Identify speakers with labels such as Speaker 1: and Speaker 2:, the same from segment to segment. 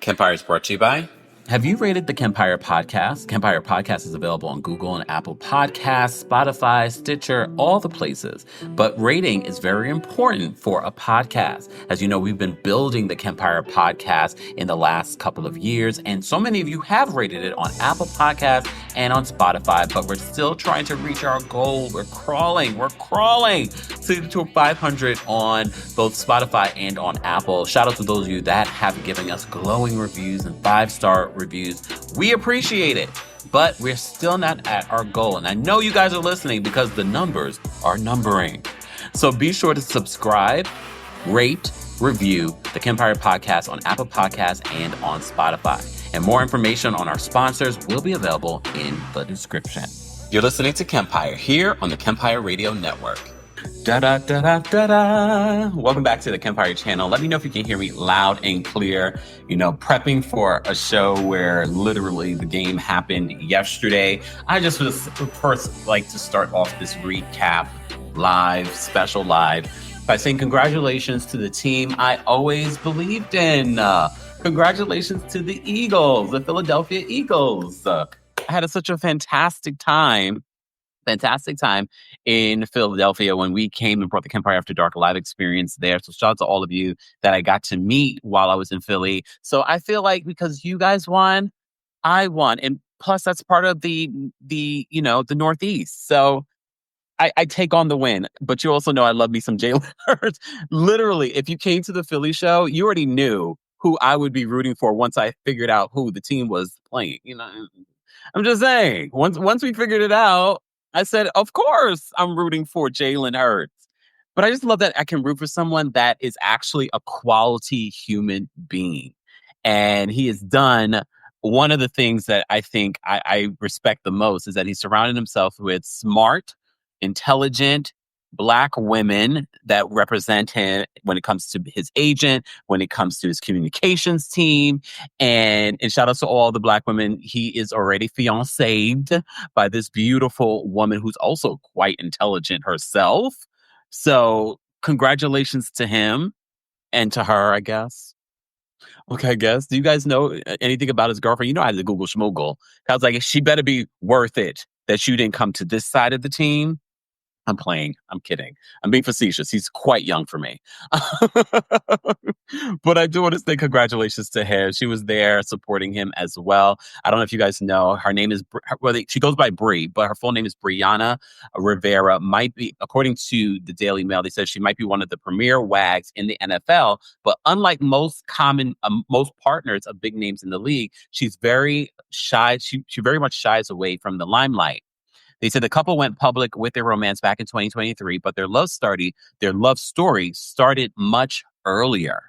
Speaker 1: Kempire is brought to you by...
Speaker 2: Have you rated the Kempire podcast? Kempire podcast is available on Google and Apple Podcasts, Spotify, Stitcher, all the places. But rating is very important for a podcast. As you know, we've been building the Kempire podcast in the last couple of years, and so many of you have rated it on Apple Podcasts and on Spotify, but we're still trying to reach our goal. We're crawling to 500 on both Spotify and on Apple. Shout out to those of you that have given us glowing reviews and 5-star reviews. We appreciate it, but we're still not at our goal. And I know you guys are listening because the numbers are numbering. So be sure to subscribe, rate, review the Kempire podcast on Apple Podcasts and on Spotify. And more information on our sponsors will be available in the description.
Speaker 1: You're listening to Kempire here on the Kempire Radio Network.
Speaker 2: Da-da-da-da-da-da. Welcome back to the Kempire channel. Let me know if you can hear me loud and clear. You know, prepping for a show where literally the game happened yesterday. I just would first like to start off this recap special live, by saying congratulations to the team I always believed in. Congratulations to the Eagles, the Philadephia Eagles. I had such a fantastic time in Philadelphia when we came and brought the Kempire After Dark live experience there. So shout out to all of you that I got to meet while I was in Philly. So I feel like because you guys won, I won. And plus that's part of the Northeast. So I take on the win. But you also know I love me some Jalen Hurts. Literally, if you came to the Philly show, you already knew who I would be rooting for once I figured out who the team was playing. You know, I'm just saying, once we figured it out, I said, of course, I'm rooting for Jalen Hurts. But I just love that I can root for someone that is actually a quality human being. And he has done one of the things that I think I respect the most is that he surrounded himself with smart, intelligent, Black women that represent him when it comes to his agent, when it comes to his communications team. And shout out to all the Black women. He is already fiancéed by this beautiful woman who's also quite intelligent herself. So congratulations to him and to her, I guess. Okay, I guess. Do you guys know anything about his girlfriend? You know, I had to Google schmoogle. I was like, she better be worth it that you didn't come to this side of the team. I'm playing. I'm kidding. I'm being facetious. He's quite young for me. But I do want to say congratulations to her. She was there supporting him as well. I don't know if you guys know. Her name is, she goes by Bree, but her full name is Brianna Rivera. Might be, according to the Daily Mail, they said she might be one of the premier wags in the NFL. But unlike most partners of big names in the league, she's very shy. She very much shies away from the limelight. They said the couple went public with their romance back in 2023, but their love story started much earlier.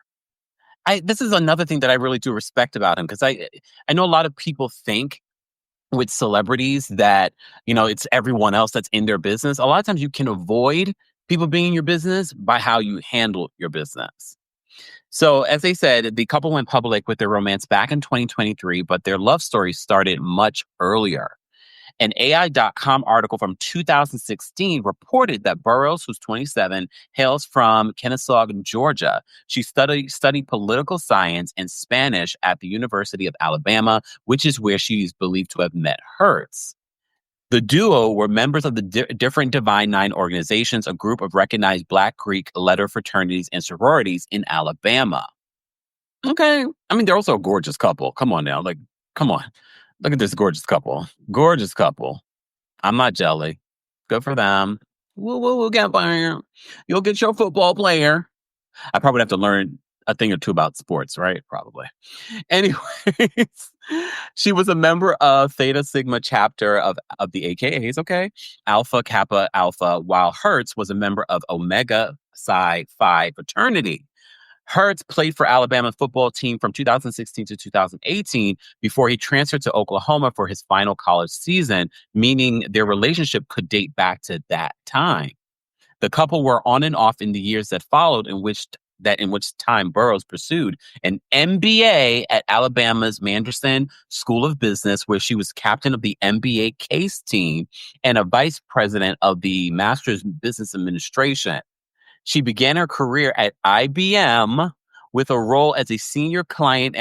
Speaker 2: This is another thing that I really do respect about him, because I know a lot of people think with celebrities that, you know, it's everyone else that's in their business. A lot of times you can avoid people being in your business by how you handle your business. So as they said, the couple went public with their romance back in 2023, but their love story started much earlier. An AI.com article from 2016 reported that Burroughs, who's 27, hails from Kennesaw, Georgia. She studied political science and Spanish at the University of Alabama, which is where she's believed to have met Hurts. The duo were members of the different Divine Nine organizations, a group of recognized Black Greek letter fraternities and sororities in Alabama. Okay. I mean, they're also a gorgeous couple. Come on now. Come on. Look at this gorgeous couple. Gorgeous couple. I'm not jelly. Good for them. We'll get there. You'll get your football player. I probably have to learn a thing or two about sports, right? Probably. Anyways, she was a member of Theta Sigma chapter of the AKAs, okay? Alpha Kappa Alpha, while Hurts was a member of Omega Psi Phi fraternity. Hurts played for Alabama's football team from 2016 to 2018 before he transferred to Oklahoma for his final college season, meaning their relationship could date back to that time. The couple were on and off in the years that followed, in which time Burroughs pursued an MBA at Alabama's Manderson School of Business, where she was captain of the MBA case team and a vice president of the Master's Business Administration. She began her career at IBM, With a role as a senior client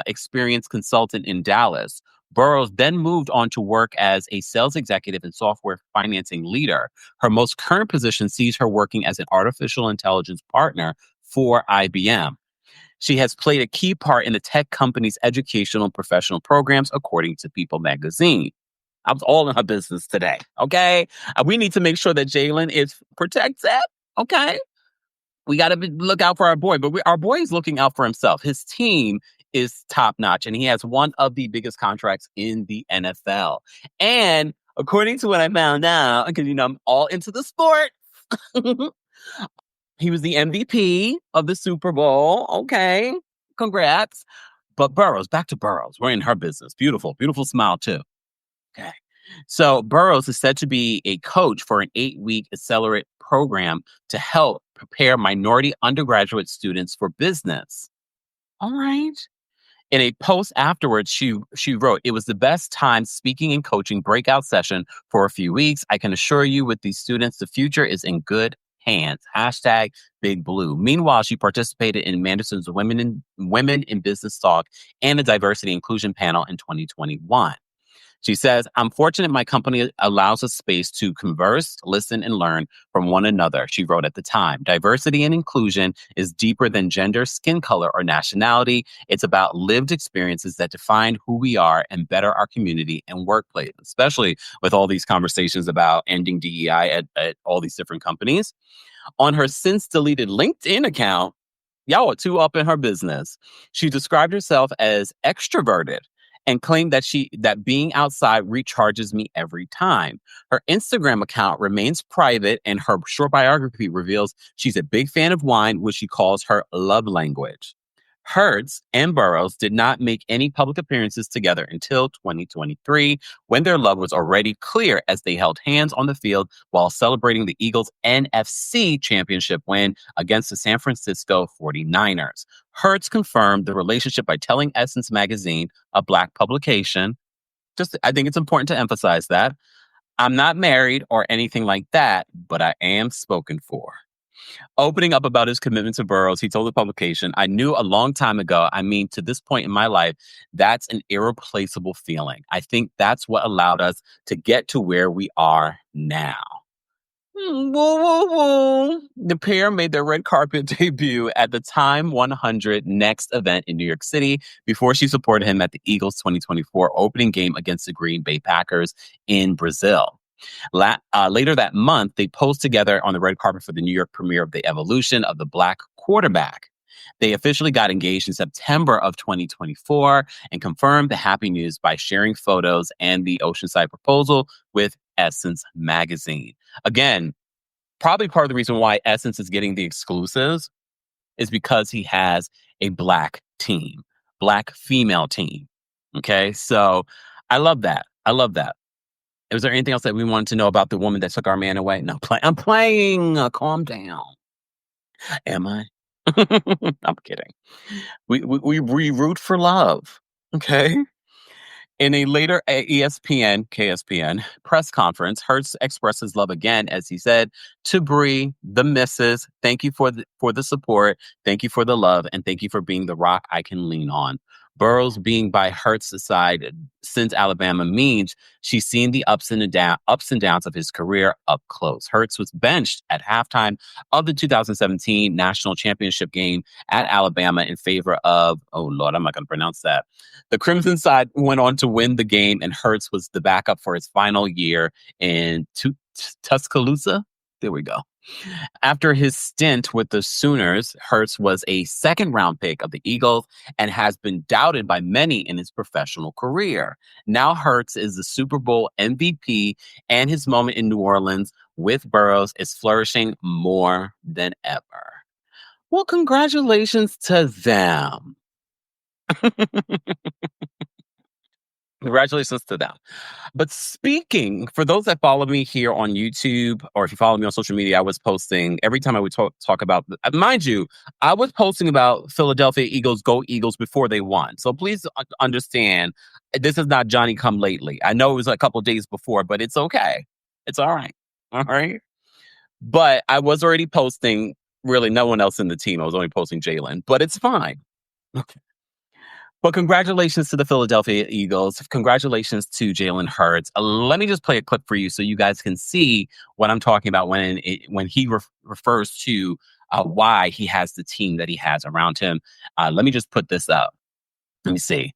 Speaker 2: experience consultant in Dallas, Burroughs then moved on to work as a sales executive and software financing leader. Her most current position sees her working as an artificial intelligence partner for IBM. She has played a key part in the tech company's educational and professional programs, according to People magazine. I was all in her business today, okay? We need to make sure that Jalen is protected, okay? We got to look out for our boy, but our boy is looking out for himself. His team is top notch, and he has one of the biggest contracts in the NFL. And according to what I found out, because I'm all into the sport, he was the MVP of the Super Bowl. Okay, congrats. But Burroughs, back to Burroughs. We're in her business. Beautiful, beautiful smile too. Okay. So Burroughs is said to be a coach for an 8-week accelerate program to help prepare minority undergraduate students for business. All right. In a post afterwards, she wrote, "It was the best time speaking and coaching breakout session for a few weeks. I can assure you with these students, the future is in good hands. Hashtag Big Blue." Meanwhile, she participated in Manderson's Women in Business Talk and the Diversity Inclusion panel in 2021. She says, "I'm fortunate my company allows us space to converse, listen, and learn from one another," she wrote at the time. "Diversity and inclusion is deeper than gender, skin color, or nationality. It's about lived experiences that define who we are and better our community and workplace," especially with all these conversations about ending DEI at all these different companies. On her since deleted LinkedIn account, y'all are too up in her business. She described herself as extroverted and claimed that being outside recharges me every time. Her Instagram account remains private, and her short biography reveals she's a big fan of wine, which she calls her love language. Hertz and Burroughs did not make any public appearances together until 2023, when their love was already clear as they held hands on the field while celebrating the Eagles' NFC championship win against the San Francisco 49ers. Hertz confirmed the relationship by telling Essence magazine, a Black publication, I think it's important to emphasize that, "I'm not married or anything like that, but I am spoken for." Opening up about his commitment to Burroughs, he told the publication, "I knew a long time ago, to this point in my life, that's an irreplaceable feeling. I think that's what allowed us to get to where we are now." Woo, woo, woo. The pair made their red carpet debut at the Time 100 Next event in New York City before she supported him at the Eagles' 2024 opening game against the Green Bay Packers in Brazil. Later that month, they posed together on the red carpet for the New York premiere of The Evolution of the Black Quarterback. They officially got engaged in September of 2024 and confirmed the happy news by sharing photos and the Oceanside proposal with Essence magazine. Again, probably part of the reason why Essence is getting the exclusives is because he has a Black team, Black female team. Okay, so I love that. I love that. Was there anything else that we wanted to know about the woman that took our man away? No, I'm playing. Calm down. Am I? I'm kidding. We root for love. Okay. In a later KSPN press conference, Hertz expressed his love again, as he said, to Bree, the missus, "Thank you for the support. Thank you for the love. And thank you for being the rock I can lean on." Burroughs being by Hertz's side since Alabama means she's seen the ups and downs of his career up close. Hertz was benched at halftime of the 2017 national championship game at Alabama in favor of, oh Lord, I'm not going to pronounce that. The Crimson side went on to win the game, and Hertz was the backup for his final year in Tuscaloosa. There we go. After his stint with the Sooners, Hertz was a second-round pick of the Eagles and has been doubted by many in his professional career. Now Hertz is the Super Bowl MVP, and his moment in New Orleans with Burroughs is flourishing more than ever. Well, congratulations to them. Congratulations to them. But speaking, for those that follow me here on YouTube, or if you follow me on social media, I was posting every time I would talk about, mind you, I was posting about Philadelphia Eagles, go Eagles, before they won. So please understand, this is not Johnny come lately. I know it was a couple of days before, but it's okay. It's all right. All right. But I was already posting really no one else in the team. I was only posting Jalen, but it's fine. Okay. But congratulations to the Philadelphia Eagles. Congratulations to Jalen Hurts. Let me just play a clip for you so you guys can see what I'm talking about when he refers to why he has the team that he has around him. Let me just put this up. Let me see.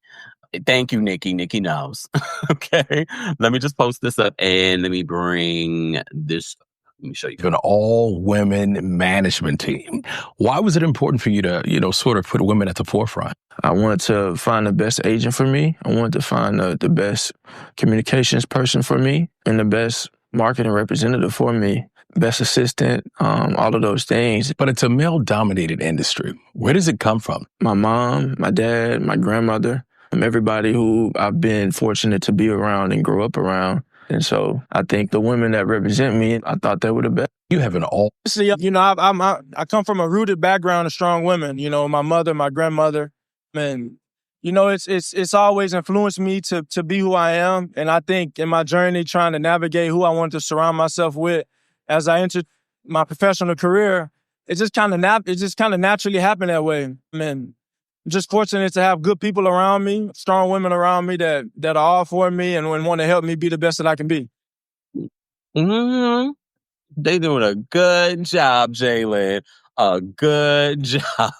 Speaker 2: Thank you, Nikki. Nikki knows. Okay. Let me just post this up and let me bring this. Let me show you.
Speaker 3: An all-women management team. Why was it important for you to, sort of put women at the forefront?
Speaker 4: I wanted to find the best agent for me. I wanted to find the best communications person for me and the best marketing representative for me, best assistant, all of those things.
Speaker 3: But it's a male-dominated industry. Where does it come from?
Speaker 4: My mom, my dad, my grandmother, everybody who I've been fortunate to be around and grow up around. And so I think the women that represent me, I thought they were the best.
Speaker 3: You have an all.
Speaker 5: See, I come from a rooted background of strong women. My mother, my grandmother, and it's always influenced me to be who I am. And I think in my journey, trying to navigate who I want to surround myself with, as I entered my professional career, it just kind of naturally happened that way. I'm just fortunate to have good people around me, strong women around me that are all for me and want to help me be the best that I can be.
Speaker 2: Mm-hmm. They doing a good job, Jalen. A good job.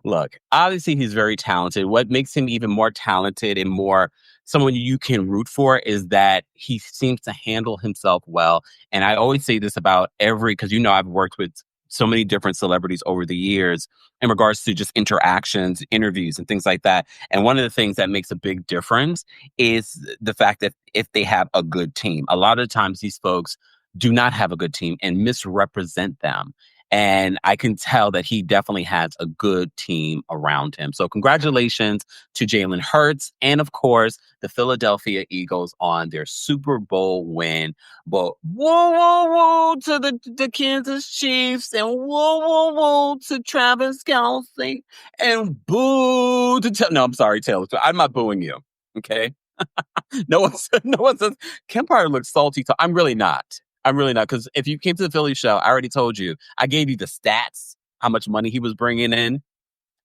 Speaker 2: Look, obviously he's very talented. What makes him even more talented and more someone you can root for is that he seems to handle himself well. And I always say this about because I've worked with so many different celebrities over the years in regards to just interactions, interviews, and things like that. And one of the things that makes a big difference is the fact that if they have a good team, a lot of times these folks do not have a good team and misrepresent them. And I can tell that he definitely has a good team around him. So congratulations to Jalen Hurts and, of course, the Philadelphia Eagles on their Super Bowl win. But whoa, whoa, whoa to the Kansas Chiefs, and whoa, whoa, whoa to Travis Kelce, and boo to no, I'm sorry, Taylor. I'm not booing you, okay? No one says Kempire looks salty. I'm really not. Because if you came to the Philly show, I already told you. I gave you the stats, how much money he was bringing in.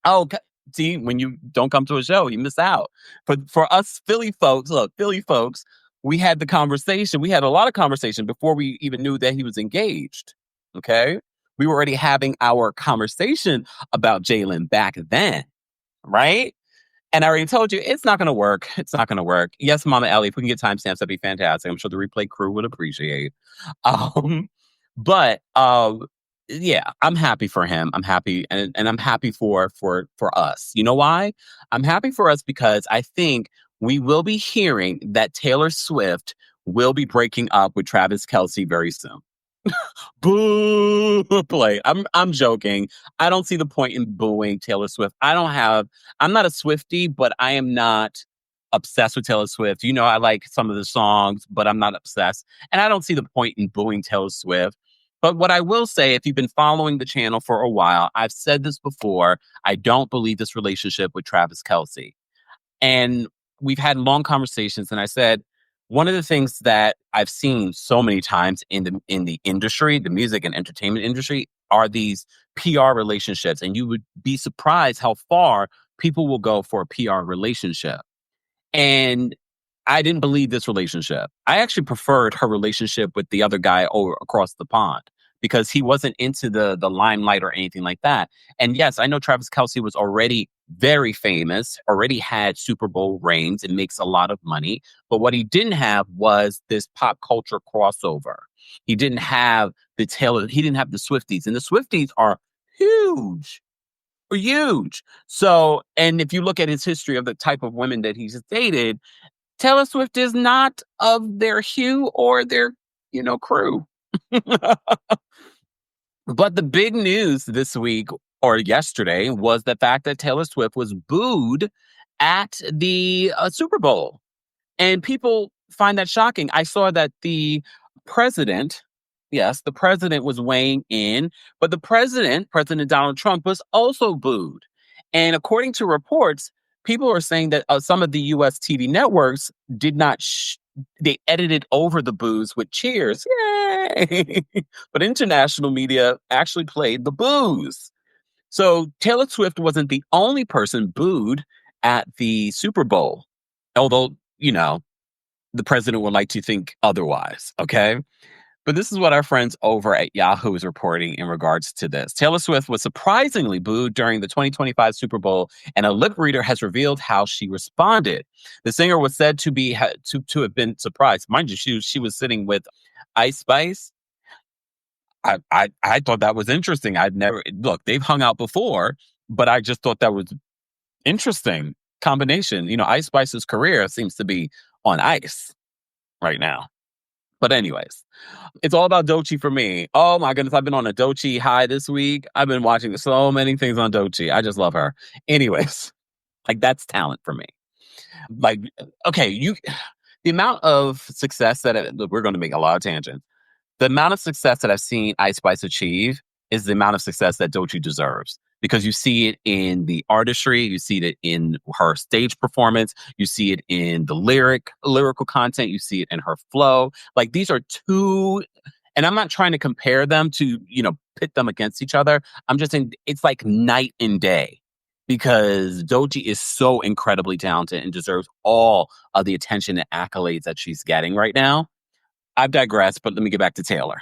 Speaker 2: Oh, see, when you don't come to a show, you miss out. But for us Philly folks, we had the conversation. We had a lot of conversation before we even knew that he was engaged. Okay? We were already having our conversation about Jalen back then, right? And I already told you, it's not going to work. It's not going to work. Yes, Mama Ellie, if we can get timestamps, that'd be fantastic. I'm sure the replay crew would appreciate. But yeah, I'm happy for him. I'm happy. And I'm happy for us. You know why? I'm happy for us because I think we will be hearing that Taylor Swift will be breaking up with Travis Kelce very soon. Boo! Play. I'm joking. I don't see the point in booing Taylor Swift. I'm not a Swiftie, but I am not obsessed with Taylor Swift. I like some of the songs, but I'm not obsessed. And I don't see the point in booing Taylor Swift. But what I will say, if you've been following the channel for a while, I've said this before, I don't believe this relationship with Travis Kelce. And we've had long conversations, and I said, one of the things that I've seen so many times in the industry, the music and entertainment industry, are these PR relationships. And you would be surprised how far people will go for a PR relationship. And I didn't believe this relationship. I actually preferred her relationship with the other guy over across the pond because he wasn't into the limelight or anything like that. And yes, I know Travis Kelce was already very famous, already had Super Bowl reigns and makes a lot of money. But what he didn't have was this pop culture crossover. He didn't have he didn't have the Swifties. And the Swifties are huge. Huge. So, and if you look at his history of the type of women that he's dated, Taylor Swift is not of their hue or their, crew. But the big news this week or yesterday was the fact that Taylor Swift was booed at the Super Bowl. And people find that shocking. I saw that the president was weighing in, but President Donald Trump, was also booed. And according to reports, people are saying that some of the U.S. TV networks did not they edited over the boos with cheers. Yay! But international media actually played the boos. So Taylor Swift wasn't the only person booed at the Super Bowl, although, the president would like to think otherwise, okay? But this is what our friends over at Yahoo is reporting in regards to this. Taylor Swift was surprisingly booed during the 2025 Super Bowl, and a lip reader has revealed how she responded. The singer was said to be to have been surprised. Mind you, she was sitting with Ice Spice. I thought that was interesting. They've hung out before, but I just thought that was interesting combination. Ice Spice's career seems to be on ice right now. But anyways, it's all about Doechii for me. Oh my goodness, I've been on a Doechii high this week. I've been watching so many things on Doechii. I just love her. Anyways, that's talent for me. Okay, the amount of success look, we're going to make a lot of tangents. The amount of success that I've seen Ice Spice achieve is the amount of success that Doechii deserves. Because you see it in the artistry, you see it in her stage performance, you see it in the lyrical content, you see it in her flow. These are two, and I'm not trying to compare them to, pit them against each other. I'm just saying it's like night and day, because Doechii is so incredibly talented and deserves all of the attention and accolades that she's getting right now. I've digressed, but let me get back to Taylor.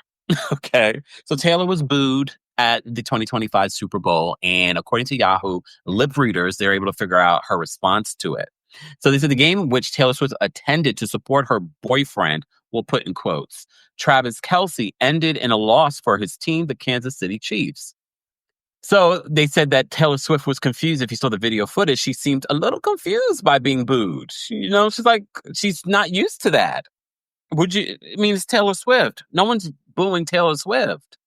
Speaker 2: Okay. So Taylor was booed at the 2025 Super Bowl, and according to Yahoo, lip readers, they're able to figure out her response to it. So they said the game which Taylor Swift attended to support her boyfriend, we'll put in quotes, Travis Kelce, ended in a loss for his team, the Kansas City Chiefs. So they said that Taylor Swift was confused. If you saw the video footage, she seemed a little confused by being booed. She's like, she's not used to that. It's Taylor Swift. No one's booing Taylor Swift.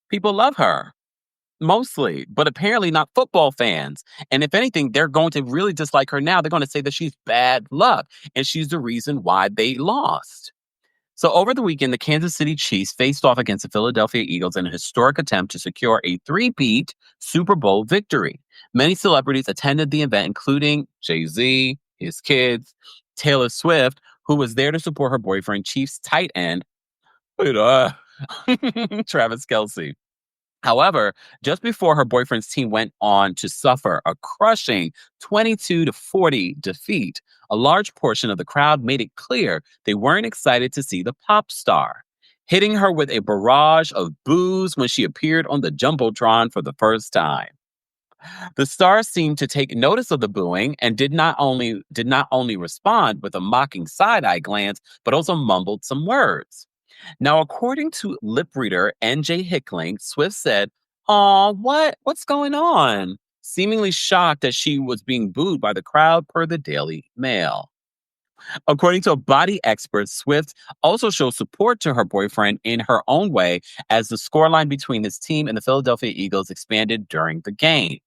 Speaker 2: People love her, mostly, but apparently not football fans. And if anything, they're going to really dislike her now. They're going to say that she's bad luck, and she's the reason why they lost. So over the weekend, the Kansas City Chiefs faced off against the Philadephia Eagles in a historic attempt to secure a three-peat Super Bowl victory. Many celebrities attended the event, including Jay-Z, his kids, Taylor Swift, who was there to support her boyfriend, Chiefs tight end, Travis Kelce. However, just before her boyfriend's team went on to suffer a crushing 22-40 defeat, a large portion of the crowd made it clear they weren't excited to see the pop star, hitting her with a barrage of boos when she appeared on the Jumbotron for the first time. The star seemed to take notice of the booing and did not only respond with a mocking side-eye glance, but also mumbled some words. Now, according to lip reader NJ Hickling, Swift said, "Aw, what's going on?" seemingly shocked that she was being booed by the crowd, per the Daily Mail. According to a body expert, Swift also showed support to her boyfriend in her own way as the scoreline between his team and the Philadelphia Eagles expanded during the game.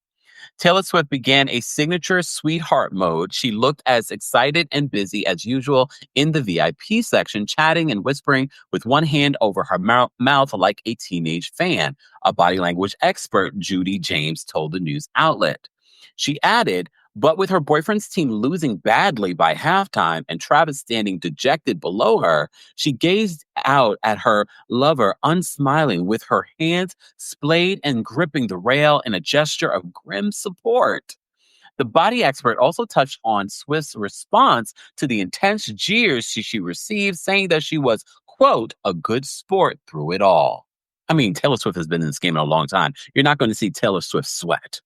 Speaker 2: Taylor Swift began a signature sweetheart mode. She looked as excited and busy as usual in the VIP section, chatting and whispering with one hand over her mouth like a teenage fan, a body language expert, Judy James, told the news outlet. She added, but with her boyfriend's team losing badly by halftime and Travis standing dejected below her, she gazed out at her lover, unsmiling, with her hands splayed and gripping the rail in a gesture of grim support. The body expert also touched on Swift's response to the intense jeers she received, saying that she was, quote, a good sport through it all. I mean, Taylor Swift has been in this game a long time. You're not going to see Taylor Swift sweat.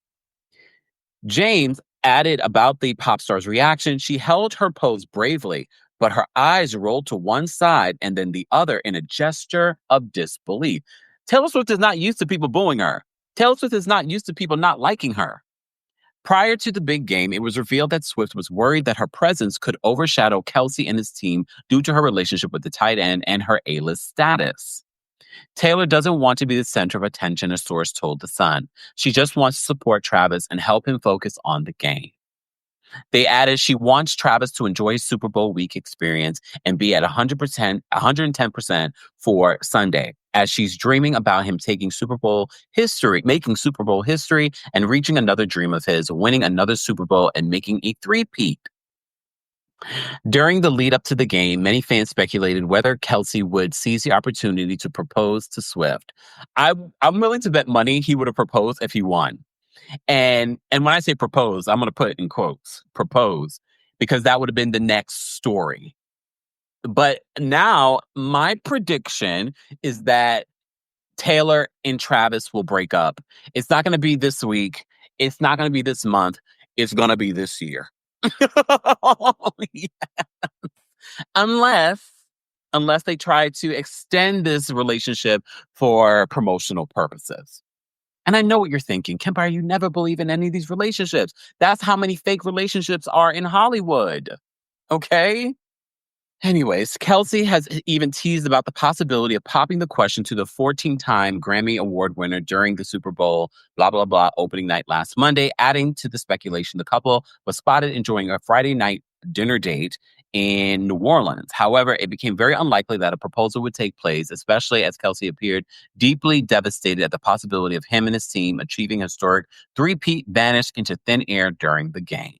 Speaker 2: James added about the pop star's reaction. She held her pose bravely, but her eyes rolled to one side and then the other in a gesture of disbelief. Taylor Swift is not used to people booing her. Taylor Swift is not used to people not liking her. Prior to the big game, it was revealed that Swift was worried that her presence could overshadow Kelce and his team due to her relationship with the tight end and her A-list status. Taylor doesn't want to be the center of attention, a source told The Sun. She just wants to support Travis and help him focus on the game. They added she wants Travis to enjoy his Super Bowl week experience and be at 110% for Sunday, as she's dreaming about him making Super Bowl history, and reaching another dream of his, winning another Super Bowl and making a three-peat. During the lead up to the game, many fans speculated whether Kelsey would seize the opportunity to propose to Swift. I'm willing to bet money he would have proposed if he won. And when I say propose, I'm going to put it in quotes, propose, because that would have been the next story. But now my prediction is that Taylor and Travis will break up. It's not going to be this week. It's not going to be this month. It's going to be this year. Unless they try to extend this relationship for promotional purposes. And I know what you're thinking. Kempire, you never believe in any of these relationships. That's how many fake relationships are in Hollywood. Okay? Anyways, Kelsey has even teased about the possibility of popping the question to the 14-time Grammy Award winner during the Super Bowl, blah, blah, blah, opening night last Monday, adding to the speculation the couple was spotted enjoying a Friday night dinner date in New Orleans. However, it became very unlikely that a proposal would take place, especially as Kelsey appeared deeply devastated at the possibility of him and his team achieving a historic three-peat vanished into thin air during the game.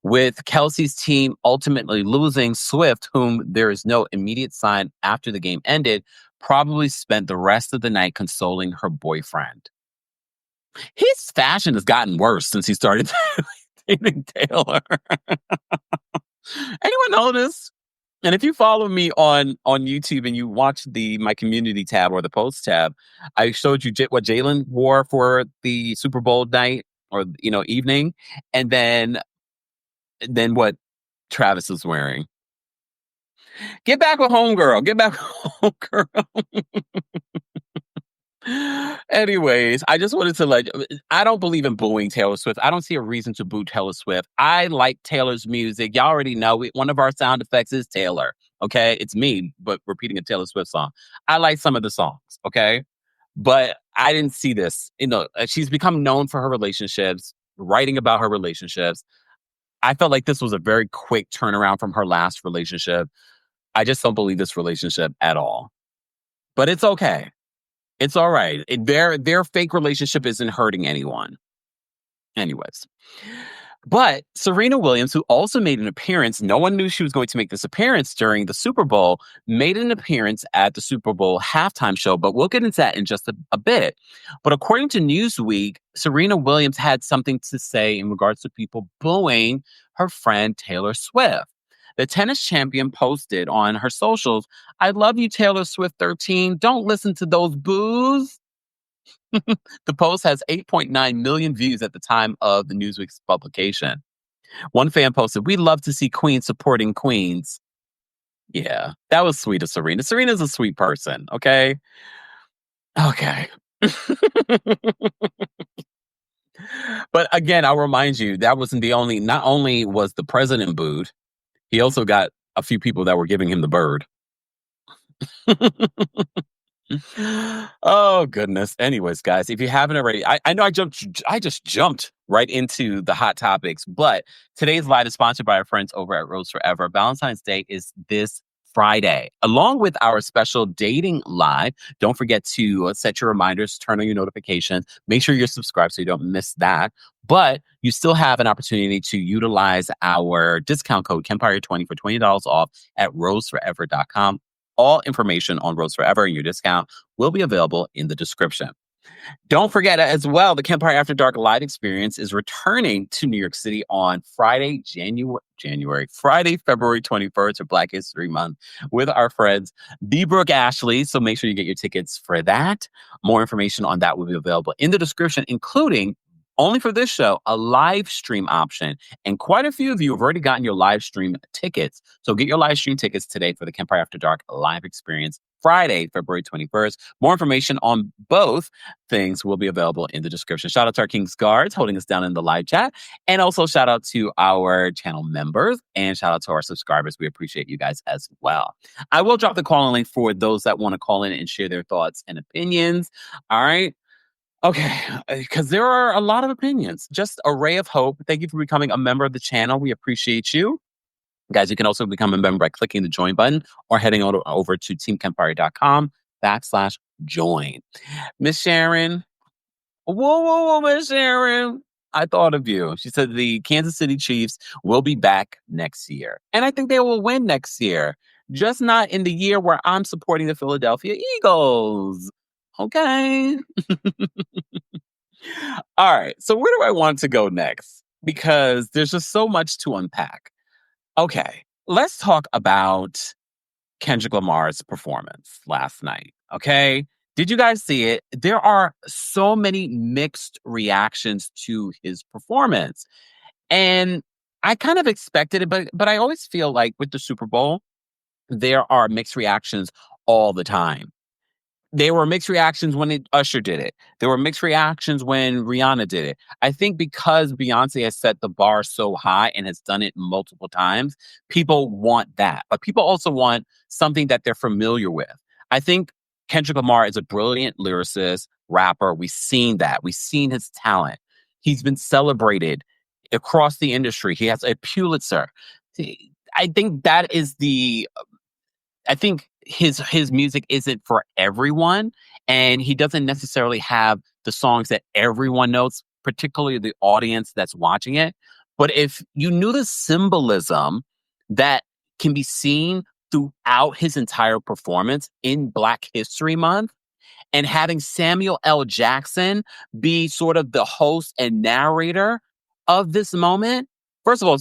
Speaker 2: With Kelsey's team ultimately losing, Swift, whom there is no immediate sign after the game ended, probably spent the rest of the night consoling her boyfriend. His fashion has gotten worse since he started dating Taylor. Anyone notice? And if you follow me on YouTube and you watch my community tab or the post tab, I showed you what Jalen wore for the Super Bowl night or evening, and then what Travis is wearing. Get back with homegirl. Get back with homegirl. Anyways, I just wanted to I don't believe in booing Taylor Swift. I don't see a reason to boo Taylor Swift. I like Taylor's music. Y'all already know one of our sound effects is Taylor. Okay. It's me, but repeating a Taylor Swift song. I like some of the songs. Okay. But I didn't see this. She's become known for her relationships, writing about her relationships. I felt like this was a very quick turnaround from her last relationship. I just don't believe this relationship at all. But it's okay. It's all right. Their fake relationship isn't hurting anyone. Anyways. But Serena Williams, who also made an appearance, no one knew she was going to make this appearance during the Super Bowl, made an appearance at the Super Bowl halftime show, but we'll get into that in just a bit. But according to Newsweek, Serena Williams had something to say in regards to people booing her friend Taylor Swift. The tennis champion posted on her socials, "I love you, Taylor Swift 13. Don't listen to those boos." The post has 8.9 million views at the time of the Newsweek's publication. One fan posted, "We love to see queens supporting queens." Yeah, that was sweet of Serena. Serena's a sweet person, okay? Okay. But again, I'll remind you, that wasn't not only was the president booed, he also got a few people that were giving him the bird. Oh, goodness. Anyways, guys, if you haven't already, I know I just jumped right into the hot topics, but today's live is sponsored by our friends over at Rose Forever. Valentine's Day is this Friday, along with our special dating live. Don't forget to set your reminders, turn on your notifications, make sure you're subscribed so you don't miss that. But you still have an opportunity to utilize our discount code Kempire20 for $20 off at roseforever.com. All information on Rose Forever and your discount will be available in the description. Don't forget as well, the Kempire After Dark live experience is returning to New York City on Friday, February 21st for Black History Month with our friends B. Brooke Ashley. So make sure you get your tickets for that. More information on that will be available in the description, including, only for this show, a live stream option. And quite a few of you have already gotten your live stream tickets. So get your live stream tickets today for the Kempire After Dark live experience, Friday, February 21st. More information on both things will be available in the description. Shout out to our King's Guards holding us down in the live chat. And also shout out to our channel members and shout out to our subscribers. We appreciate you guys as well. I will drop the call-in link for those that want to call in and share their thoughts and opinions. All right. Okay, because there are a lot of opinions. Just a ray of hope. Thank you for becoming a member of the channel. We appreciate you. Guys, you can also become a member by clicking the join button or heading over to teamkempire.com/join. Miss Sharon. Whoa, Miss Sharon. I thought of you. She said the Kansas City Chiefs will be back next year. And I think they will win next year. Just not in the year where I'm supporting the Philadelphia Eagles. Okay. All right. So where do I want to go next? Because there's just so much to unpack. Okay. Let's talk about Kendrick Lamar's performance last night. Okay. Did you guys see it? There are so many mixed reactions to his performance. And I kind of expected it, but I always feel like with the Super Bowl, there are mixed reactions all the time. There were mixed reactions when Usher did it. There were mixed reactions when Rihanna did it. I think because Beyonce has set the bar so high and has done it multiple times, people want that. But people also want something that they're familiar with. I think Kendrick Lamar is a brilliant lyricist, rapper. We've seen that. We've seen his talent. He's been celebrated across the industry. He has a Pulitzer. I think that is I think his music isn't for everyone, and he doesn't necessarily have the songs that everyone knows, particularly the audience that's watching it. But if you knew the symbolism that can be seen throughout his entire performance in Black History Month, and having Samuel L. Jackson be sort of the host and narrator of this moment, first of all,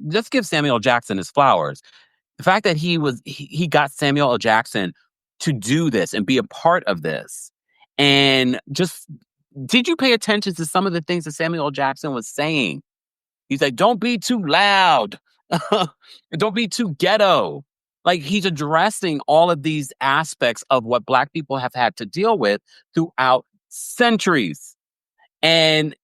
Speaker 2: let's give Samuel L. Jackson his flowers. The fact that he got Samuel L. Jackson to do this and be a part of this. And just, did you pay attention to some of the things that Samuel L. Jackson was saying? He's like, don't be too loud. Don't be too ghetto. Like, he's addressing all of these aspects of what Black people have had to deal with throughout centuries. And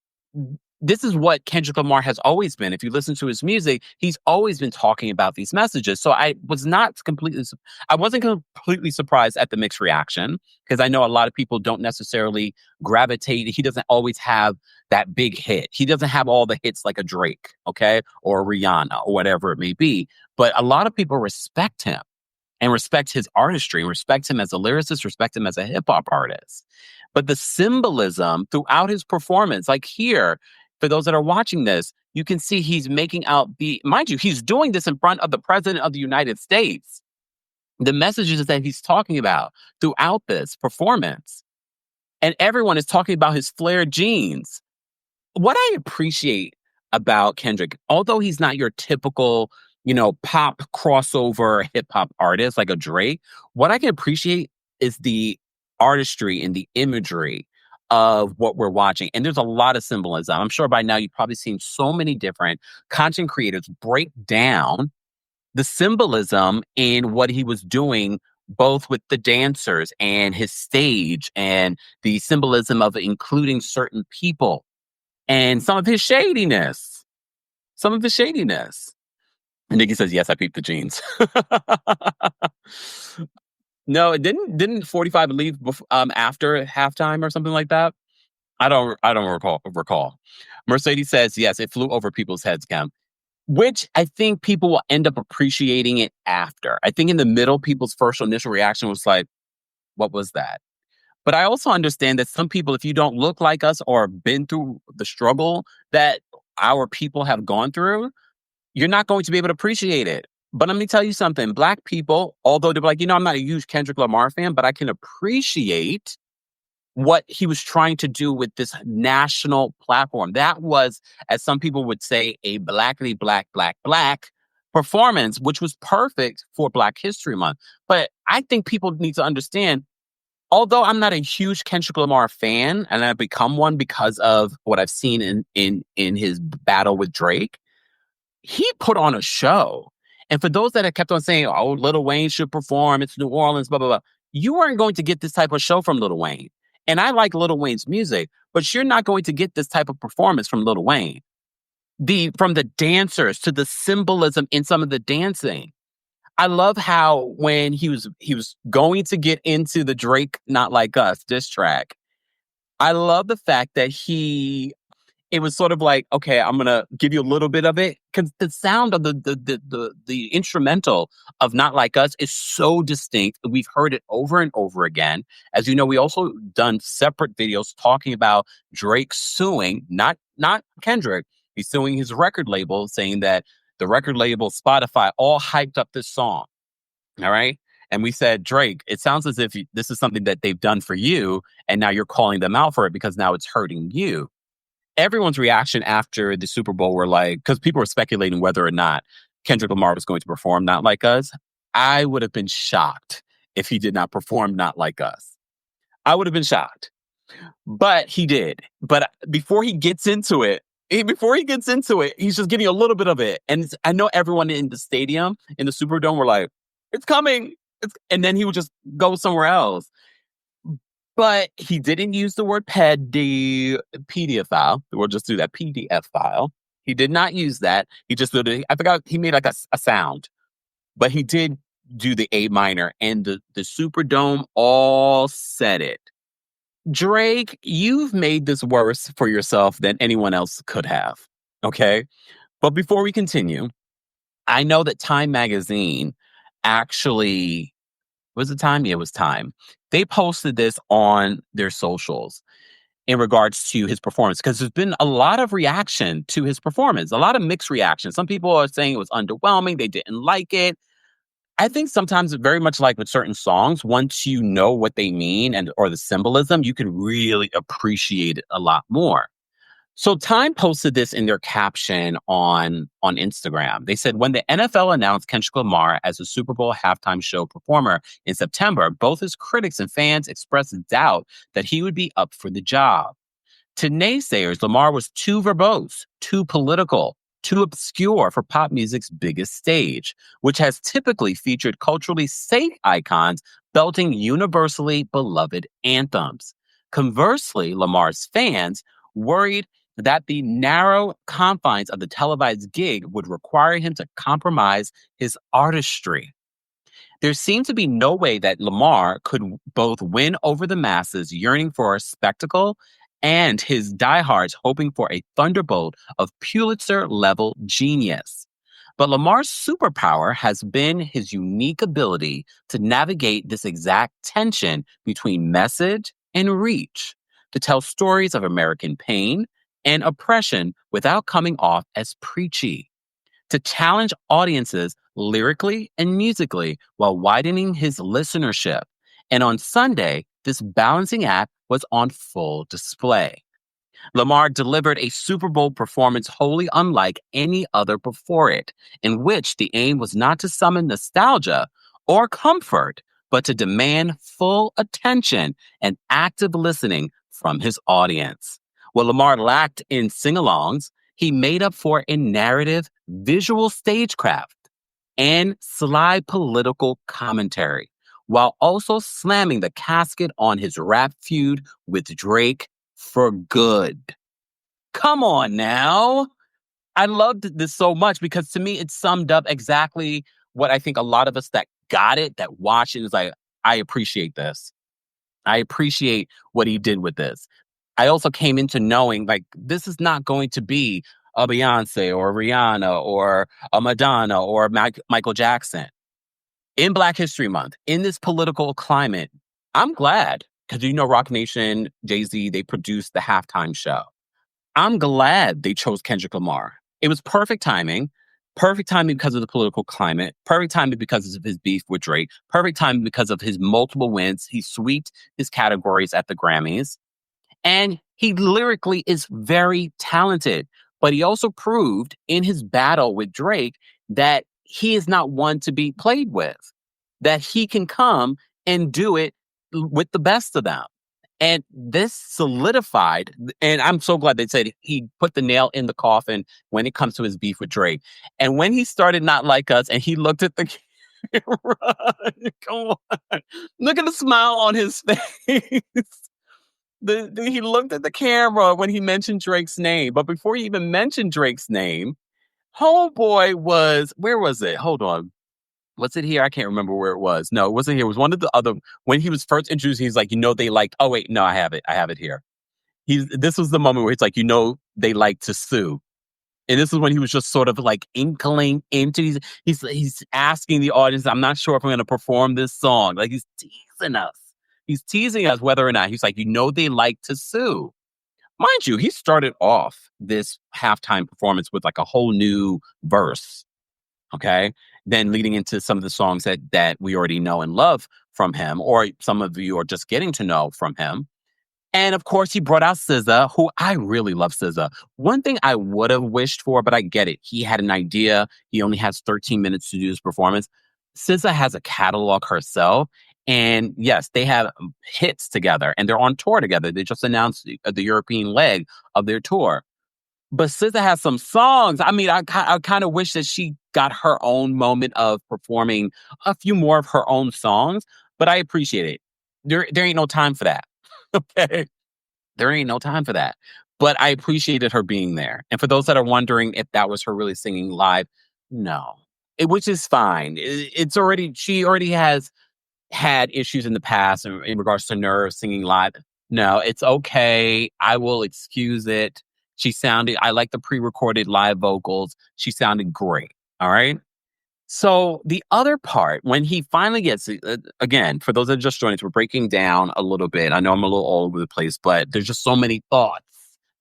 Speaker 2: this is what Kendrick Lamar has always been. If you listen to his music, he's always been talking about these messages. So I wasn't completely surprised at the mixed reaction, because I know a lot of people don't necessarily gravitate. He doesn't always have that big hit. He doesn't have all the hits like a Drake, okay, or a Rihanna or whatever it may be. But a lot of people respect him and respect his artistry, and respect him as a lyricist, respect him as a hip hop artist. But the symbolism throughout his performance, like here, for those that are watching this, you can see he's making out mind you, he's doing this in front of the President of the United States. The messages that he's talking about throughout this performance. And everyone is talking about his flared jeans. What I appreciate about Kendrick, although he's not your typical, pop crossover hip hop artist like a Drake, what I can appreciate is the artistry and the imagery of what we're watching. And there's a lot of symbolism. I'm sure by now you've probably seen so many different content creators break down the symbolism in what he was doing, both with the dancers and his stage, and the symbolism of including certain people, and some of his shadiness. And Nikki says, yes, I peeped the jeans. No, it didn't 45 leave after halftime or something like that? I don't recall. Mercedes says, yes, it flew over people's heads, Cam. Which I think people will end up appreciating it after. I think in the middle, people's first initial reaction was like, what was that? But I also understand that some people, if you don't look like us or been through the struggle that our people have gone through, you're not going to be able to appreciate it. But let me tell you something. Black people, although they're like, I'm not a huge Kendrick Lamar fan, but I can appreciate what he was trying to do with this national platform. That was, as some people would say, a blackly black performance, which was perfect for Black History Month. But I think people need to understand, although I'm not a huge Kendrick Lamar fan, and I've become one because of what I've seen in his battle with Drake, he put on a show. And for those that have kept on saying, oh, Lil Wayne should perform, it's New Orleans, blah, blah, blah, you aren't going to get this type of show from Lil Wayne. And I like Lil Wayne's music, but you're not going to get this type of performance from Lil Wayne. From the dancers to the symbolism in some of the dancing. I love how when he was going to get into the Drake Not Like Us diss track, I love the fact that he it was sort of like, okay, I'm gonna give you a little bit of it, because the sound of the instrumental of "Not Like Us" is so distinct. We've heard it over and over again. As you know, we also done separate videos talking about Drake suing, not Kendrick. He's suing his record label, saying that the record label, Spotify, all hyped up this song. All right. And we said, Drake, it sounds as if this is something that they've done for you, and now you're calling them out for it because now it's hurting you. Everyone's reaction after the Super Bowl were like, because people were speculating whether or not Kendrick Lamar was going to perform Not Like Us. I would have been shocked if he did not perform Not Like Us. I would have been shocked. But he did. But before he gets into it, he's just getting a little bit of it. And I know everyone in the stadium, in the Superdome, were like, it's coming. And then he would just go somewhere else. But he didn't use the word PDF file. We'll just do that PDF file. He did not use that. He just did it. I forgot, he made like a sound. But he did do the A minor, and the Superdome all said it. Drake, you've made this worse for yourself than anyone else could have. Okay? But before we continue, I know that Time Magazine actually, was it Time? Yeah, it was Time. They posted this on their socials in regards to his performance, because there's been a lot of reaction to his performance, a lot of mixed reaction. Some people are saying it was underwhelming. They didn't like it. I think sometimes, very much like with certain songs, once you know what they mean or the symbolism, you can really appreciate it a lot more. So Time posted this in their caption on Instagram. They said, when the NFL announced Kendrick Lamar as a Super Bowl halftime show performer in September, both his critics and fans expressed doubt that he would be up for the job. To naysayers, Lamar was too verbose, too political, too obscure for pop music's biggest stage, which has typically featured culturally safe icons belting universally beloved anthems. Conversely, Lamar's fans worried that the narrow confines of the televised gig would require him to compromise his artistry. There seemed to be no way that Lamar could both win over the masses yearning for a spectacle and his diehards hoping for a thunderbolt of Pulitzer-level genius. But Lamar's superpower has been his unique ability to navigate this exact tension between message and reach, to tell stories of American pain and oppression without coming off as preachy, to challenge audiences lyrically and musically while widening his listenership. And on Sunday, this balancing act was on full display. Lamar delivered a Super Bowl performance wholly unlike any other before it, in which the aim was not to summon nostalgia or comfort, but to demand full attention and active listening from his audience. What Lamar lacked in sing-alongs, he made up for in narrative, visual stagecraft, and sly political commentary, while also slamming the casket on his rap feud with Drake for good. Come on now. I loved this so much because to me, it summed up exactly what I think a lot of us that got it, that watched it, is like, I appreciate this. I appreciate what he did with this. I also came into knowing, like, this is not going to be a Beyonce or a Rihanna or a Madonna or Michael Jackson. In Black History Month, in this political climate, I'm glad, because you know Rock Nation, Jay-Z, they produced the halftime show. I'm glad they chose Kendrick Lamar. It was perfect timing because of the political climate, perfect timing because of his beef with Drake, perfect timing because of his multiple wins. He swept his categories at the Grammys. And he lyrically is very talented, but he also proved in his battle with Drake that he is not one to be played with, that he can come and do it with the best of them. And this solidified, and I'm so glad they said he put the nail in the coffin when it comes to his beef with Drake. And when he started Not Like Us and he looked at the camera, come on, look at the smile on his face. He looked at the camera when he mentioned Drake's name. But before he even mentioned Drake's name, homeboy was, where was it? Hold on. Was it here? I can't remember where it was. No, it wasn't here. It was one of the other, when he was first introduced, he's like, they liked, oh wait, no, I have it here. This was the moment where it's like, they like to sue. And this is when he was just sort of like inkling into, he's asking the audience, I'm not sure if I'm going to perform this song. Like, he's teasing us. He's teasing us whether or not, he's like, they like to sue. Mind you, he started off this halftime performance with like a whole new verse. Okay. Then leading into some of the songs that we already know and love from him, or some of you are just getting to know from him. And of course, he brought out SZA, who I really love SZA. One thing I would have wished for, but I get it. He had an idea. He only has 13 minutes to do his performance. SZA has a catalog herself. And yes, they have hits together and they're on tour together. They just announced the European leg of their tour. But SZA has some songs. I mean, I kind of wish that she got her own moment of performing a few more of her own songs, but I appreciate it. There ain't no time for that. Okay. There ain't no time for that. But I appreciated her being there. And for those that are wondering if that was her really singing live, no. Which is fine. She already has had issues in the past in regards to nerves singing live. No, it's okay. I will excuse it. I like the pre-recorded live vocals. She sounded great. All right. So the other part, when he finally gets, again, for those that just joined us, we're breaking down a little bit. I know I'm a little all over the place, but there's just so many thoughts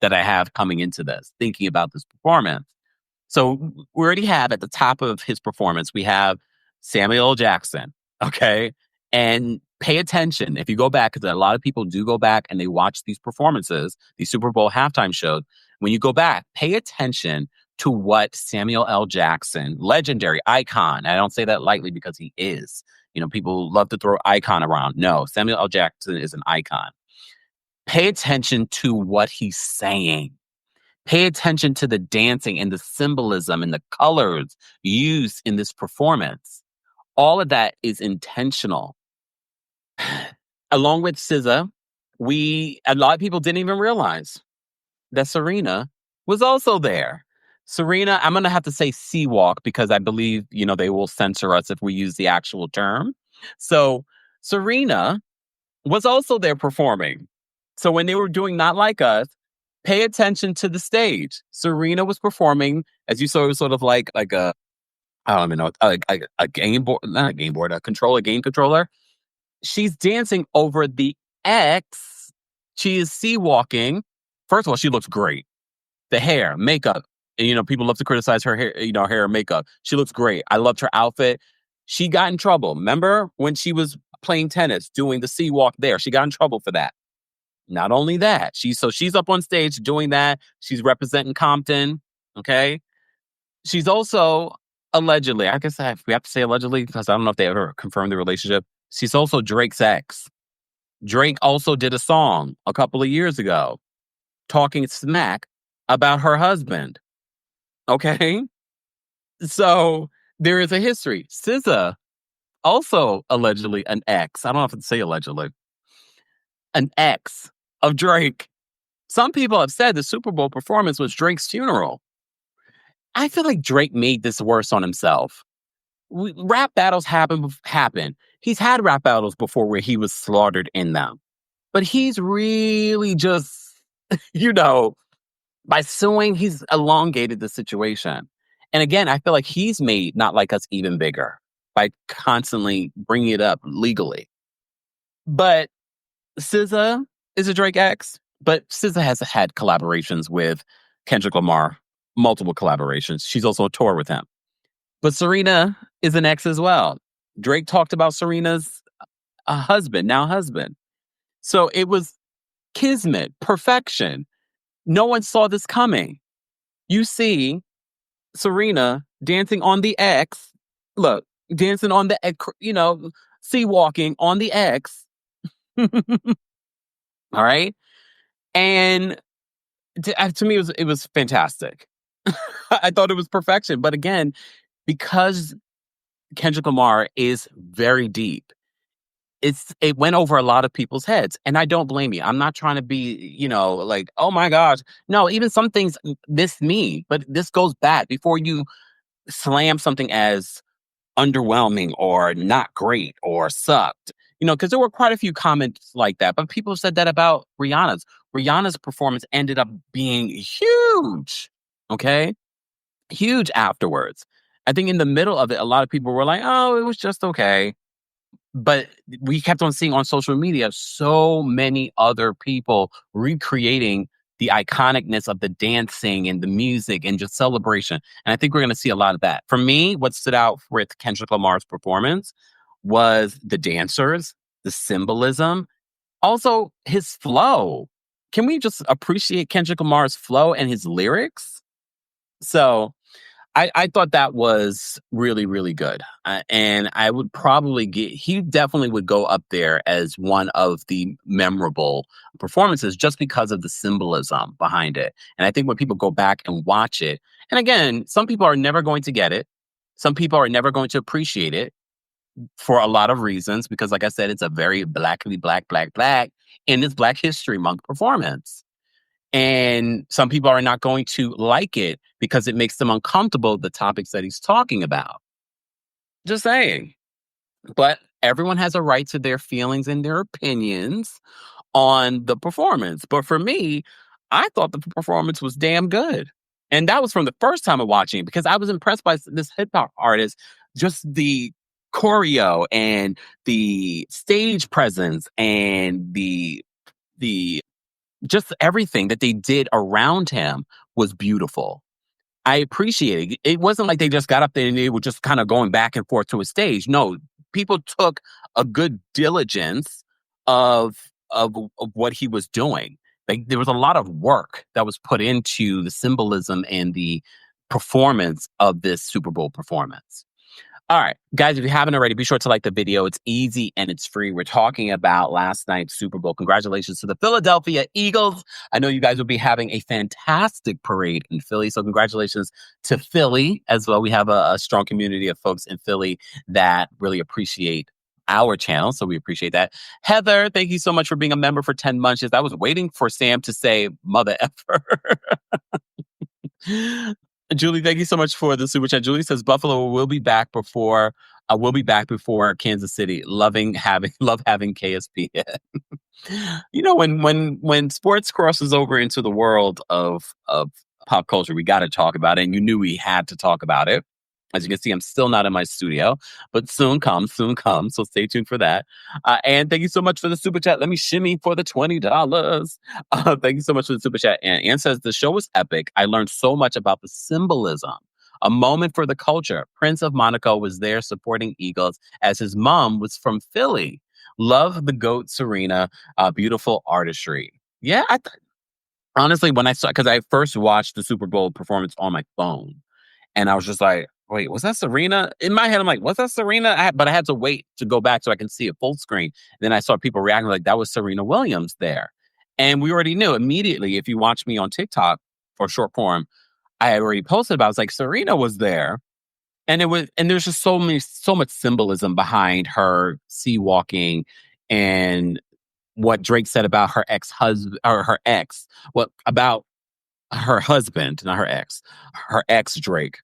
Speaker 2: that I have coming into this, thinking about this performance. So we already have at the top of his performance, we have Samuel L. Jackson, okay? And pay attention. If you go back, because a lot of people do go back and they watch these performances, these Super Bowl halftime shows. When you go back, pay attention to what Samuel L. Jackson, legendary icon. I don't say that lightly because he is. People love to throw icon around. No, Samuel L. Jackson is an icon. Pay attention to what he's saying. Pay attention to the dancing and the symbolism and the colors used in this performance. All of that is intentional. Along with SZA, a lot of people didn't even realize that Serena was also there. Serena, I'm going to have to say C-Walk because I believe, they will censor us if we use the actual term. So Serena was also there performing. So when they were doing Not Like Us, pay attention to the stage. Serena was performing, as you saw, it was sort of like a, I don't even know, a game board, not a game board, a game controller. She's dancing over the X. She is C-walking. First of all, she looks great. The hair, makeup. And, people love to criticize her hair, hair and makeup. She looks great. I loved her outfit. She got in trouble. Remember when she was playing tennis, doing the C-walk there? She got in trouble for that. Not only that, she's up on stage doing that. She's representing Compton. Okay. She's also allegedly, I guess we have to say allegedly because I don't know if they ever confirmed the relationship. She's also Drake's ex. Drake also did a song a couple of years ago talking smack about her husband. Okay. So there is a history. SZA, also allegedly an ex. I don't know if I can say allegedly. An ex of Drake. Some people have said the Super Bowl performance was Drake's funeral. I feel like Drake made this worse on himself. Rap battles happen. He's had rap battles before where he was slaughtered in them. But he's really just, by suing, he's elongated the situation. And again, I feel like he's made Not Like Us even bigger by constantly bringing it up legally. But SZA is a Drake ex, but SZA has had collaborations with Kendrick Lamar, multiple collaborations. She's also on tour with him. But Serena is an ex as well. Drake talked about Serena's husband. So it was kismet, perfection. No one saw this coming. You see Serena dancing on the X. Look, dancing on the X, C-walking on the X. All right. And to me, it was fantastic. I thought it was perfection. But again, because Kendrick Lamar is very deep, it went over a lot of people's heads. And I don't blame you. I'm not trying to be, like, oh my gosh. No, even some things miss me. But this goes back before you slam something as underwhelming or not great or sucked. because there were quite a few comments like that, but people said that about Rihanna's. Rihanna's performance ended up being huge. Okay. Huge afterwards. I think in the middle of it, a lot of people were like, oh, it was just okay. But we kept on seeing on social media so many other people recreating the iconicness of the dancing and the music and just celebration. And I think we're going to see a lot of that. For me, what stood out with Kendrick Lamar's performance was the dancers, the symbolism, also his flow. Can we just appreciate Kendrick Lamar's flow and his lyrics? So I thought that was really, really good. And I would probably he definitely would go up there as one of the memorable performances just because of the symbolism behind it. And I think when people go back and watch it, and again, some people are never going to get it. Some people are never going to appreciate it for a lot of reasons, because like I said, it's a very black in this Black History Month performance. And some people are not going to like it because it makes them uncomfortable, the topics that he's talking about. Just saying. But everyone has a right to their feelings and their opinions on the performance. But for me, I thought the performance was damn good. And that was from the first time of watching, because I was impressed by this hip hop artist, just the choreo and the stage presence and the just everything that they did around him was beautiful. I appreciate it. It wasn't like they just got up there and they were just kind of going back and forth to a stage. No, people took a good diligence of what he was doing. Like, there was a lot of work that was put into the symbolism and the performance of this Super Bowl performance. All right, guys, if you haven't already, be sure to like the video. It's easy and it's free. We're talking about last night's Super Bowl. Congratulations to the Philadephia Eagles. I know you guys will be having a fantastic parade in Philly. So congratulations to Philly as well. We have a strong community of folks in Philly that really appreciate our channel. So we appreciate that. Heather, thank you so much for being a member for 10 months. I was waiting for Sam to say mother effer. Julie, thank you so much for the super chat. Julie says Buffalo will be back before Kansas City. Love having KSP. When sports crosses over into the world of pop culture, we got to talk about it. And you knew we had to talk about it. As you can see, I'm still not in my studio, but soon comes. So stay tuned for that. And thank you so much for the super chat. Let me shimmy for the $20. Thank you so much for the super chat. And Ann says, the show was epic. I learned so much about the symbolism. A moment for the culture. Prince of Monaco was there supporting Eagles as his mom was from Philly. Love the GOAT Serena. Beautiful artistry. Yeah, honestly, when I saw, because I first watched the Super Bowl performance on my phone, and I was just like, wait, was that Serena? In my head, I'm like, was that Serena? But I had to wait to go back so I can see it full screen. Then I saw people reacting like that was Serena Williams there. And we already knew immediately, if you watch me on TikTok for short form, I already posted about it. I was like, Serena was there. And there's just so much symbolism behind her sea walking and what Drake said about her ex-husband, or her ex, what about her husband, not her ex Drake,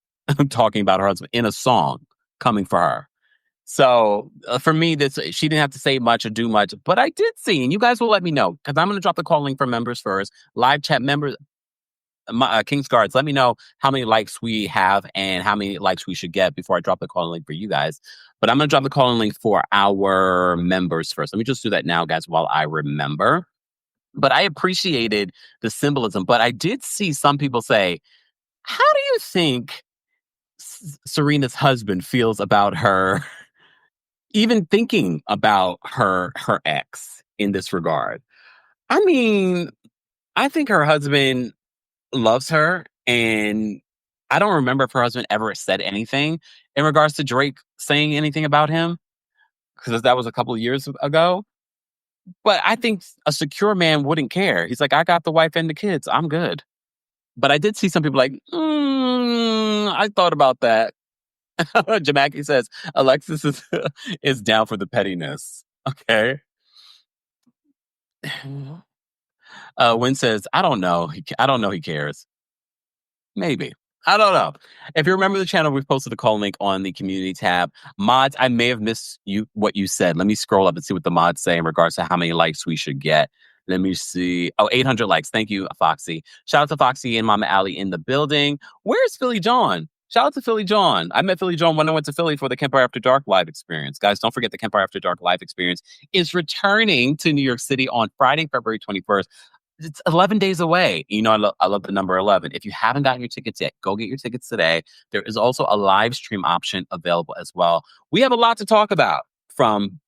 Speaker 2: talking about her husband in a song coming for her. So for me, she didn't have to say much or do much, but I did see, and you guys will let me know, because I'm going to drop the call link for members first. Live chat members, King's Guards, let me know how many likes we have and how many likes we should get before I drop the call link for you guys. But I'm going to drop the call link for our members first. Let me just do that now, guys, while I remember. But I appreciated the symbolism. But I did see some people say, how do you think Serena's husband feels about her even thinking about her ex in this regard? I mean, I think her husband loves her, and I don't remember if her husband ever said anything in regards to Drake saying anything about him, because that was a couple of years ago. But I think a secure man wouldn't care. He's like, I got the wife and the kids. I'm good. But I did see some people like, I thought about that. Jamaki says, Alexis is down for the pettiness. Okay. Wynn says, I don't know. I don't know he cares. Maybe. I don't know. If you remember the channel, we've posted a call link on the community tab. Mods, I may have missed what you said. Let me scroll up and see what the mods say in regards to how many likes we should get. Let me see. Oh, 800 likes. Thank you, Foxy. Shout out to Foxy and Mama Allie in the building. Where's Philly John? Shout out to Philly John. I met Philly John when I went to Philly for the Kempire After Dark live experience. Guys, don't forget the Kempire After Dark live experience is returning to New York City on Friday, February 21st. It's 11 days away. You know, I love the number 11. If you haven't gotten your tickets yet, go get your tickets today. There is also a live stream option available as well. We have a lot to talk about, from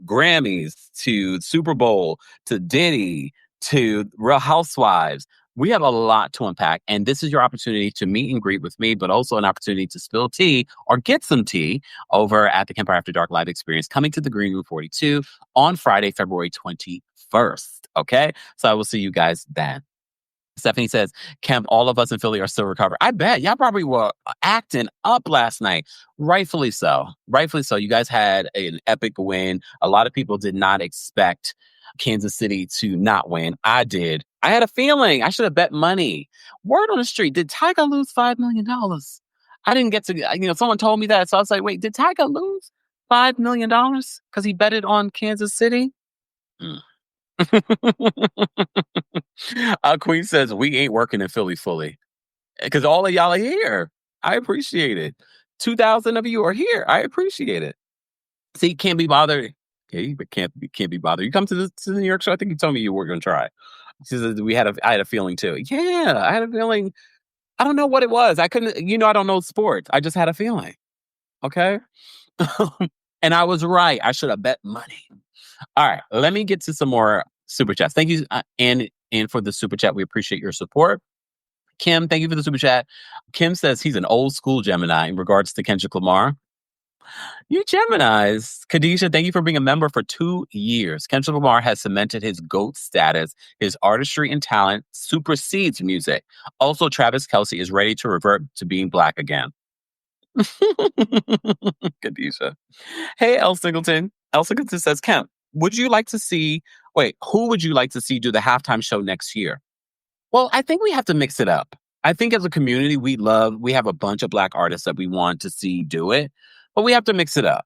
Speaker 2: Grammys to Super Bowl to Diddy to Real Housewives. We have a lot to unpack, and this is your opportunity to meet and greet with me, but also an opportunity to spill tea or get some tea over at the Kempire After Dark live experience coming to the Green Room 42 on Friday, February 21st. Okay? So I will see you guys then. Stephanie says, Kemp, all of us in Philly are still recovering. I bet. Y'all probably were acting up last night. Rightfully so. Rightfully so. You guys had an epic win. A lot of people did not expect Kansas City to not win. I did. I had a feeling. I should have bet money. Word on the street, did Tyga lose $5 million? I didn't get to, someone told me that. So I was like, wait, did Tyga lose $5 million because he betted on Kansas City? Queen says, we ain't working in Philly fully because all of y'all are here. I appreciate it. 2,000 of you are here. I appreciate it. See, can't be bothered. Okay, but can't be bothered. You come to the New York show. I think you told me you were going to try. She says I had a feeling too. Yeah, I had a feeling. I don't know what it was. I couldn't. I don't know sports. I just had a feeling. Okay, and I was right. I should have bet money. All right, let me get to some more super chats. Thank you, and for the super chat. We appreciate your support. Kim, thank you for the super chat. Kim says he's an old school Gemini in regards to Kendrick Lamar. You Geminis. Khadijah, thank you for being a member for 2 years. Kendrick Lamar has cemented his GOAT status. His artistry and talent supersedes music. Also, Travis Kelce is ready to revert to being black again. Khadijah. Hey, El Singleton. El Singleton says, Kemp, who would you like to see do the halftime show next year? Well, I think we have to mix it up. I think as a community, we have a bunch of black artists that we want to see do it, but we have to mix it up.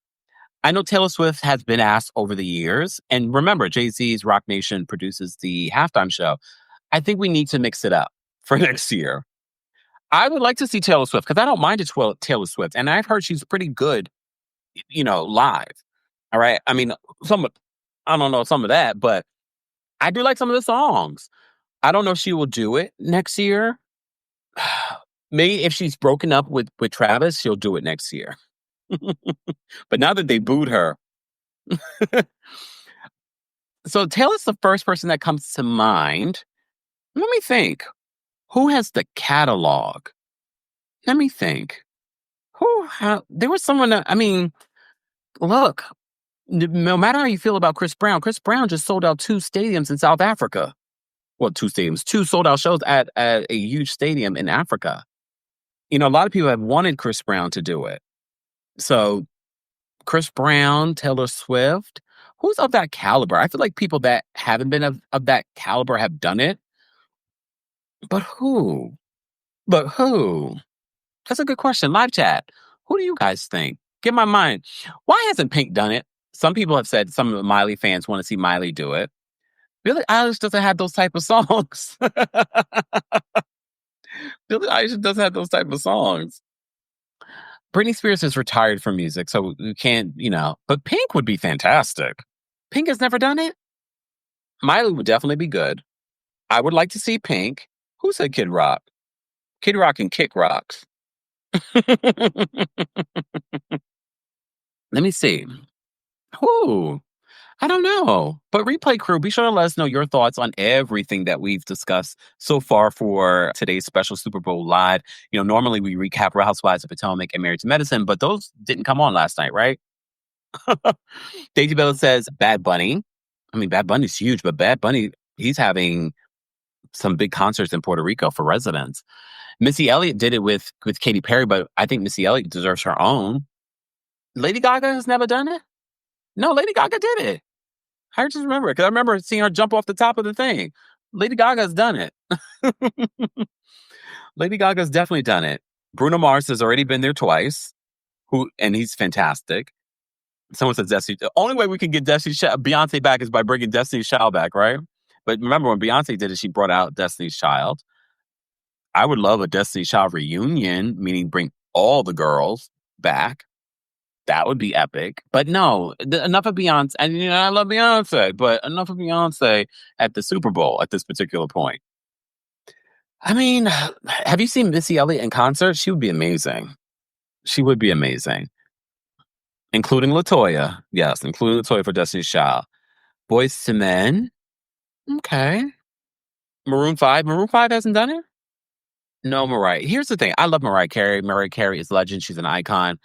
Speaker 2: I know Taylor Swift has been asked over the years, and remember, Jay-Z's Rock Nation produces the halftime show. I think we need to mix it up for next year. I would like to see Taylor Swift because I don't mind Taylor Swift, and I've heard she's pretty good, live. All right. I mean, I don't know some of that, but I do like some of the songs. I don't know if she will do it next year. Maybe if she's broken up with Travis, she'll do it next year. But now that they booed her. So Taylor's the first person that comes to mind. Let me think. Who has the catalog? Let me think. There was someone look, no matter how you feel about Chris Brown just sold out 2 stadiums in South Africa. Well, 2 stadiums, 2 sold out shows at a huge stadium in Africa. A lot of people have wanted Chris Brown to do it. So Chris Brown, Taylor Swift, who's of that caliber? I feel like people that haven't been of that caliber have done it. But who? That's a good question. Live chat. Who do you guys think? Get my mind. Why hasn't Pink done it? Some people have said some of the Miley fans want to see Miley do it. Billie Eilish doesn't have those type of songs. Billie Eilish doesn't have those type of songs. Britney Spears is retired from music, so we can't, but Pink would be fantastic. Pink has never done it. Miley would definitely be good. I would like to see Pink. Who said Kid Rock? Kid Rock and Kick Rocks. Let me see. Who? I don't know. But Replay Crew, be sure to let us know your thoughts on everything that we've discussed so far for today's special Super Bowl Live. Normally we recap Real Housewives of Potomac and Married to Medicine, but those didn't come on last night, right? Daisy Bella says Bad Bunny. Bad Bunny's huge, but Bad Bunny, he's having some big concerts in Puerto Rico for residents. Missy Elliott did it with Katy Perry, but I think Missy Elliott deserves her own. Lady Gaga has never done it? No, Lady Gaga did it. I just remember it because I remember seeing her jump off the top of the thing. Lady Gaga's done it. Lady Gaga's definitely done it. Bruno Mars has already been there twice, and he's fantastic. Someone says Destiny. The only way we can get Beyonce back is by bringing Destiny's Child back, right? But remember when Beyonce did it, she brought out Destiny's Child. I would love a Destiny's Child reunion, meaning bring all the girls back. That would be epic. But no, enough of Beyonce. And I love Beyonce, but enough of Beyonce at the Super Bowl at this particular point. I mean, have you seen Missy Elliott in concert? She would be amazing. She would be amazing. Including LaToya. Yes, including LaToya for Destiny's Child. Boyz II Men. Okay. Maroon 5. Maroon 5 hasn't done it? No, Mariah. Here's the thing. I love Mariah Carey. Mariah Carey is legend. She's an icon.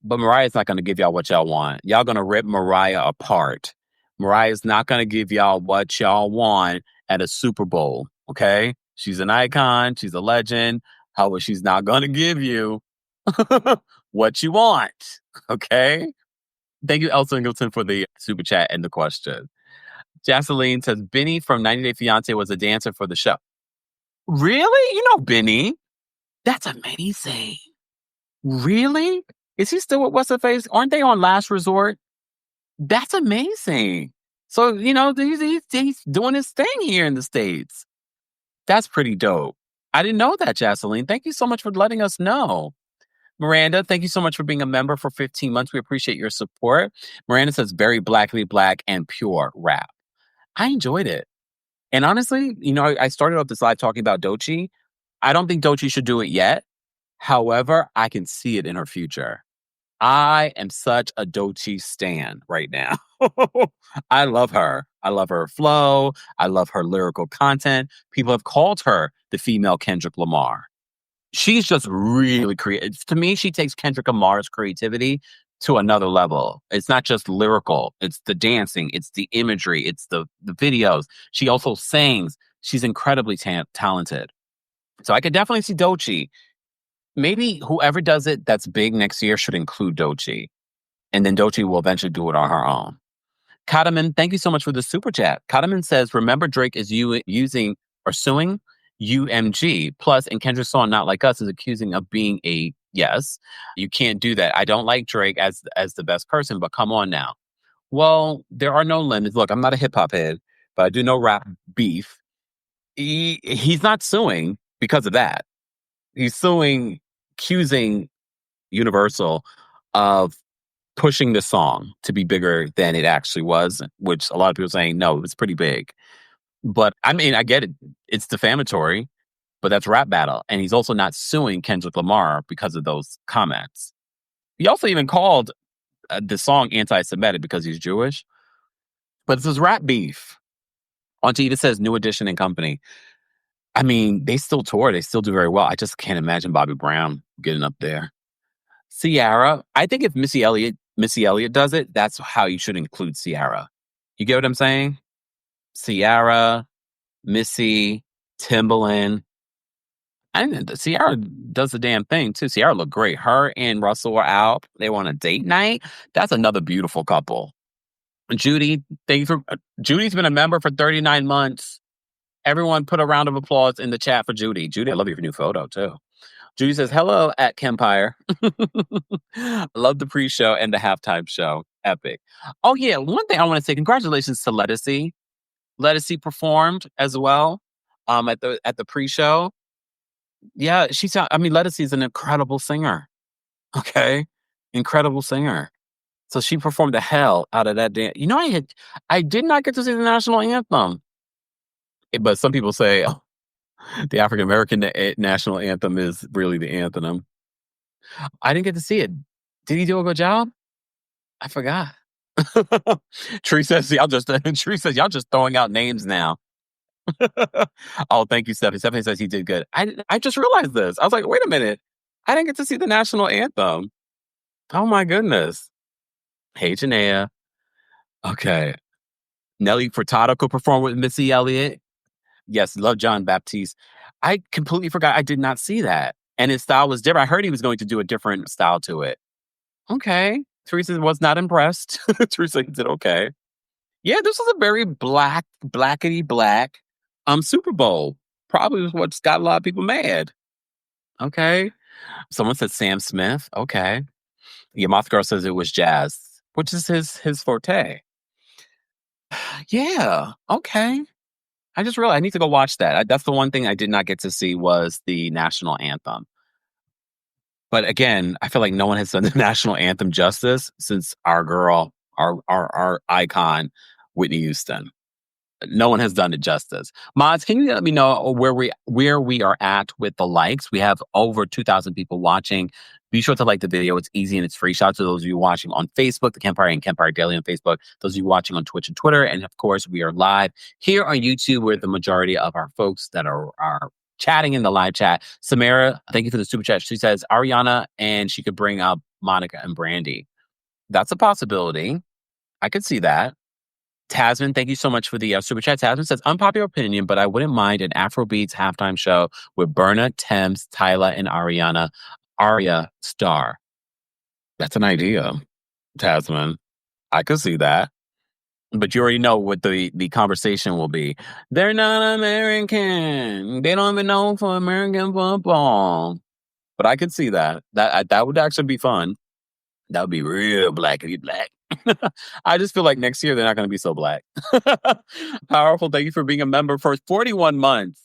Speaker 2: But Mariah's not going to give y'all what y'all want. Y'all going to rip Mariah apart. Mariah's not going to give y'all what y'all want at a Super Bowl. Okay? She's an icon. She's a legend. However, she's not going to give you what you want. Okay? Thank you, El Singleton, for the super chat and the question. Jocelyn says, Benny from 90 Day Fiancé was a dancer for the show. Really? You know Benny. That's amazing. Really? Is he still with What's Her Face? Aren't they on Last Resort? That's amazing. So, he's doing his thing here in the States. That's pretty dope. I didn't know that, Jocelyn. Thank you so much for letting us know. Miranda, thank you so much for being a member for 15 months. We appreciate your support. Miranda says, very blackly black and pure rap. I enjoyed it. And honestly, I started off this live talking about Doechii. I don't think Doechii should do it yet. However, I can see it in her future. I am such a Doechii stan right now. I love her. I love her flow. I love her lyrical content. People have called her the female Kendrick Lamar. She's just really creative. To me, she takes Kendrick Lamar's creativity to another level. It's not just lyrical. It's the dancing. It's the imagery. It's the videos. She also sings. She's incredibly talented. So I could definitely see Doechii. Maybe whoever does it that's big next year should include Doechii. And then Doechii will eventually do it on her own. Kataman, thank you so much for the super chat. Kataman says, remember Drake is using or suing UMG. Plus, in Kendrick's song, Not Like Us, is accusing of being a yes. You can't do that. I don't like Drake as the best person, but come on now. Well, there are no limits. Look, I'm not a hip hop head, but I do know rap beef. He's not suing because of that. He's suing, accusing Universal of pushing the song to be bigger than it actually was, which a lot of people are saying, no, it's pretty big. But I mean, I get it. It's defamatory, but that's rap battle. And he's also not suing Kendrick Lamar because of those comments. He also even called the song anti-Semitic because he's Jewish. But this is rap beef. Auntie Eva says New Edition and Company. I mean, they still tour. They still do very well. I just can't imagine Bobby Brown getting up there. Ciara. I think if Missy Elliott does it, that's how you should include Ciara. You get what I'm saying? Ciara, Missy, Timbaland. And Ciara does the damn thing too. Ciara looked great. Her and Russell were out. They were on a date night. That's another beautiful couple. Judy, Judy's been a member for 39 months. Everyone put a round of applause in the chat for Judy. Judy, I love your new photo too. Judy says, hello at Kempire. Love the pre-show and the halftime show. Epic. Oh yeah, one thing I want to say, congratulations to Lettucey. Lettucey performed as well at the pre-show. Yeah, Lettucey is an incredible singer. Okay? Incredible singer. So she performed the hell out of that dance. I did not get to see the national anthem. But some people say the African American national anthem is really the anthem. I didn't get to see it. Did he do a good job? I forgot. Tree says y'all just throwing out names now. Oh, thank you, Stephanie. Stephanie says he did good. I just realized this. I was like, wait a minute. I didn't get to see the national anthem. Oh my goodness. Hey, Janaea. Okay. Nelly Furtado could perform with Missy Elliott. Yes, love John Baptiste. I completely forgot. I did not see that. And his style was different. I heard he was going to do a different style to it. Okay. Teresa was not impressed. Teresa did okay. Yeah, this was a very blackety black Super Bowl. Probably was what's got a lot of people mad. Okay. Someone said Sam Smith. Okay. Yeah, Moth Girl says it was jazz, which is his forte. Yeah. Okay. I just realized I need to go watch that. That's the one thing I did not get to see was the national anthem. But again, I feel like no one has done the national anthem justice since our girl, our icon, Whitney Houston. No one has done it justice. Mods, can you let me know where we are at with the likes? We have over 2,000 people watching. Be sure to like the video. It's easy and it's free. Shout out to those of you watching on Facebook, The Campfire and Campfire Daily on Facebook. Those of you watching on Twitch and Twitter. And of course, we are live here on YouTube where the majority of our folks that are chatting in the live chat. Samara, thank you for the super chat. She says Ariana and she could bring up Monica and Brandy. That's a possibility. I could see that. Tasman, thank you so much for the super chat. Tasman says, unpopular opinion, but I wouldn't mind an Afrobeats halftime show with Berna, Thames, Tyla, and Ariana. Aria star. That's an idea, Tasman. I could see that. But you already know what the conversation will be. They're not American. They don't even know for American football. But I could see that. That would actually be fun. That would be real blackity black. I just feel like next year they're not going to be so black. Powerful, thank you for being a member for 41 months.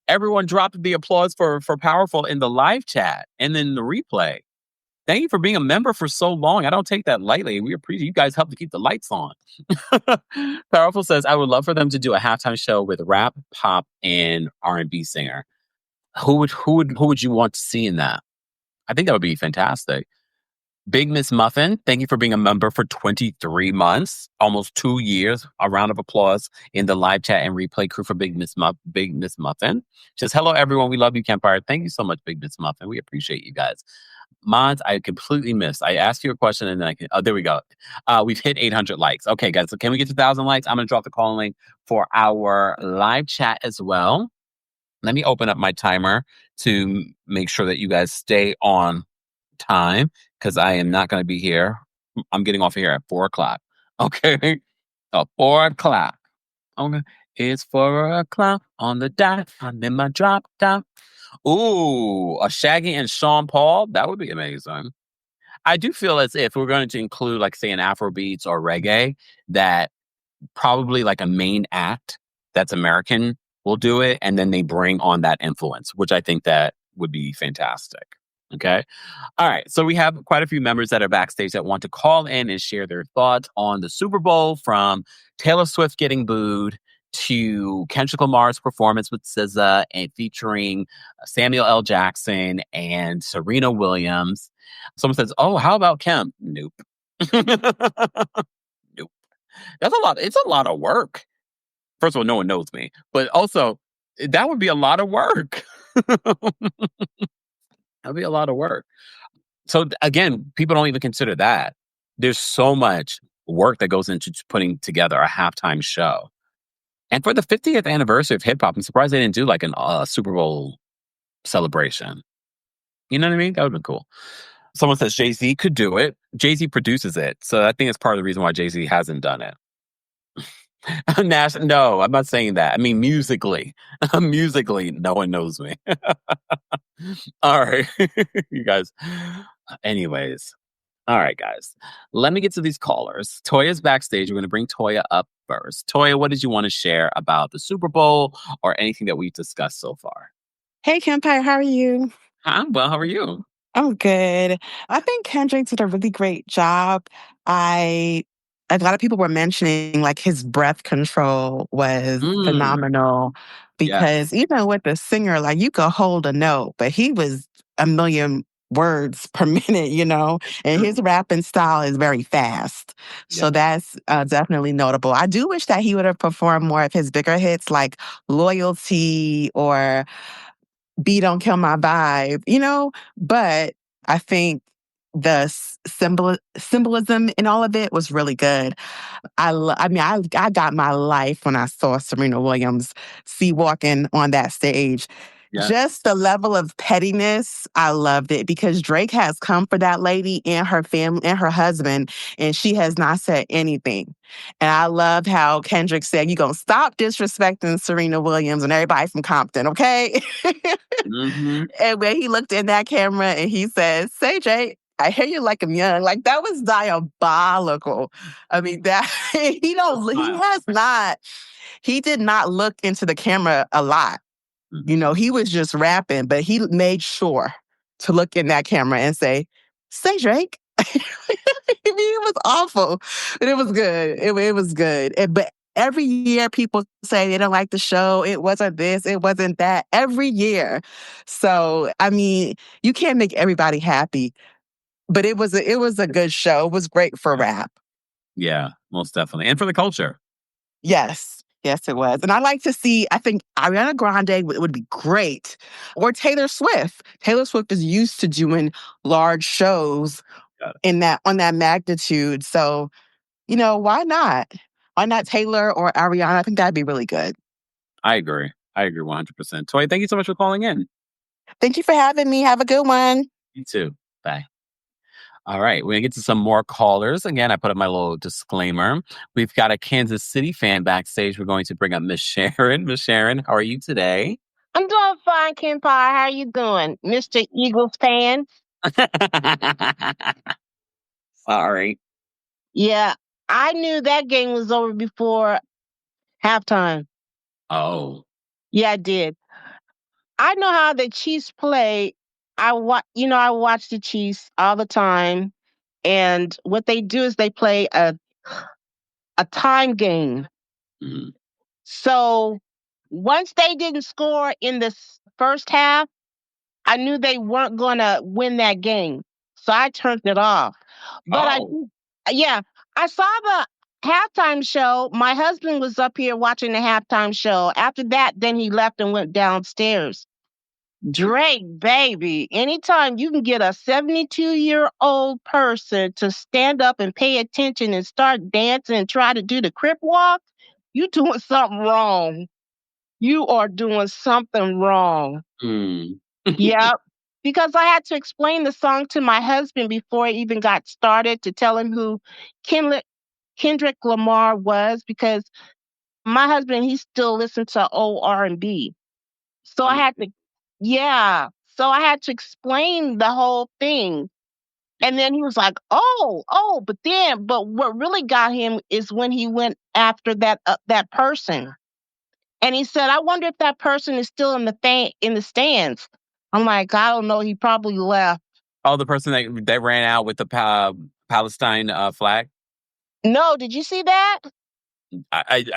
Speaker 2: Everyone dropped the applause for Powerful in the live chat and then the replay. Thank you for being a member for so long. I don't take that lightly. We appreciate you guys help to keep the lights on. Powerful says, I would love for them to do a halftime show with rap, pop, and R&B singer. Who would you want to see in that? I think that would be fantastic. Big Miss Muffin, thank you for being a member for 23 months, almost 2 years. A round of applause in the live chat and replay crew for Big Miss Muffin. Just hello, everyone. We love you, Campfire. Thank you so much, Big Miss Muffin. We appreciate you guys. Mods, I completely missed. I asked you a question and then there we go. We've hit 800 likes. Okay, guys. So can we get to 1,000 likes? I'm going to drop the call link for our live chat as well. Let me open up my timer to make sure that you guys stay on time because I am not going to be here. I'm getting off of here at 4 o'clock. Okay. 4 o'clock. Okay. It's 4 o'clock on the dot. I'm in my drop top. Ooh, a Shaggy and Sean Paul. That would be amazing. I do feel as if we're going to include, like, say, an Afrobeats or reggae, that probably like a main act that's American will do it. And then they bring on that influence, which I think that would be fantastic. Okay. All right. So we have quite a few members that are backstage that want to call in and share their thoughts on the Super Bowl, from Taylor Swift getting booed to Kendrick Lamar's performance with SZA and featuring Samuel L. Jackson and Serena Williams. Someone says, oh, how about Kemp? Nope. Nope. That's a lot. It's a lot of work. First of all, no one knows me, but also that would be a lot of work. That'd be a lot of work. So again, people don't even consider that. There's so much work that goes into putting together a halftime show. And for the 50th anniversary of hip hop, I'm surprised they didn't do like a Super Bowl celebration. You know what I mean? That would have been cool. Someone says Jay-Z could do it. Jay-Z produces it. So I think it's part of the reason why Jay-Z hasn't done it. No, I'm not saying that. I mean, musically, no one knows me. All right, you guys. Anyways, all right, guys. Let me get to these callers. Toya's backstage. We're going to bring Toya up first. Toya, what did you want to share about the Super Bowl or anything that we've discussed so far?
Speaker 6: Hey, Campfire, how are you?
Speaker 2: I'm well. How are you?
Speaker 6: I'm good. I think Kendrick did a really great job. A lot of people were mentioning like his breath control was phenomenal, because even with the singer, like you could hold a note, but he was a million words per minute, and his rapping style is very fast. So that's definitely notable. I do wish that he would have performed more of his bigger hits like Loyalty or B Don't Kill My Vibe, but I think the symbolism in all of it was really good. I got my life when I saw Serena Williams walking on that stage. just the level of pettiness, I loved it because Drake has come for that lady and her family and her husband, and she has not said anything. And I loved how Kendrick said, "You're going to stop disrespecting Serena Williams and everybody from Compton, okay?" And when he looked in that camera and he said, "Say, Drake, I hear you like I'm young." Like, that was diabolical. I mean, that he did not look into the camera a lot. You know, he was just rapping, but he made sure to look in that camera and say, "Say, Drake." I mean, it was awful, but it was good. It was good. But every year people say they don't like the show. It wasn't this, it wasn't that. Every year. So, I mean, you can't make everybody happy, but it was a good show. It was great for rap.
Speaker 2: Yeah, most definitely. And for the culture.
Speaker 6: Yes. Yes, it was. And I like to see, I think Ariana Grande would be great. Or Taylor Swift. Taylor Swift is used to doing large shows on that magnitude. So, you know, why not? Why not Taylor or Ariana? I think that'd be really good.
Speaker 2: I agree 100%. Toy, thank you so much for calling in.
Speaker 6: Thank you for having me. Have a good one.
Speaker 2: You too. Bye. All right, we're going to get to some more callers. Again, I put up my little disclaimer. We've got a Kansas City fan backstage. We're going to bring up Miss Sharon. Miss Sharon, how are you today?
Speaker 7: I'm doing fine, Ken Pie. How are you doing, Mr. Eagles fan?
Speaker 2: Sorry.
Speaker 7: Yeah, I knew that game was over before halftime.
Speaker 2: Oh.
Speaker 7: Yeah, I did. I know how the Chiefs play. I watch the Chiefs all the time, and what they do is they play a time game.
Speaker 2: Mm-hmm.
Speaker 7: So once they didn't score in the first half, I knew they weren't going to win that game. So I turned it off. But I saw the halftime show. My husband was up here watching the halftime show. After that, then he left and went downstairs. Drake, baby, anytime you can get a 72-year-old person to stand up and pay attention and start dancing and try to do the crip walk, you're doing something wrong. You are doing something wrong. Yep. Because I had to explain the song to my husband before it even got started to tell him who Kendrick Lamar was, because my husband, he still listens to old R&B. So I had to explain the whole thing. And then he was like, but what really got him is when he went after that person. And he said, "I wonder if that person is still in the stands." I'm like, "I don't know. He probably left."
Speaker 2: Oh, the person that ran out with the Palestine flag?
Speaker 7: No, did you see that?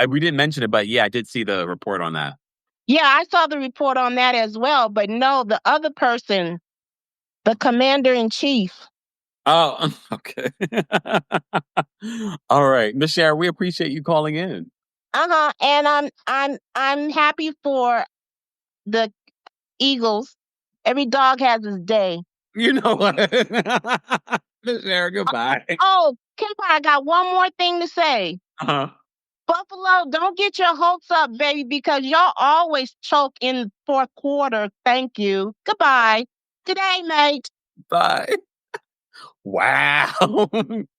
Speaker 2: We didn't mention it, but yeah, I did see the report on that.
Speaker 7: Yeah, I saw the report on that as well. But no, the other person, the commander-in-chief.
Speaker 2: Oh, okay. All right, Miss Sharon, we appreciate you calling in.
Speaker 7: And I'm happy for the Eagles. Every dog has his day.
Speaker 2: You know what? Miss Sharon, goodbye.
Speaker 7: Kimpa, I got one more thing to say. Buffalo, don't get your hopes up, baby, because y'all always choke in the fourth quarter. Thank you. Goodbye. Good day, mate.
Speaker 2: Bye. Wow.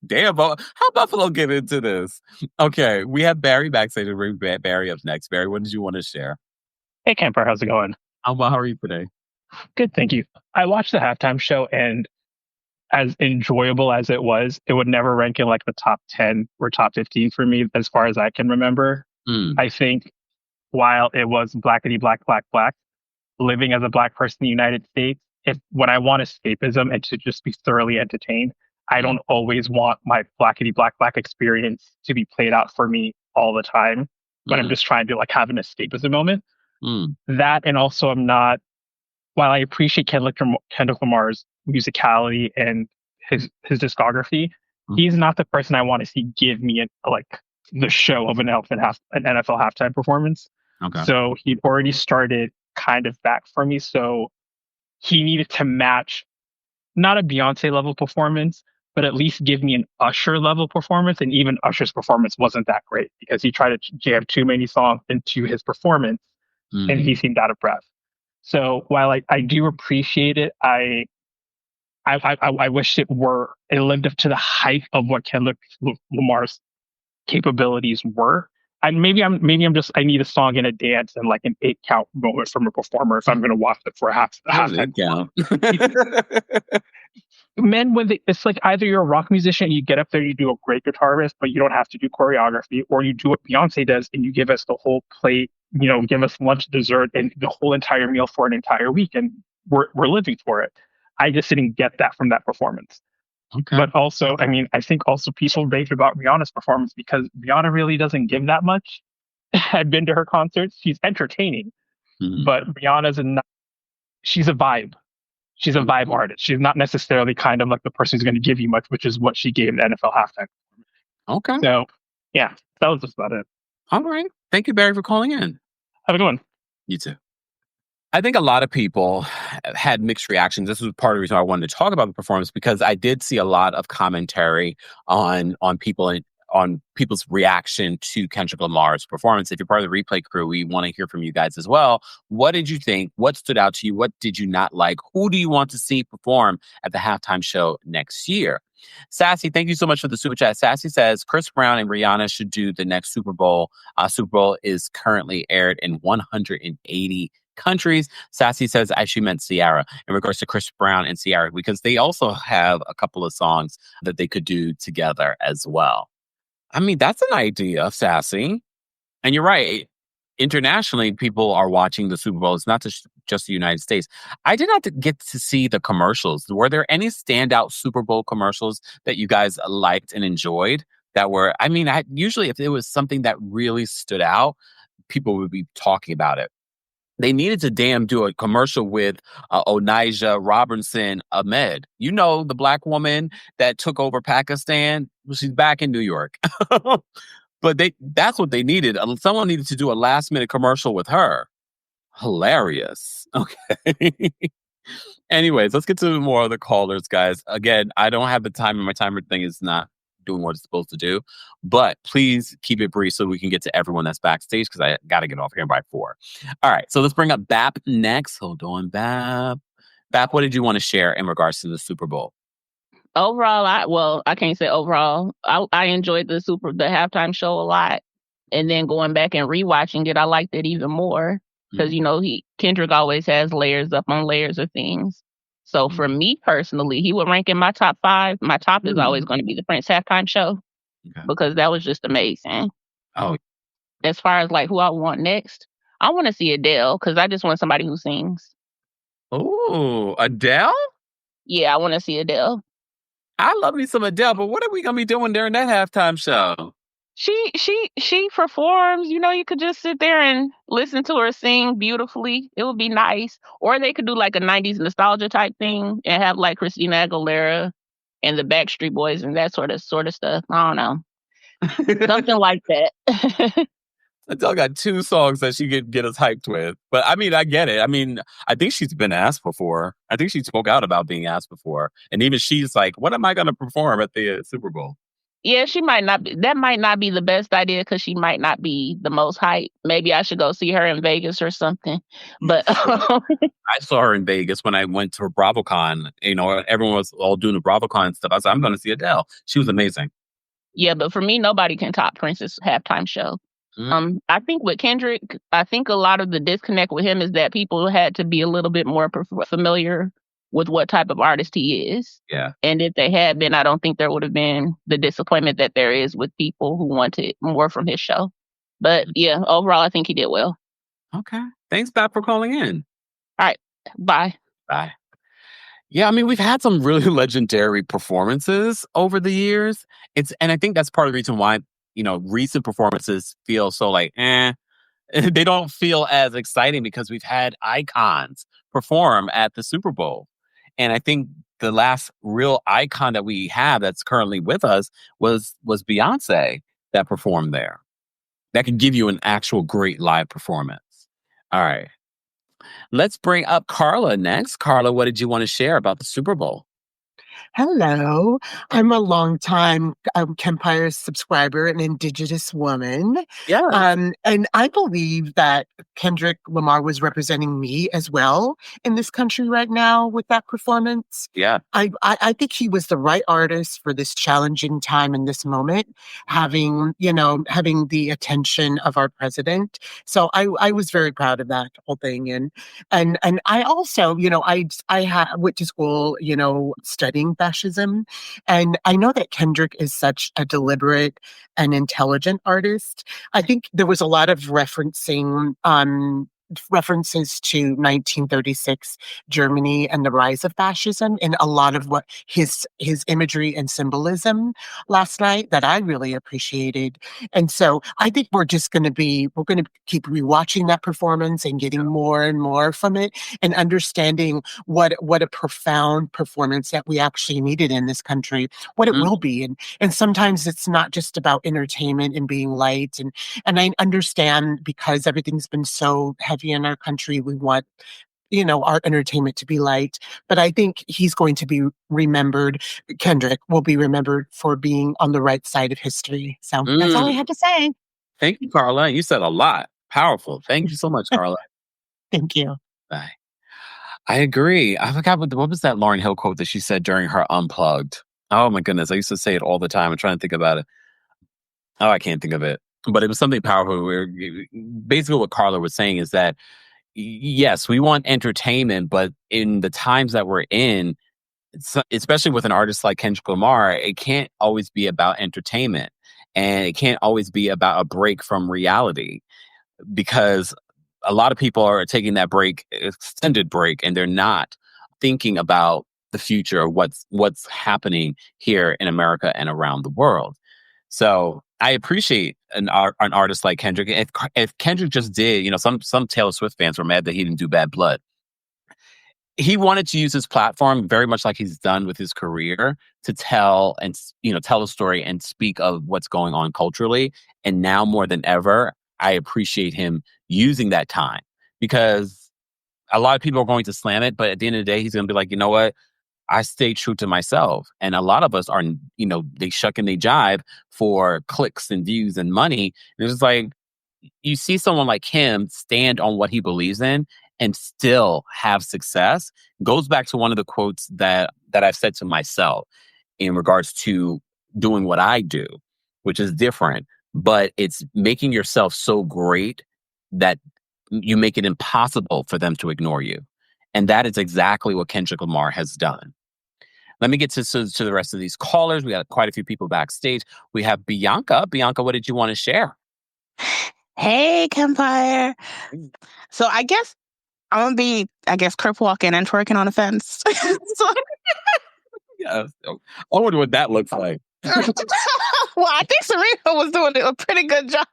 Speaker 2: Damn, how Buffalo get into this? Okay, we have Barry backstage. We'll bring Barry up next. Barry, what did you want to share?
Speaker 8: Hey, Camper, how's it going?
Speaker 2: Well, how are you today?
Speaker 8: Good, thank you. I watched the halftime show, and as enjoyable as it was, it would never rank in like the top 10 or top 15 for me as far as I can remember. I think while it was blackity black, black, black, living as a black person in the United States, when I want escapism and to just be thoroughly entertained, I don't always want my blackity black, black experience to be played out for me all the time when I'm just trying to like have an escapism moment. That, and also while I appreciate Kendrick Lamar's musicality and his discography, he's not the person I want to see give me the show of an NFL halftime performance.
Speaker 2: Okay.
Speaker 8: So he'd already started kind of back for me. So he needed to match not a Beyonce level performance, but at least give me an Usher level performance. And even Usher's performance wasn't that great because he tried to jam too many songs into his performance and he seemed out of breath. So while I do appreciate it, I wish it lived up to the hype of what Kendrick Lamar's capabilities were. And maybe I'm just I need a song and a dance and like an 8 count moment from a performer if I'm going to watch it for a halftime. Men, it's like either you're a rock musician, you get up there, you do a great guitar riff, but you don't have to do choreography, or you do what Beyonce does and you give us the whole plate, give us lunch, dessert, and the whole entire meal for an entire week, and we're living for it. I just didn't get that from that performance. Okay. But also, I mean, I think also people rave about Rihanna's performance because Rihanna really doesn't give that much. I've been to her concerts. She's entertaining, but Rihanna's she's a vibe. She's a vibe artist. She's not necessarily kind of like the person who's going to give you much, which is what she gave the NFL halftime.
Speaker 2: Okay.
Speaker 8: So, yeah, that was just about it.
Speaker 2: All right. Thank you, Barry, for calling in.
Speaker 8: Have a good one.
Speaker 2: You too. I think a lot of people had mixed reactions. This was part of the reason I wanted to talk about the performance, because I did see a lot of commentary on people's reaction to Kendrick Lamar's performance. If you're part of the replay crew, we want to hear from you guys as well. What did you think? What stood out to you? What did you not like? Who do you want to see perform at the halftime show next year? Sassy, thank you so much for the super chat. Sassy says Chris Brown and Rihanna should do the next Super Bowl. Super Bowl is currently aired in 180 countries. Sassy says she meant Ciara in regards to Chris Brown and Ciara, because they also have a couple of songs that they could do together as well. I mean, that's an idea, Sassy. And you're right. Internationally, people are watching the Super Bowl. It's not just the United States. I did not get to see the commercials. Were there any standout Super Bowl commercials that you guys liked and enjoyed that were, usually if it was something that really stood out, people would be talking about it. They needed to do a commercial with Onijah Robinson Ahmed. You know, the black woman that took over Pakistan. Well, she's back in New York. But that's what they needed. Someone needed to do a last-minute commercial with her. Hilarious. Okay. Anyways, let's get to more of the callers, guys. Again, I don't have the time, and my timer thing is not doing what it's supposed to do. But please keep it brief so we can get to everyone that's backstage, because I got to get off here by 4. All right, so let's bring up Bap next. Hold on, Bap. Bap, what did you want to share in regards to the Super Bowl?
Speaker 7: Overall, I can't say overall. I enjoyed the halftime show a lot. And then going back and rewatching it, I liked it even more. Because, Kendrick always has layers upon layers of things. So for me personally, he would rank in my top 5. My top is always going to be the Prince halftime show, because that was just amazing.
Speaker 2: Oh.
Speaker 7: As far as like who I want next, I want to see Adele, because I just want somebody who sings.
Speaker 2: Oh, Adele?
Speaker 7: Yeah, I want to see Adele.
Speaker 2: I love me some Adele, but what are we going to be doing during that halftime show?
Speaker 7: She performs, you could just sit there and listen to her sing beautifully. It would be nice. Or they could do like a 90s nostalgia type thing and have like Christina Aguilera and the Backstreet Boys and that sort of stuff. I don't know. Something like that.
Speaker 2: Adele got 2 songs that she could get us hyped with. But I get it. I think she's been asked before. I think she spoke out about being asked before. And even she's like, what am I going to perform at the Super Bowl?
Speaker 7: Yeah, she might not be. That might not be the best idea, because she might not be the most hype. Maybe I should go see her in Vegas or something. But
Speaker 2: I saw her in Vegas when I went to BravoCon. Everyone was all doing the BravoCon stuff. I said, I'm going to see Adele. She was amazing.
Speaker 7: Yeah, but for me, nobody can top Prince's halftime show. I think with Kendrick, a lot of the disconnect with him is that people had to be a little bit more familiar with what type of artist he is.
Speaker 2: Yeah.
Speaker 7: And if they had been, I don't think there would have been the disappointment that there is with people who wanted more from his show. But yeah, overall, I think he did well.
Speaker 2: Okay. Thanks, Pat, for calling in.
Speaker 7: All right. Bye.
Speaker 2: Bye. Yeah, we've had some really legendary performances over the years. And I think that's part of the reason why, recent performances feel so like, they don't feel as exciting, because we've had icons perform at the Super Bowl. And I think the last real icon that we have that's currently with us was Beyonce that performed there. That can give you an actual great live performance. All right. Let's bring up Carla next. Carla, what did you want to share about the Super Bowl?
Speaker 9: Hello. I'm a longtime Kempire subscriber, an Indigenous woman.
Speaker 2: Yeah.
Speaker 9: And I believe that Kendrick Lamar was representing me as well in this country right now with that performance.
Speaker 2: Yeah.
Speaker 9: I think he was the right artist for this challenging time in this moment, having the attention of our president. So I was very proud of that whole thing. And I also, went to school, studying fascism. And I know that Kendrick is such a deliberate and intelligent artist. I think there was a lot of references to 1936 Germany and the rise of fascism in a lot of what his imagery and symbolism last night that I really appreciated. And so I think we're going to keep rewatching that performance and getting more and more from it and understanding what a profound performance that we actually needed in this country, what it will be. And sometimes it's not just about entertainment and being light. And I understand because everything's been so heavy in our country, we want our entertainment to be light. But I think he's going to be remembered. Kendrick will be remembered for being on the right side of history. So that's all I had to say.
Speaker 2: Thank you, Carla. You said a lot. Powerful. Thank you so much, Carla.
Speaker 9: Thank you.
Speaker 2: Bye. I agree. I forgot what was that Lauryn Hill quote that she said during her Unplugged. Oh my goodness. I used to say it all the time. I'm trying to think about it. Oh, I can't think of it. But it was something powerful. Basically what Carla was saying is that, yes, we want entertainment, but in the times that we're in, especially with an artist like Kendrick Lamar, it can't always be about entertainment. And it can't always be about a break from reality, because a lot of people are taking that extended break, and they're not thinking about the future, what's happening here in America and around the world. So I appreciate an artist like Kendrick. If Kendrick just did, some Taylor Swift fans were mad that he didn't do Bad Blood. He wanted to use his platform very much like he's done with his career to tell a story and speak of what's going on culturally. And now more than ever, I appreciate him using that time, because a lot of people are going to slam it, but at the end of the day, he's going to be like, you know what? I stay true to myself. And a lot of us are, they shuck and they jive for clicks and views and money. And it's just like, you see someone like him stand on what he believes in and still have success. Goes back to one of the quotes that I've said to myself in regards to doing what I do, which is different, but it's making yourself so great that you make it impossible for them to ignore you. And that is exactly what Kendrick Lamar has done. Let me get to the rest of these callers. We got quite a few people backstage. We have Bianca. Bianca, what did you want to share?
Speaker 6: Hey, Kempire. So I guess I'm going to be, crip walking and twerking on a fence.
Speaker 2: Yeah. I wonder what that looks like.
Speaker 6: Well, I think Serena was doing a pretty good job.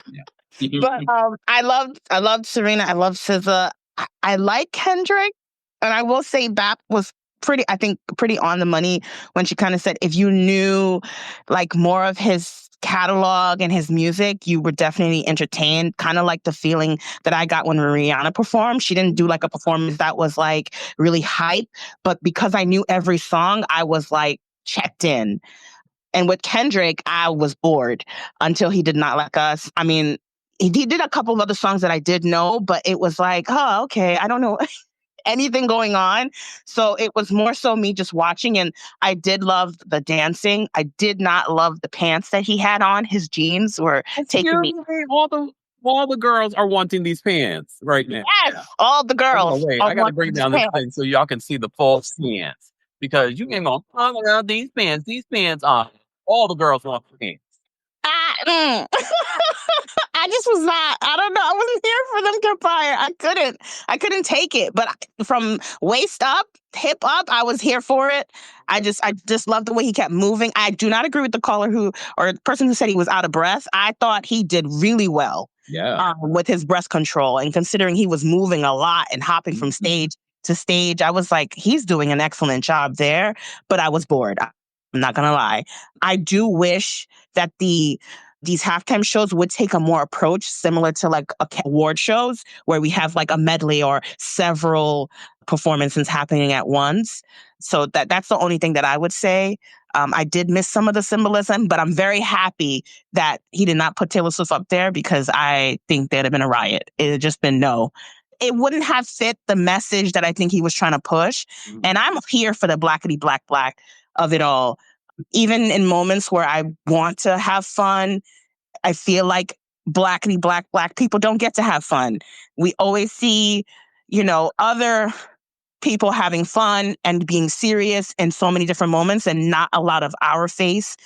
Speaker 2: Yeah.
Speaker 6: But I loved Serena. I loved SZA. I like Kendrick. And I will say Bap was pretty on the money when she kind of said, if you knew like more of his catalog and his music, you were definitely entertained. Kind of like the feeling that I got when Rihanna performed. She didn't do like a performance that was like really hype, but because I knew every song, I was like checked in. And with Kendrick, I was bored until he did Not Like Us. I mean, he did a couple of other songs that I did know, but it was like, oh, okay, I don't know anything going on. So it was more so me just watching, and I did love the dancing. I did not love the pants that he had on. His jeans were taking me.
Speaker 2: All the girls are wanting these pants right now.
Speaker 6: Yes, all the girls.
Speaker 2: Wait, I got to bring down this thing so y'all can see the full pants, because you ain't gonna talk about these pants. These pants are all the girls want pants.
Speaker 6: I just was not, I don't know. I wasn't here for them Kempire. I couldn't take it. But from waist up, hip up, I was here for it. I just loved the way he kept moving. I do not agree with the person who said he was out of breath. I thought he did really well.
Speaker 2: Yeah.
Speaker 6: With his breath control, and considering he was moving a lot and hopping from stage to stage, I was like, he's doing an excellent job there. But I was bored. I'm not gonna lie. I do wish that the these halftime shows would take a more approach similar to like award shows where we have like a medley or several performances happening at once. So that's the only thing that I would say. I did miss some of the symbolism, but I'm very happy that he did not put Taylor Swift up there because I think there'd have been a riot. It had just been no. It wouldn't have fit the message that I think he was trying to push. And I'm here for the blackity black of it all. Even in moments where I want to have fun, I feel like blackity black people don't get to have fun. We always see, other people having fun and being serious in so many different moments and not a lot of our face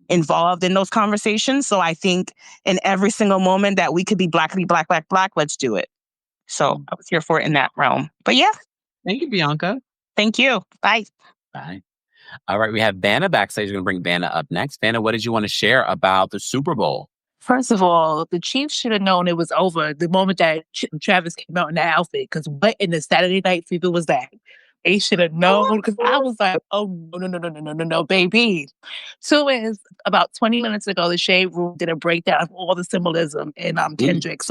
Speaker 6: involved in those conversations. So I think in every single moment that we could be blackity black, let's do it. So I was here for it in that realm. But yeah.
Speaker 2: Thank you, Bianca.
Speaker 6: Thank you. Bye.
Speaker 2: Bye. All right, we have Vanna backstage. We're going to bring Vanna up next. Vanna, what did you want to share about the Super Bowl?
Speaker 10: First of all, the Chiefs should have known it was over the moment that Travis came out in that outfit. Because what in the Saturday Night Fever was that? They should have known. Because I was like, oh, no, baby. Two is, about 20 minutes ago, the Shade Room did a breakdown of all the symbolism in Kendrick's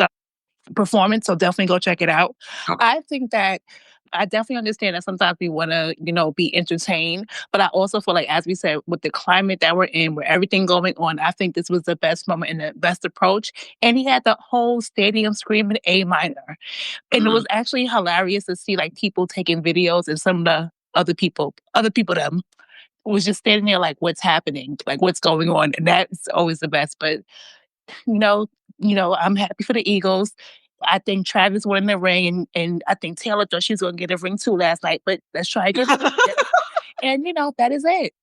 Speaker 10: performance. So definitely go check it out. I think that I definitely understand that sometimes we want to, be entertained. But I also feel like, as we said, with the climate that we're in, with everything going on, I think this was the best moment and the best approach. And he had the whole stadium screaming A minor. And it was actually hilarious to see like people taking videos and some of the other people them was just standing there like, what's happening? Like, what's going on? And that's always the best. But, I'm happy for the Eagles. I think Travis won the ring, and I think Taylor thought she was going to get a ring too last night, but let's try again. And, that is it.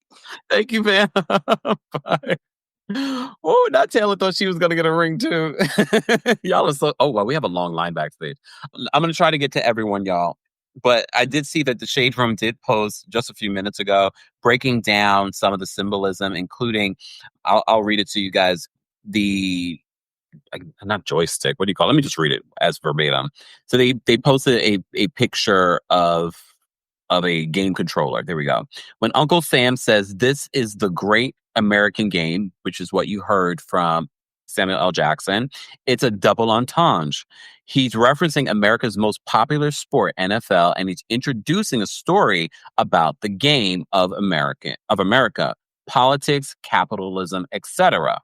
Speaker 2: Thank you, Vanna. Bye. Oh, not Taylor thought she was going to get a ring too. Y'all are so, we have a long line backstage. I'm going to try to get to everyone, y'all. But I did see that the Shade Room did post just a few minutes ago, breaking down some of the symbolism, including, I'll read it to you guys, not joystick. What do you call it? Let me just read it as verbatim. So they posted a picture of a game controller. There we go. When Uncle Sam says this is the great American game, which is what you heard from Samuel L. Jackson, it's a double entendre. He's referencing America's most popular sport, NFL, and he's introducing a story about the game of America, politics, capitalism, etc.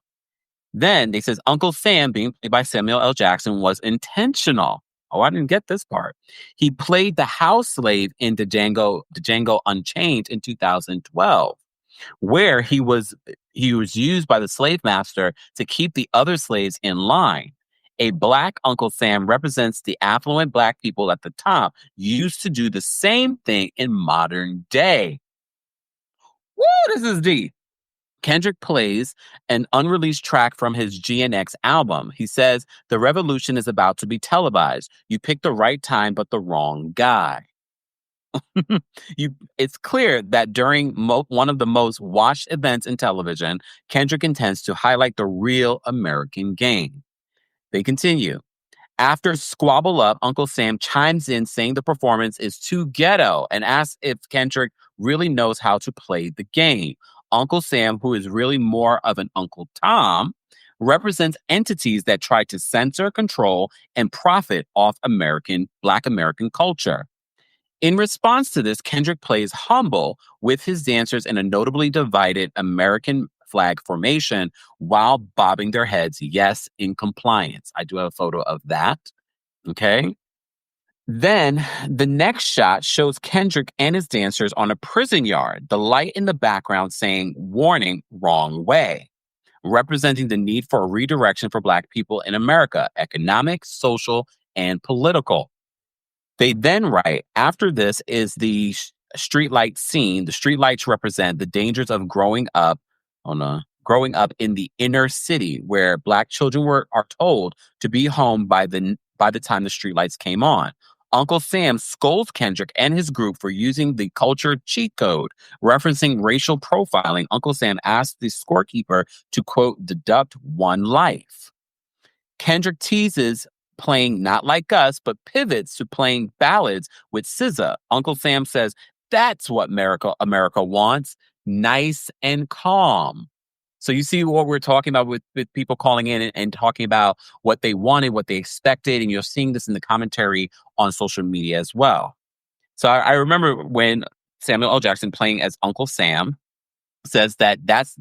Speaker 2: Then they says Uncle Sam, being played by Samuel L. Jackson, was intentional. Oh, I didn't get this part. He played the house slave in Django Unchained in 2012, where he was used by the slave master to keep the other slaves in line. A black Uncle Sam represents the affluent black people at the top used to do the same thing in modern day. Woo, this is deep. Kendrick plays an unreleased track from his GNX album. He says, the revolution is about to be televised. You picked the right time, but the wrong guy. It's clear that during one of the most watched events in television, Kendrick intends to highlight the real American game. They continue. After Squabble Up, Uncle Sam chimes in saying the performance is too ghetto and asks if Kendrick really knows how to play the game. Uncle Sam, who is really more of an Uncle Tom, represents entities that try to censor, control, and profit off Black American culture. In response to this, Kendrick plays humble with his dancers in a notably divided American flag formation while bobbing their heads, yes, in compliance. I do have a photo of that. Okay. Then the next shot shows Kendrick and his dancers on a prison yard, the light in the background saying, warning, wrong way, representing the need for a redirection for Black people in America, economic, social, and political. They then write, after this is the streetlight scene. The streetlights represent the dangers of growing up in the inner city where Black children are told to be home by the time the streetlights came on. Uncle Sam scolds Kendrick and his group for using the culture cheat code, referencing racial profiling. Uncle Sam asks the scorekeeper to, quote, deduct one life. Kendrick teases playing Not Like Us, but pivots to playing ballads with SZA. Uncle Sam says, that's what America wants, nice and calm. So you see what we're talking about with people calling in and talking about what they wanted, what they expected, and you're seeing this in the commentary on social media as well. So I remember when Samuel L. Jackson, playing as Uncle Sam, says that's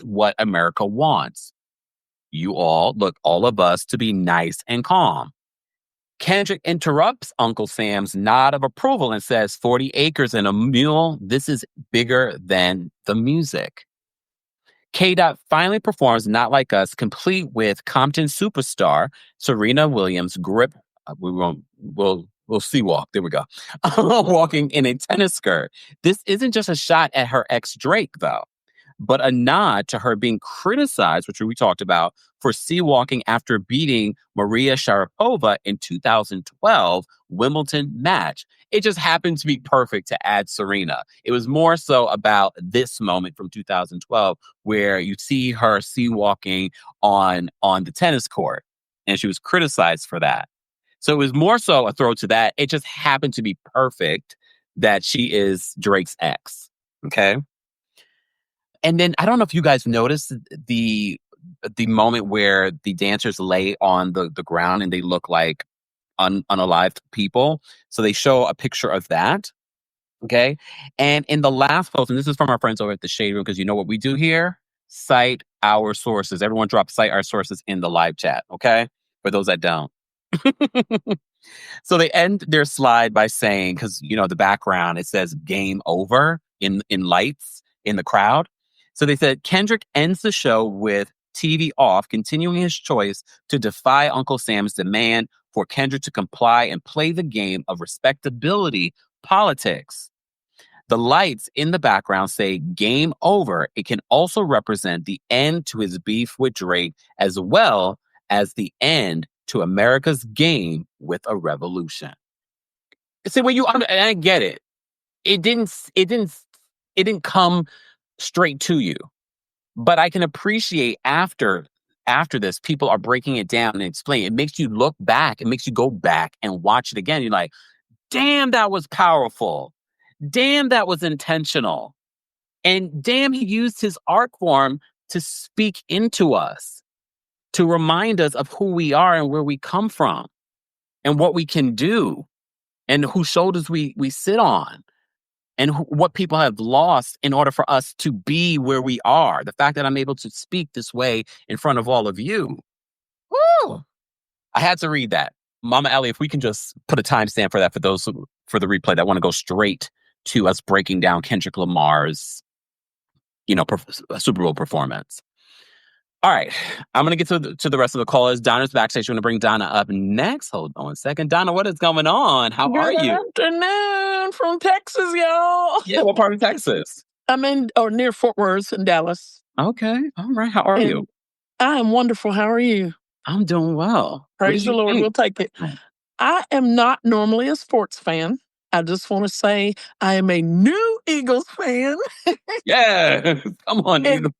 Speaker 2: what America wants. All of us to be nice and calm. Kendrick interrupts Uncle Sam's nod of approval and says, 40 acres and a mule, this is bigger than the music. K-Dot finally performs Not Like Us, complete with Compton superstar Serena Williams grip. We'll see walk. There we go. Walking in a tennis skirt. This isn't just a shot at her ex Drake, though, but a nod to her being criticized, which we talked about, for sea walking after beating Maria Sharapova in 2012 Wimbledon match. It just happened to be perfect to add Serena. It was more so about this moment from 2012 where you see her sea walking on the tennis court, and she was criticized for that. So it was more so a throw to that. It just happened to be perfect that she is Drake's ex. Okay. And then I don't know if you guys noticed the moment where the dancers lay on the ground and they look like unalived people. So they show a picture of that. Okay. And in the last post, and this is from our friends over at the Shade Room, because you know what we do here? Cite our sources. Everyone drop cite our sources in the live chat. Okay. For those that don't. So they end their slide by saying, because, the background, it says game over in lights in the crowd. So they said, Kendrick ends the show with TV off, continuing his choice to defy Uncle Sam's demand for Kendrick to comply and play the game of respectability politics. The lights in the background say game over. It can also represent the end to his beef with Drake, as well as the end to America's game with a revolution. See, and I get it. It didn't come straight to you, but I can appreciate after this, people are breaking it down and explaining. It makes you look back. It makes you go back and watch it again. You're like, damn, that was powerful. Damn, that was intentional. And damn, he used his art form to speak into us, to remind us of who we are and where we come from and what we can do and whose shoulders we sit on and what people have lost in order for us to be where we are. The fact that I'm able to speak this way in front of all of you. Woo! I had to read that. Mama Ellie, if we can just put a timestamp for that for those for the replay that want to go straight to us breaking down Kendrick Lamar's, Super Bowl performance. All right, I'm going to get to the rest of the callers. Donna's backstage. We're going to bring Donna up next. Hold on a second. Donna, what is going on? How are you?
Speaker 11: Good afternoon from Texas, y'all.
Speaker 2: Yeah, what part of Texas?
Speaker 11: I'm near Fort Worth in Dallas.
Speaker 2: Okay, all right. How are you?
Speaker 11: I am wonderful. How are you?
Speaker 2: I'm doing well.
Speaker 11: Praise the Lord. We'll take it. I am not normally a sports fan. I just want to say I am a new Eagles fan.
Speaker 2: Yeah, come on, Eagles.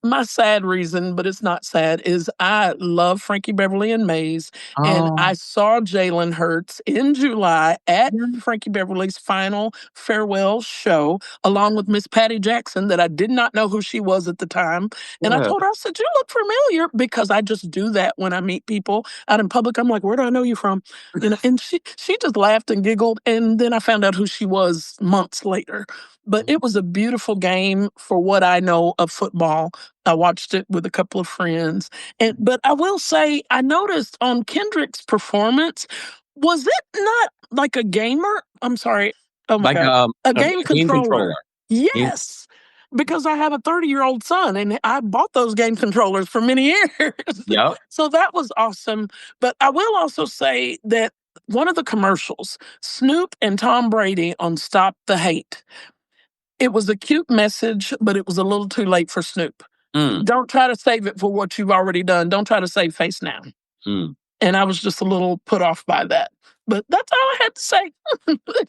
Speaker 11: My sad reason, but it's not sad, is I love Frankie Beverly and Maze. And I saw Jalen Hurts in July at Frankie Beverly's final farewell show, along with Miss Patty Jackson, that I did not know who she was at the time. And I told her, I said, you look familiar, because I just do that when I meet people out in public. I'm like, where do I know you from? And she just laughed and giggled. And then I found out who she was months later. But it was a beautiful game for what I know of football. I watched it with a couple of friends. But I will say, I noticed on Kendrick's performance, was it not like a gamer? I'm sorry. Oh my God. A game controller. Yes. Because I have a 30-year-old son, and I bought those game controllers for many years.
Speaker 2: Yep.
Speaker 11: So that was awesome. But I will also say that one of the commercials, Snoop and Tom Brady on Stop the Hate, it was a cute message, but it was a little too late for Snoop. Don't try to save it for what you've already done. Don't try to save face now. And I was just a little put off by that. But that's all I had to say.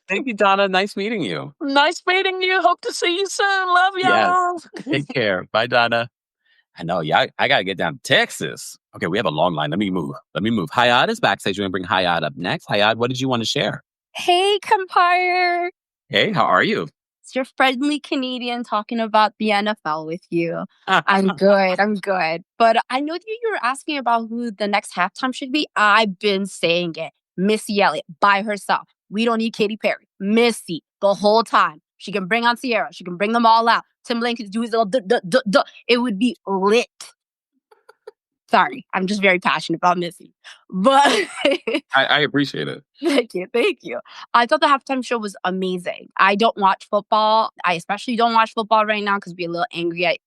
Speaker 2: Thank you, Donna. Nice meeting you.
Speaker 11: Nice meeting you. Hope to see you soon. Love y'all.
Speaker 2: Yes. Take care. Bye, Donna. I know. Yeah, I got to get down to Texas. Okay, we have a long line. Let me move. Hayat is backstage. We're going to bring Hayat up next. Hayat, what did you want to share?
Speaker 12: Hey, Compire.
Speaker 2: Hey, how are you?
Speaker 12: It's your friendly Canadian talking about the NFL with you. I'm good. I'm good. But I know that you were asking about who the next halftime should be. I've been saying it. Missy Elliott by herself. We don't need Katy Perry. Missy the whole time. She can bring on Sierra. She can bring them all out. Timbaland could do his little duh. It would be lit. Sorry, I'm just very passionate about Missy. But
Speaker 2: I appreciate it.
Speaker 12: Thank you. I thought the halftime show was amazing. I don't watch football. I especially don't watch football right now because we're a little angry at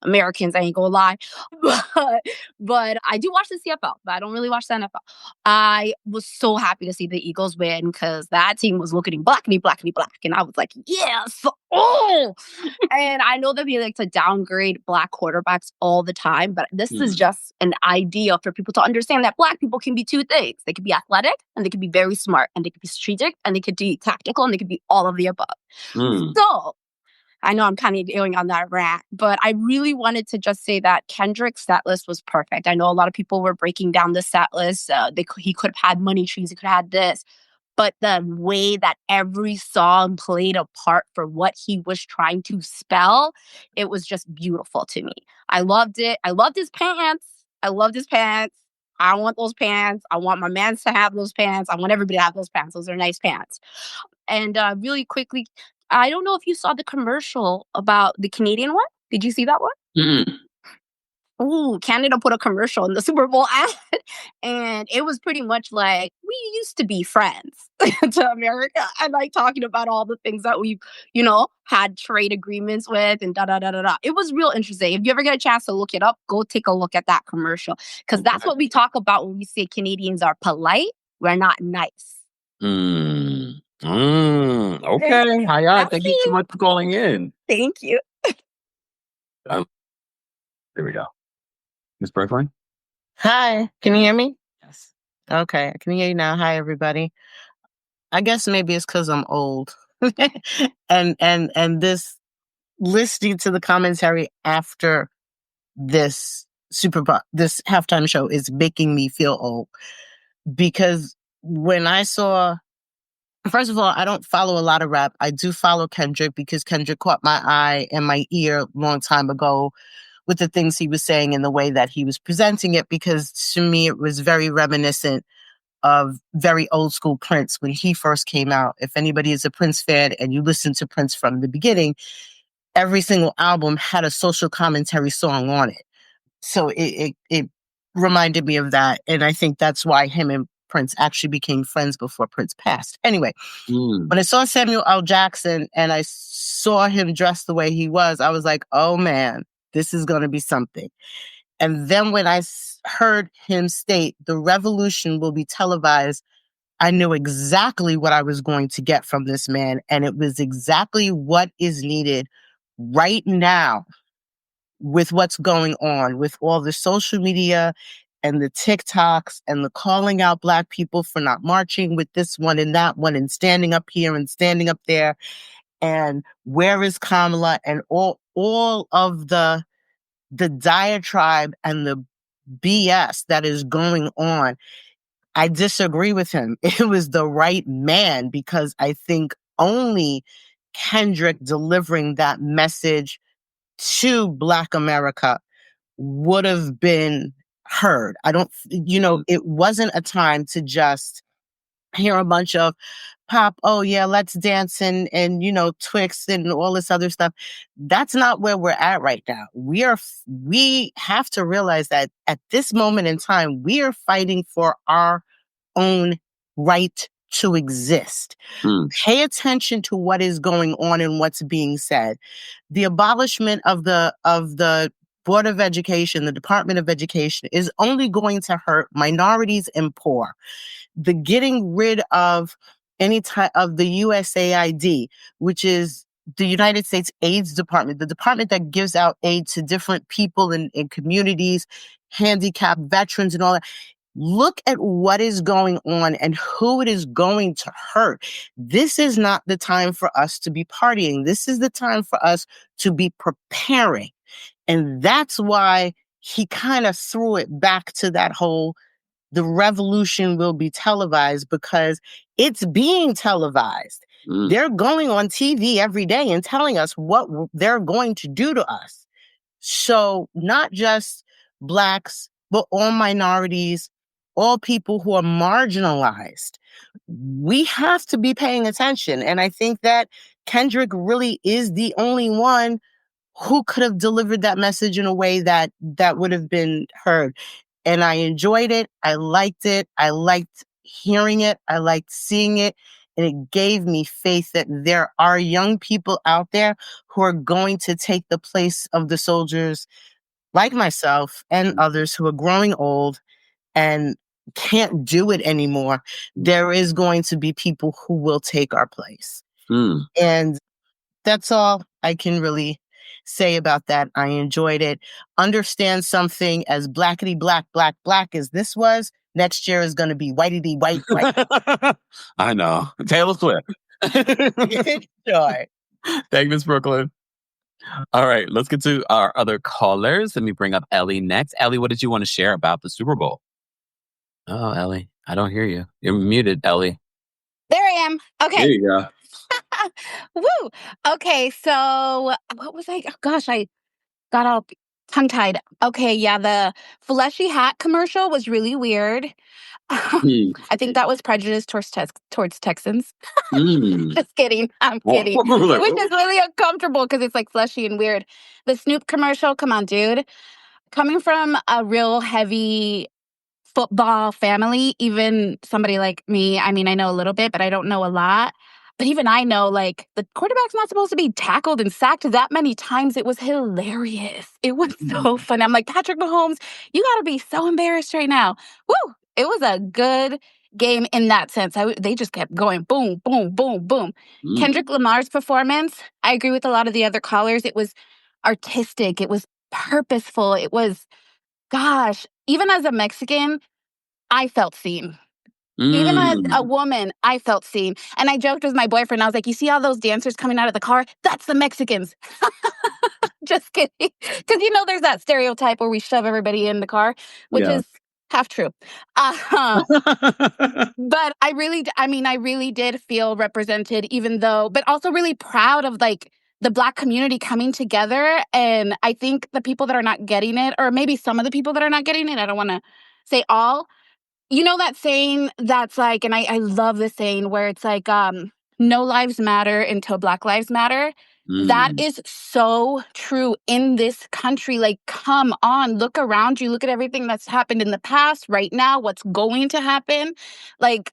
Speaker 12: Americans, I ain't gonna lie. But I do watch the CFL, but I don't really watch the NFL. I was so happy to see the Eagles win because that team was looking blackity black. And I was like, yes! Oh! And I know that we like to downgrade Black quarterbacks all the time, but this is just an idea for people to understand that Black people can be two things. They can be athletic, and they can be very smart, and they can be strategic, and they could be tactical, and they could be all of the above. So, I know I'm kind of going on that rant, but I really wanted to just say that Kendrick's set list was perfect. I know a lot of people were breaking down the set list. He could have had Money Trees, he could have had this. But the way that every song played a part for what he was trying to spell, it was just beautiful to me. I loved it. I loved his pants. I want those pants. I want my mans to have those pants. I want everybody to have those pants. Those are nice pants. And really quickly, I don't know if you saw the commercial about the Canadian one. Did you see that one? Ooh, Canada put a commercial in the Super Bowl ad. And it was pretty much like, we used to be friends to America. And like talking about all the things that we've, had trade agreements with and da-da-da-da-da. It was real interesting. If you ever get a chance to look it up, go take a look at that commercial. Because that's what we talk about when we say Canadians are polite. We're not nice.
Speaker 2: Okay. Hiya, thank you so much for calling in.
Speaker 12: Thank you.
Speaker 2: There we go. Ms. Bergline?
Speaker 7: Hi, can you hear me? Yes. Okay, I can hear you now. Hi, everybody. I guess maybe it's because I'm old. and this listening to the commentary after this this halftime show is making me feel old. Because when I saw, first of all, I don't follow a lot of rap. I do follow Kendrick because Kendrick caught my eye and my ear a long time ago with the things he was saying and the way that he was presenting it, because to me it was very reminiscent of very old school Prince when he first came out. If anybody is a Prince fan and you listen to Prince from the beginning, every single album had a social commentary song on it. So it reminded me of that. And I think that's why him and Prince actually became friends before Prince passed. Anyway, when I saw Samuel L. Jackson and I saw him dressed the way he was, I was like, oh man, this is going to be something. And then when I heard him state the revolution will be televised, I knew exactly what I was going to get from this man. And it was exactly what is needed right now with what's going on with all the social media and the TikToks and the calling out Black people for not marching with this one and that one and standing up here and standing up there. And where is Kamala and all of the diatribe and the BS that is going on. I disagree with him. It was the right man, because I think only Kendrick delivering that message to Black America would have been heard. It wasn't a time to just hear a bunch of pop, oh yeah, let's dance and Twix and all this other stuff. That's not where we're at right now. We have to realize that at this moment in time, we are fighting for our own right to exist. Pay attention to what is going on and what's being said. The abolishment of the Board of Education, the Department of Education, is only going to hurt minorities and poor. The getting rid of any type of the USAID, which is the United States AIDS Department, the department that gives out aid to different people in communities, handicapped veterans and all that. Look at what is going on and who it is going to hurt. This is not the time for us to be partying. This is the time for us to be preparing. And that's why he kind of threw it back to that whole, the revolution will be televised, because it's being televised. They're going on TV every day and telling us what they're going to do to us. So not just Blacks, but all minorities, all people who are marginalized. We have to be paying attention. And I think that Kendrick really is the only one who could have delivered that message in a way that would have been heard. And I enjoyed it. I liked it. I liked hearing it. I liked seeing it. And it gave me faith that there are young people out there who are going to take the place of the soldiers like myself and others who are growing old and can't do it anymore. There is going to be people who will take our place. And that's all I can really say about that. I enjoyed it. Understand something as blackety black, black, black as this was. Next year is going to be whitey white, white.
Speaker 2: I know. Taylor Swift.
Speaker 7: Sure.
Speaker 2: Thank you, Miss Brooklyn. All right, let's get to our other callers. Let me bring up Ellie next. Ellie, what did you want to share about the Super Bowl? Oh, Ellie, I don't hear you. You're muted, Ellie.
Speaker 12: There I am. Okay.
Speaker 2: There you go.
Speaker 12: Woo. Okay, so what was I? Oh, gosh, I got all tongue-tied. Okay, yeah, the fleshy hat commercial was really weird. I think that was prejudice towards Texans. Just kidding. I'm kidding. Which is really uncomfortable because it's like fleshy and weird. The Snoop commercial, come on, dude. Coming from a real heavy football family, even somebody like me, I mean, I know a little bit, but I don't know a lot. But even I know, like, the quarterback's not supposed to be tackled and sacked that many times. It was hilarious. It was so fun. I'm like, Patrick Mahomes, you got to be so embarrassed right now. Woo! It was a good game in that sense. They just kept going boom, boom, boom, boom. Kendrick Lamar's performance, I agree with a lot of the other callers. It was artistic. It was purposeful. It was, gosh, even as a Mexican, I felt seen. Even as a woman, I felt seen. And I joked with my boyfriend. I was like, you see all those dancers coming out of the car? That's the Mexicans. Just kidding. Because, there's that stereotype where we shove everybody in the car, which is half true. But I really did feel represented, but also really proud of, like, the Black community coming together. And I think the people that are not getting it, or maybe some of the people that are not getting it, I don't want to say all, that saying that's like, and I love this saying where it's like, no lives matter until Black lives matter. That is so true in this country. Like, come on, look around you. Look at everything that's happened in the past, right now, what's going to happen. Like,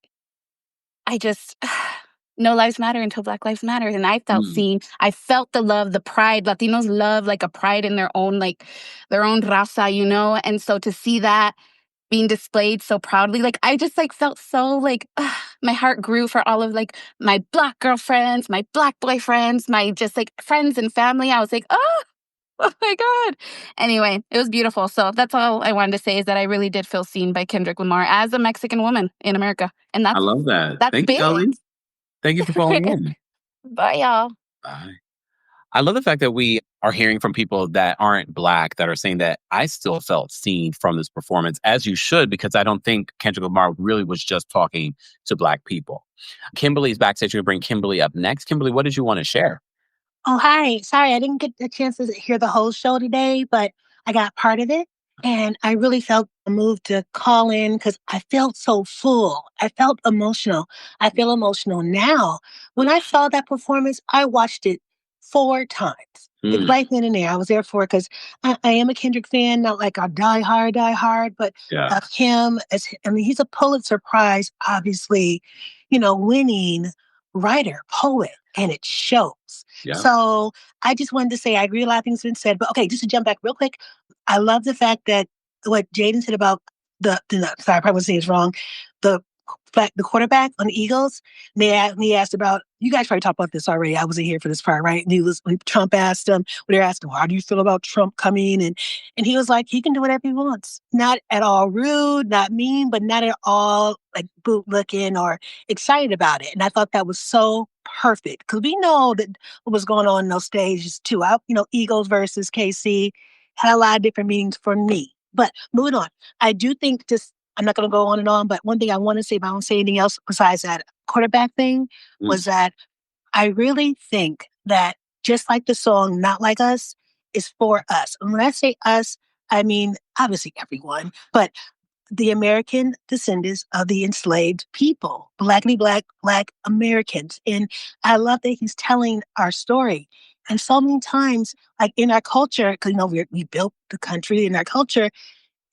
Speaker 12: no lives matter until Black lives matter. And I felt seen. I felt the love, the pride. Latinos love, like, a pride in their own raza, And so to see that being displayed so proudly, like, I just, like, felt so, like, my heart grew for all of, like, my Black girlfriends, my Black boyfriends, my just, like, friends and family. I was like, oh my God. Anyway, it was beautiful. So that's all I wanted to say, is that I really did feel seen by Kendrick Lamar as a Mexican woman in America. And
Speaker 2: I love that.
Speaker 12: That's
Speaker 2: Thank
Speaker 12: big.
Speaker 2: you, Ellie. Thank you for calling in.
Speaker 12: Bye, y'all.
Speaker 2: Bye. I love the fact that we are hearing from people that aren't Black that are saying that I still felt seen from this performance, as you should, because I don't think Kendrick Lamar really was just talking to Black people. Kimberly's backstage. We're going to bring Kimberly up next. Kimberly, what did you want to share?
Speaker 13: Oh, hi. Sorry, I didn't get a chance to hear the whole show today, but I got part of it. And I really felt moved to call in because I felt so full. I felt emotional. I feel emotional now. When I saw that performance, I watched it 4 times. It's right then and there. I was there for it because I am a Kendrick fan, not like a die hard, but of him. He's a Pulitzer Prize, obviously, winning writer, poet, and it shows. Yeah. So I just wanted to say, I agree a lot of things have been said, but okay, just to jump back real quick, I love the fact that what Jaden said about sorry, I probably would say it's wrong, the quarterback on the Eagles. He asked about, you guys probably talked about this already. I wasn't here for this part, right? And when Trump asked him, when they were asking, how do you feel about Trump coming? And he was like, he can do whatever he wants. Not at all rude, not mean, but not at all like boot looking or excited about it. And I thought that was so perfect because we know that what was going on in those stages too. Eagles versus KC had a lot of different meanings for me. But moving on, I do think I'm not going to go on and on, but one thing I want to say, if I don't say anything else besides that quarterback thing, was that I really think that just like the song Not Like Us is for us. And when I say us, I mean obviously everyone, but the American descendants of the enslaved people, Black Americans. And I love that he's telling our story. And so many times, like in our culture, because we built the country in our culture,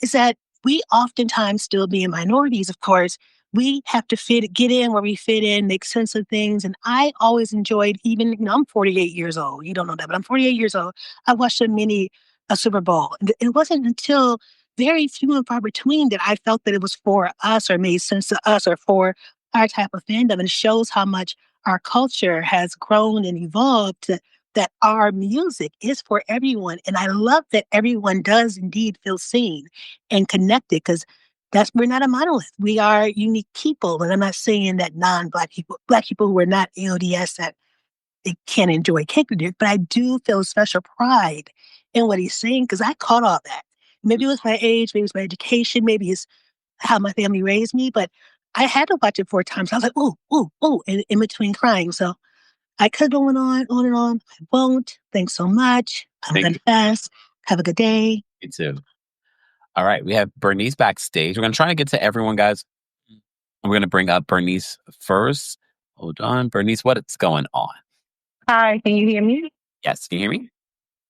Speaker 13: is that we oftentimes, still being minorities, of course, we have to get in where we fit in, make sense of things. And I always enjoyed, even, I'm 48 years old. You don't know that, but I'm 48 years old. I watched a Super Bowl. And it wasn't until very few and far between that I felt that it was for us or made sense to us or for our type of fandom. And it shows how much our culture has grown and evolved that our music is for everyone. And I love that everyone does indeed feel seen and connected, because we're not a monolith. We are unique people. And I'm not saying that Black people who are not AODS, that they can't enjoy Kendrick, but I do feel special pride in what he's saying, because I caught all that. Maybe it was my age, maybe it was my education, maybe it's how my family raised me, but I had to watch it 4 times. I was like, ooh, ooh, ooh, in between crying. So I could go on and on. I won't. Thanks so much. I'm going to pass. Have a good day.
Speaker 2: You too. All right. We have Bernice backstage. We're going to try to get to everyone, guys. We're going to bring up Bernice first. Hold on. Bernice, what's going on?
Speaker 14: Hi, can you hear me?
Speaker 2: Yes. Can you hear me?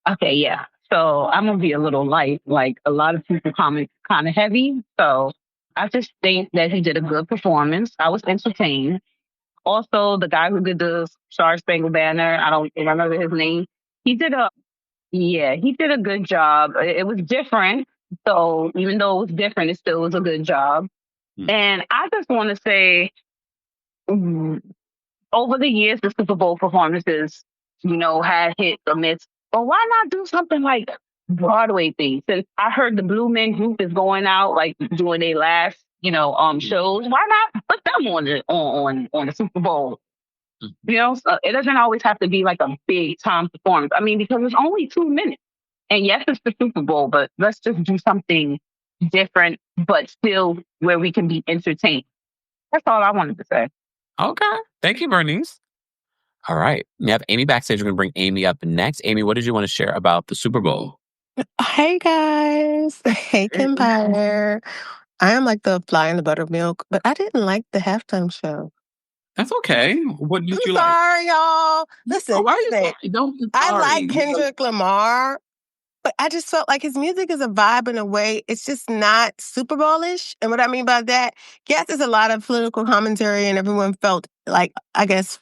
Speaker 14: Okay, yeah. So I'm going to be a little light. Like a lot of people comment kind of heavy. So I just think that he did a good performance. I was entertained. Also, the guy who did the Star Spangled Banner, I don't remember his name. He did a good job. It was different. So even though it was different, it still was a good job. And I just want to say, over the years, the Super Bowl performances, had hit or miss. But why not do something like Broadway things? Since I heard the Blue Men Group is going out, like doing their last, shows. Why not put them on the Super Bowl? So it doesn't always have to be like a big time performance. I mean, because it's only 2 minutes. And yes, it's the Super Bowl, but let's just do something different, but still where we can be entertained. That's all I wanted to say.
Speaker 2: Okay. Thank you, Bernice. All right. We have Amy backstage. We're going to bring Amy up next. Amy, what did you want to share about the Super Bowl?
Speaker 15: Hey, guys. Hey, Empire. I am like the fly in the buttermilk, but I didn't like the halftime show.
Speaker 2: That's okay. What did you like?
Speaker 15: Sorry, y'all. Listen,
Speaker 2: why are you sorry? Don't be
Speaker 15: I
Speaker 2: sorry.
Speaker 15: like Kendrick Lamar, but I just felt like his music is a vibe in a way. It's just not Super Bowl-ish. And what I mean by that, yes, there's a lot of political commentary and everyone felt like, I guess,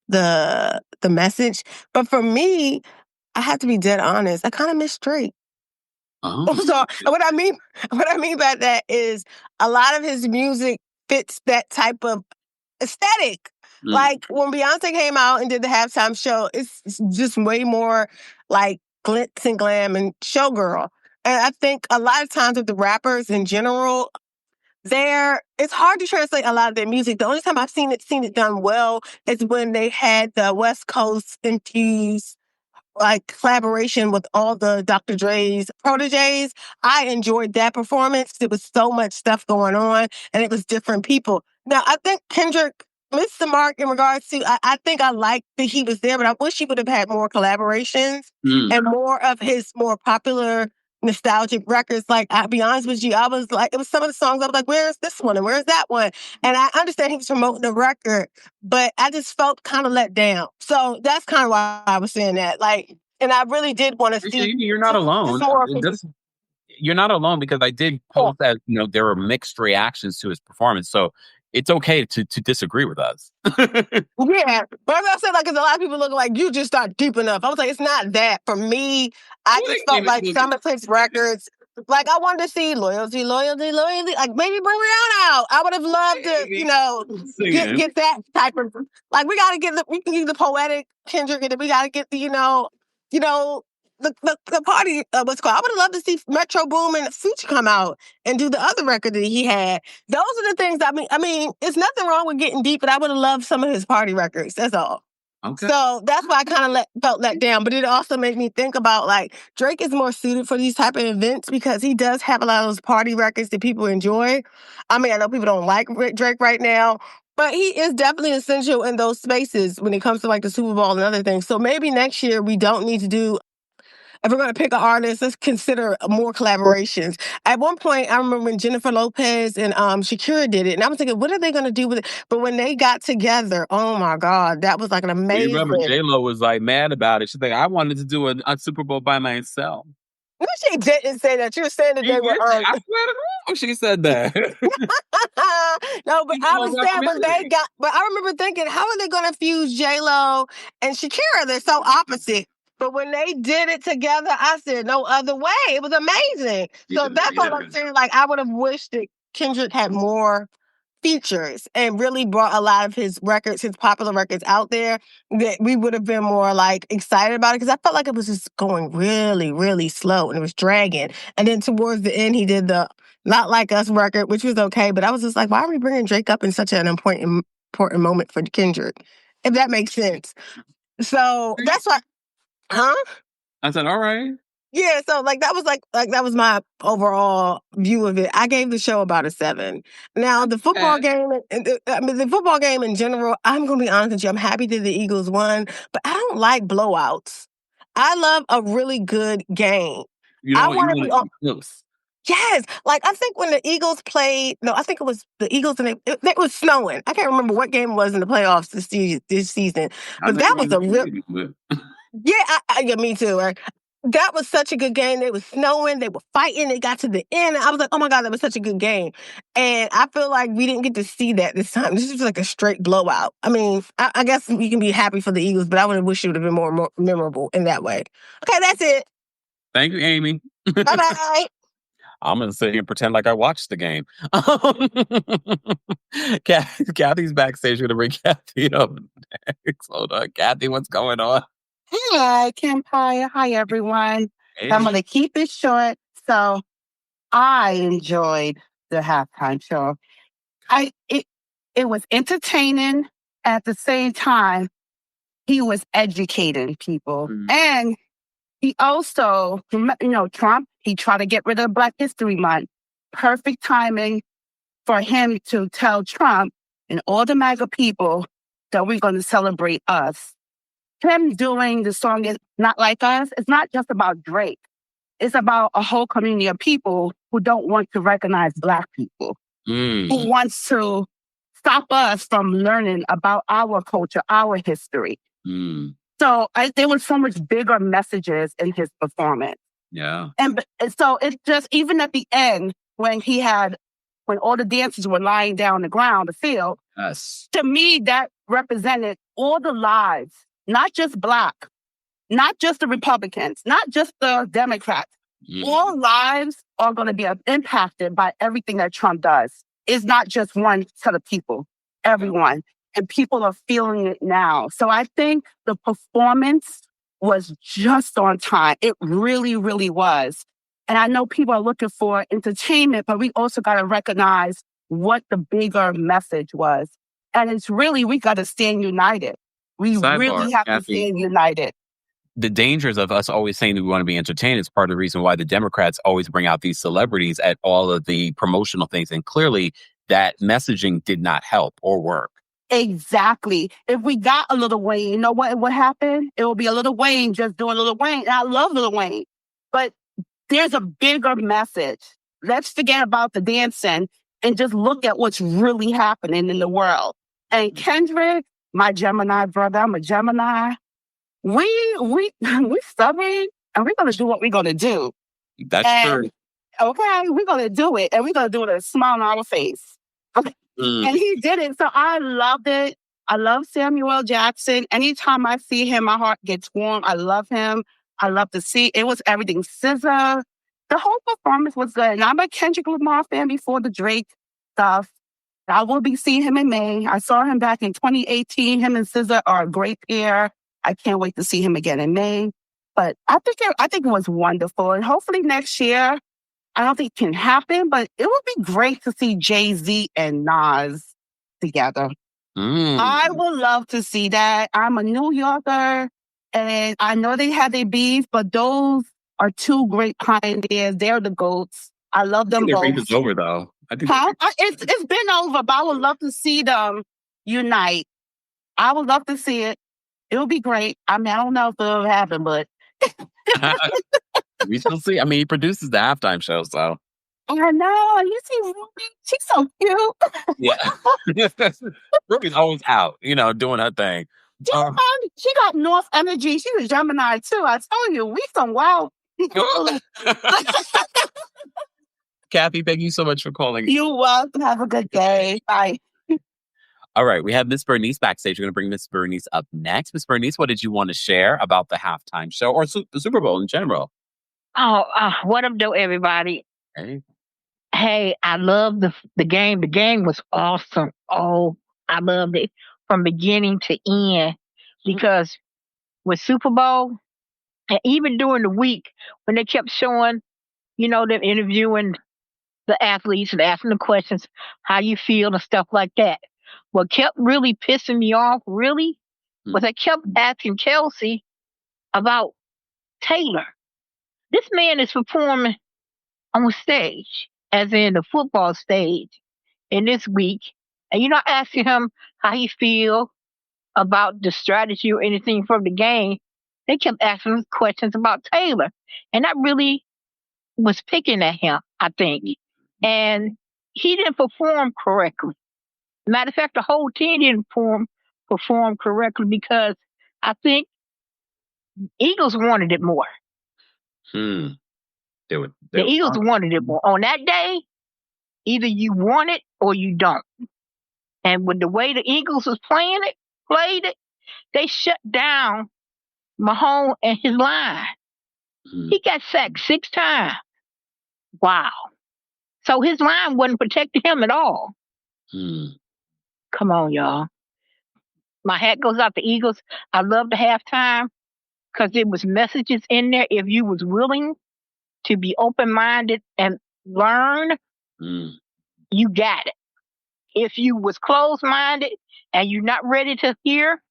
Speaker 15: the message. But for me, I have to be dead honest. I kind of miss Drake.
Speaker 2: Oh.
Speaker 15: So what I mean by that is a lot of his music fits that type of aesthetic. Like when Beyonce came out and did the halftime show, it's just way more like glitz and glam and showgirl. And I think a lot of times with the rappers in general, it's hard to translate a lot of their music. The only time I've seen it done well is when they had the West Coast infused like collaboration with all the Dr. Dre's proteges. I enjoyed that performance. There was so much stuff going on and it was different people. Now, I think Kendrick missed the mark in regards to, I think I liked that he was there, but I wish he would have had more collaborations and more of his more popular nostalgic records. Like, I'll be honest with you, I was like, it was some of the songs I was like, where's this one and where's that one? And I understand he was promoting the record, but I just felt kind of let down. So that's kind of why I was saying that. Like, and I really did want to see.
Speaker 2: You're not alone. You're not alone, because I did post that, there were mixed reactions to his performance. So it's okay to disagree with us.
Speaker 15: Yeah, but as I said, like, because a lot of people look like you just not deep enough. I was like, it's not that. For me, I just felt like some of his records, like I wanted to see loyalty. Like maybe bring Rihanna out. I would have loved to, get that type of, like we can get the poetic Kendrick, and we gotta get the, the party, what's called. I would have loved to see Metro Boom and Future come out and do the other record that he had. Those are the things. I mean, it's nothing wrong with getting deep, but I would have loved some of his party records. That's all. Okay. So that's why I kind of felt let down. But it also made me think about, like, Drake is more suited for these type of events because he does have a lot of those party records that people enjoy. I mean, I know people don't like Drake right now, But he is definitely essential in those spaces when it comes to like the Super Bowl and other things. So maybe next year we don't need to do. If we're going to pick an artist, let's consider more collaborations. At one point, I remember when Jennifer Lopez and Shakira did it, and I was thinking, what are they going to do with it? But when they got together, oh my God, that was like an
Speaker 2: You
Speaker 15: amazing.
Speaker 2: remember J-Lo was like mad about it. She's like, I wanted to do a Super Bowl by myself.
Speaker 15: No, she didn't say that. You were saying that they were.
Speaker 2: I swear to God, she said that.
Speaker 15: No, but I understand when they got. But I remember thinking, how are they going to fuse J-Lo and Shakira? They're so opposite. But when they did it together, I said, no other way. It was amazing. So that's what I'm saying. Like, I would have wished that Kendrick had more features and really brought a lot of his records, his popular records out there, that we would have been more like excited about it, because I felt like it was just going really, really slow and it was dragging. And then towards the end, he did the Not Like Us record, which was okay, but I was just like, why are we bringing Drake up in such an important moment for Kendrick? If that makes sense. So that's why, huh?
Speaker 2: I said, all right.
Speaker 15: Yeah, so that was my overall view of it. I gave the show about a 7. Now the football game, the football game in general, I'm gonna be honest with you. I'm happy that the Eagles won, but I don't like blowouts. I love a really good game. I want to be
Speaker 2: close.
Speaker 15: Yes, like I think when the Eagles played, no, I think it was the Eagles and it was snowing. I can't remember what game it was in the playoffs this season, but that was a real. Yeah, me too. Right? That was such a good game. They were snowing. They were fighting. It got to the end. I was like, oh my God, that was such a good game. And I feel like we didn't get to see that this time. This is like a straight blowout. I mean, I guess you can be happy for the Eagles, but I would have wished it would have been more memorable in that way. Okay, that's it.
Speaker 2: Thank you, Amy.
Speaker 15: Bye-bye.
Speaker 2: I'm going to sit here and pretend like I watched the game. Kathy's backstage. We're going to bring Kathy up next. Hold on. Kathy, what's going on?
Speaker 16: Hi, Empire. Hi, everyone.
Speaker 2: Hey.
Speaker 16: I'm going to keep it short. So I enjoyed the halftime show. It was entertaining. At the same time, he was educating people. And he also, Trump, he tried to get rid of Black History Month. Perfect timing for him to tell Trump and all the MAGA people that we're going to celebrate us. Him doing the song is Not Like Us. It's not just about Drake. It's about a whole community of people who don't want to recognize Black people, who wants to stop us from learning about our culture, our history. So there were so much bigger messages in his performance.
Speaker 2: Yeah.
Speaker 16: And so it just, even at the end, when all the dancers were lying down on the ground, the field,
Speaker 2: yes.
Speaker 16: To me, that represented all the lives. Not just Black, not just the Republicans, not just the Democrats. All lives are going to be impacted by everything that Trump does. It's not just one set of people, everyone. And people are feeling it now. So I think the performance was just on time. It really, really was. And I know people are looking for entertainment, but we also got to recognize what the bigger message was. And it's really, we got to stand united. We really have to stand united.
Speaker 2: The dangers of us always saying that we want to be entertained is part of the reason why the Democrats always bring out these celebrities at all of the promotional things. And clearly that messaging did not help or work.
Speaker 16: Exactly. If we got a Lil Wayne, you know what would happen? It will be a Lil Wayne just doing Lil Wayne. And I love Lil Wayne. But there's a bigger message. Let's forget about the dancing and just look at what's really happening in the world. And Kendrick, my Gemini brother, I'm a Gemini. We stubborn, and we're gonna do what we're gonna do.
Speaker 2: That's true.
Speaker 16: Okay, we're gonna do it, and we're gonna do it with a smile on our face. Okay. And he did it, so I loved it. I love Samuel L. Jackson. Anytime I see him, my heart gets warm. I love him. I love to see it was everything. SZA, the whole performance was good. And I'm a Kendrick Lamar fan before the Drake stuff. I will be seeing him in May. I saw him back in 2018. Him and SZA are a great pair. I can't wait to see him again in May. But I think it was wonderful. And hopefully next year, I don't think it can happen, but it would be great to see Jay-Z and Nas together. I would love to see that. I'm a New Yorker, and I know they had their beef, but those are two great pioneers. They're the GOATs. I love them both.
Speaker 2: Their beef is over, though.
Speaker 16: It's been over, but I would love to see them unite. I would love to see it. It would be great. I mean, I don't know if it'll happen, but
Speaker 2: We shall see. I mean, he produces the halftime show, so.
Speaker 16: I know. You see Ruby? She's so cute.
Speaker 2: Yeah. Ruby's always out, doing her thing.
Speaker 16: She got North energy. She's a Gemini too. I tell you, we some wild people.
Speaker 2: Kathy, thank you so much for calling.
Speaker 16: You're welcome. Have a good day. Bye.
Speaker 2: All right, we have Miss Bernice backstage. We're going to bring Miss Bernice up next. Miss Bernice, what did you want to share about the halftime show or the Super Bowl in general?
Speaker 7: What up, though, everybody? Hey, I love the game. The game was awesome. Oh, I loved it from beginning to end because with Super Bowl and even during the week when they kept showing, them interviewing the athletes and asking the questions, how you feel and stuff like that. What kept really pissing me off, was I kept asking Kelsey about Taylor. This man is performing on stage, as in the football stage, in this week, and you're not asking him how he feel about the strategy or anything from the game. They kept asking him questions about Taylor, and that really was picking at him, I think. And he didn't perform correctly. Matter of fact, the whole team didn't perform correctly because I think Eagles wanted it more. The Eagles wanted it more. On that day, either you want it or you don't. And with the way the Eagles was played it, they shut down Mahomes and his line. He got sacked 6 times. Wow. So his line wasn't protecting him at all. Come on, y'all. My hat goes out to Eagles. I love the halftime because there was messages in there. If you was willing to be open-minded and learn, you got it. If you was closed-minded and you're not ready to hear,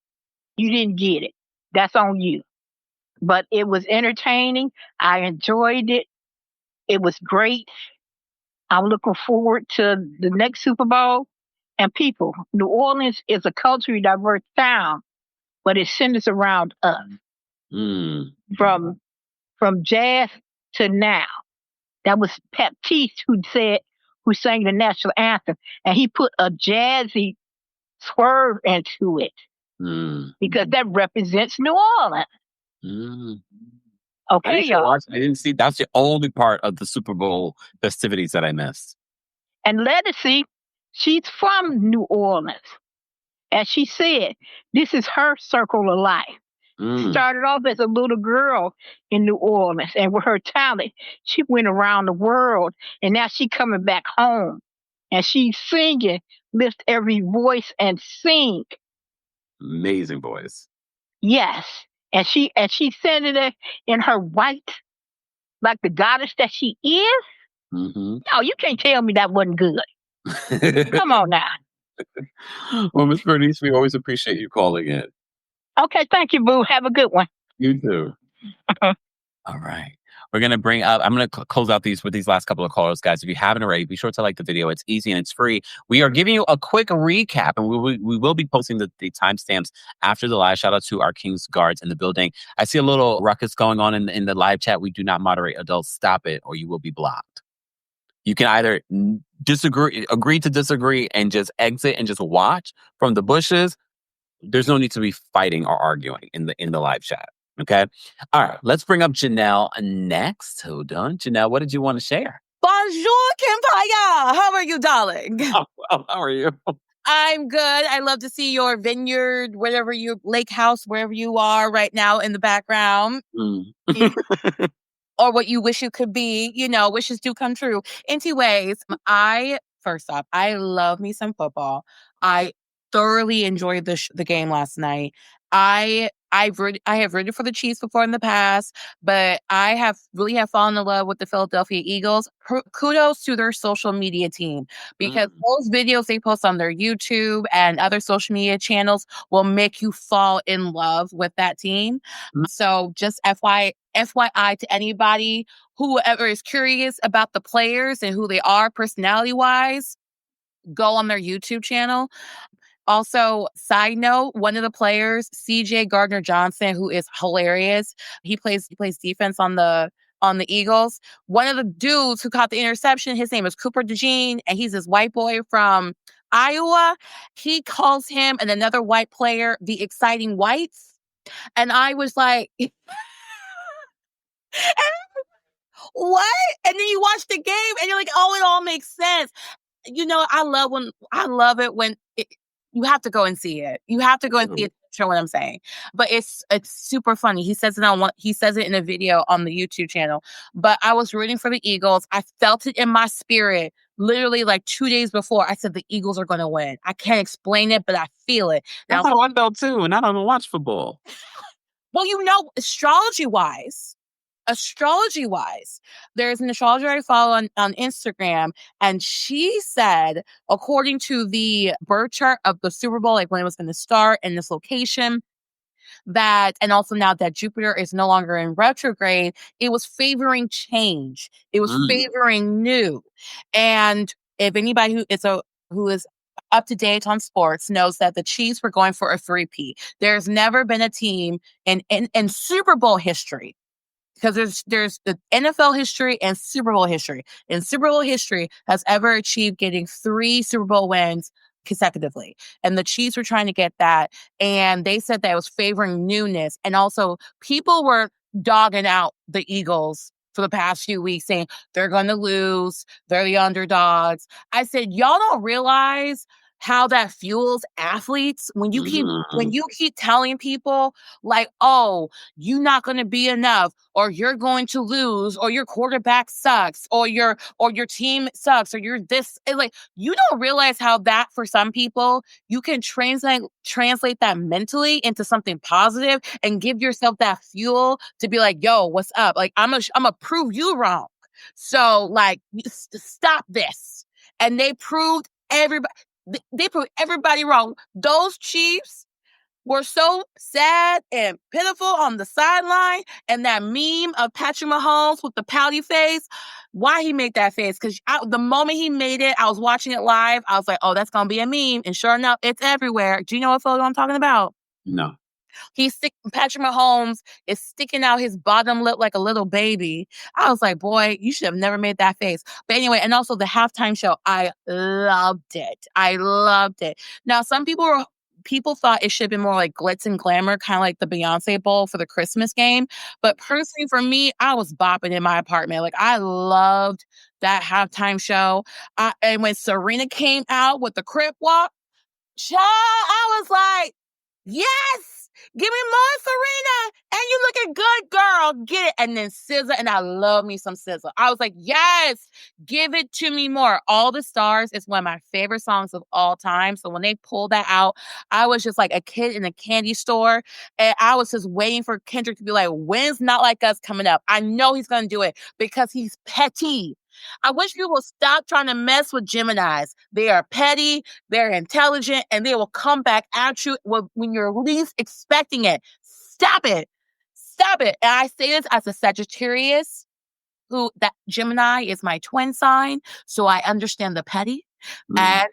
Speaker 7: you didn't get it. That's on you. But it was entertaining. I enjoyed it. It was great. I'm looking forward to the next Super Bowl. And people, New Orleans is a culturally diverse town, but it centers around us. From jazz to now. That was Baptiste who sang the national anthem, and he put a jazzy swerve into it because that represents New Orleans. Okay, y'all.
Speaker 2: I didn't see. That's the only part of the Super Bowl festivities that I missed.
Speaker 7: And Legacy, she's from New Orleans, and she said this is her circle of life. Started off as a little girl in New Orleans, and with her talent, she went around the world, and now she's coming back home, and she's singing, lift every voice and sing.
Speaker 2: Amazing voice.
Speaker 7: Yes, and she singing it in her white, like the goddess that she is. No, you can't tell me that wasn't good. Come on now.
Speaker 2: Well, Miss Bernice, we always appreciate you calling in.
Speaker 7: Okay, thank you, boo. Have a good one.
Speaker 2: You too. All right. We're going to bring up, I'm going to close out with these last couple of callers, guys. If you haven't already, be sure to like the video. It's easy and it's free. We are giving you a quick recap, and we will be posting the timestamps after the live. Shout out to our King's Guards in the building. I see a little ruckus going on in the live chat. We do not moderate adults. Stop it, or you will be blocked. You can either agree to disagree and just exit and just watch from the bushes. There's no need to be fighting or arguing in the live chat. Okay. All right. Let's bring up Janelle next. Hold on. Janelle, what did you want to share?
Speaker 17: Bonjour, Kempaya. How are you, darling?
Speaker 2: Oh, well, how are you?
Speaker 17: I'm good. I love to see your vineyard, wherever you lake house, wherever you are right now in the background. Or what you wish you could be, wishes do come true. Anyways, first off, I love me some football. I thoroughly enjoyed the game last night. I have rooted for the Chiefs before in the past, but I have fallen in love with the Philadelphia Eagles. Kudos to their social media team, because those videos they post on their YouTube and other social media channels will make you fall in love with that team. So just FYI to anybody, whoever is curious about the players and who they are personality-wise, go on their YouTube channel. Also, side note, one of the players, CJ Gardner-Johnson, who is hilarious. He plays defense on the Eagles. One of the dudes who caught the interception, his name is Cooper DeJean, and he's this white boy from Iowa. He calls him and another white player the exciting whites. And I was like, what? And then you watch the game and you're like, oh, it all makes sense. I love it when you have to go and see it. You have to go and see it to show what I'm saying. But it's super funny. He says it in a video on the YouTube channel. But I was rooting for the Eagles. I felt it in my spirit. Literally like 2 days before, I said the Eagles are going to win. I can't explain it, but I feel it.
Speaker 2: That's how I felt too, and I don't even watch football.
Speaker 17: Well, astrology wise, there's an astrologer I follow on Instagram, and she said, according to the birth chart of the Super Bowl, like when it was going to start and this location, and also now that Jupiter is no longer in retrograde, it was favoring change. It was favoring new. And if anybody who is up to date on sports knows that the Chiefs were going for a 3-peat. There's never been a team in Super Bowl history, because there's the NFL history and Super Bowl history. And Super Bowl history has ever achieved getting 3 Super Bowl wins consecutively. And the Chiefs were trying to get that. And they said that it was favoring newness. And also people were dogging out the Eagles for the past few weeks, saying they're going to lose. They're the underdogs. I said, y'all don't realize how that fuels athletes when you keep telling people like, oh, you're not going to be enough, or you're going to lose, or your quarterback sucks, or your team sucks, or you're this. Like, you don't realize how that for some people you can translate that mentally into something positive and give yourself that fuel to be like, yo, what's up? Like, I'm gonna prove you wrong. So like, stop this. And they proved everybody wrong. Those Chiefs were so sad and pitiful on the sideline, and that meme of Patrick Mahomes with the pouty face, why he made that face, because the moment he made it, I was watching it live, I was like, oh, that's going to be a meme, and sure enough, it's everywhere. Do you know what photo I'm talking about?
Speaker 2: No.
Speaker 17: Patrick Mahomes is sticking out his bottom lip like a little baby. I was like, boy, you should have never made that face. But anyway, and also the halftime show, I loved it. Now, some people thought it should have been more like glitz and glamour, kind of like the Beyonce Bowl for the Christmas game. But personally, for me, I was bopping in my apartment. Like, I loved that halftime show. And when Serena came out with the crip walk, child, I was like, yes! Give me more Serena, and you looking good, girl. Get it. And then SZA, and I love me some SZA. I was like, yes, give it to me more. All the Stars is one of my favorite songs of all time. So when they pulled that out, I was just like a kid in a candy store, and I was just waiting for Kendrick to be like, when's Not Like Us coming up? I know he's going to do it because he's petty. I wish people would stop trying to mess with Geminis. They are petty, they're intelligent, and they will come back at you when you're least expecting it. Stop it. And I say this as a Sagittarius, that Gemini is my twin sign, so I understand the petty. And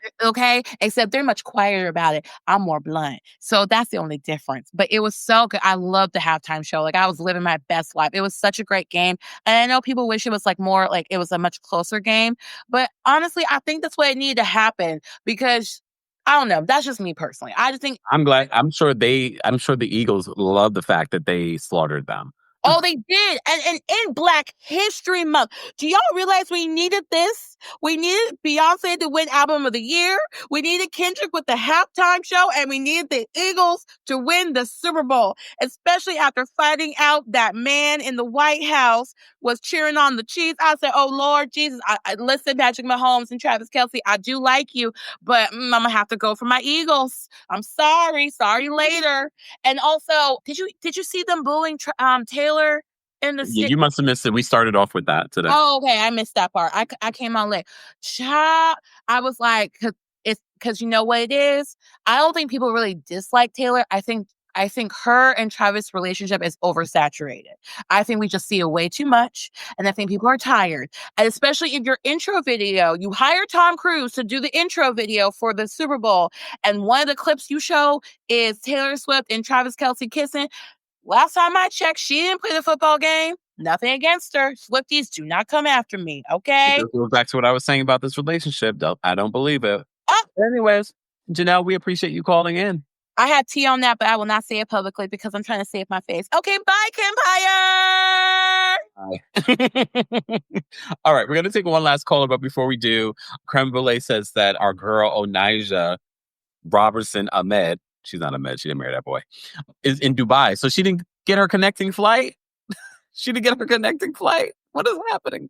Speaker 17: except they're much quieter about it. I'm more blunt. So that's the only difference. But it was so good. I loved the halftime show. Like, I was living my best life. It was such a great game. And I know people wish it was like more like it was a much closer game. But honestly, I think that's what it needed to happen, because I don't know. That's just me personally. I just think
Speaker 2: I'm glad. I'm sure the Eagles love the fact that they slaughtered them.
Speaker 17: Oh, they did. And in Black History Month, do y'all realize we needed this? We needed Beyonce to win Album of the Year. We needed Kendrick with the halftime show. And we needed the Eagles to win the Super Bowl, especially after finding out that man in the White House was cheering on the Chiefs. I said, oh, Lord Jesus. Listen, Patrick Mahomes and Travis Kelce, I do like you, but I'm going to have to go for my Eagles. I'm sorry. Sorry later. And also, did you see them booing Taylor in the
Speaker 2: you must have missed it. We started off with that today.
Speaker 17: Oh, okay. I missed that part. I came on late. Child, I was like, because you know what it is? I don't think people really dislike Taylor. I think I think her and Travis' relationship is oversaturated. I think we just see it way too much. And I think people are tired. And especially if your intro video, you hire Tom Cruise to do the intro video for the Super Bowl. And one of the clips you show is Taylor Swift and Travis Kelce kissing. Last time I checked, she didn't play the football game. Nothing against her. Swifties, do not come after me, okay?
Speaker 2: It goes back to what I was saying about this relationship. I don't believe it. Anyways, Janelle, we appreciate you calling in.
Speaker 17: I had tea on that, but I will not say it publicly because I'm trying to save my face. Okay, bye, Kempire!
Speaker 2: All right, we're going to take one last caller, but before we do, Creme Brulee says that our girl, Onijah Robertson Ahmed, she's not Ahmed, she didn't marry that boy, is in Dubai. So she didn't get her connecting flight? She didn't get her connecting flight? What is happening?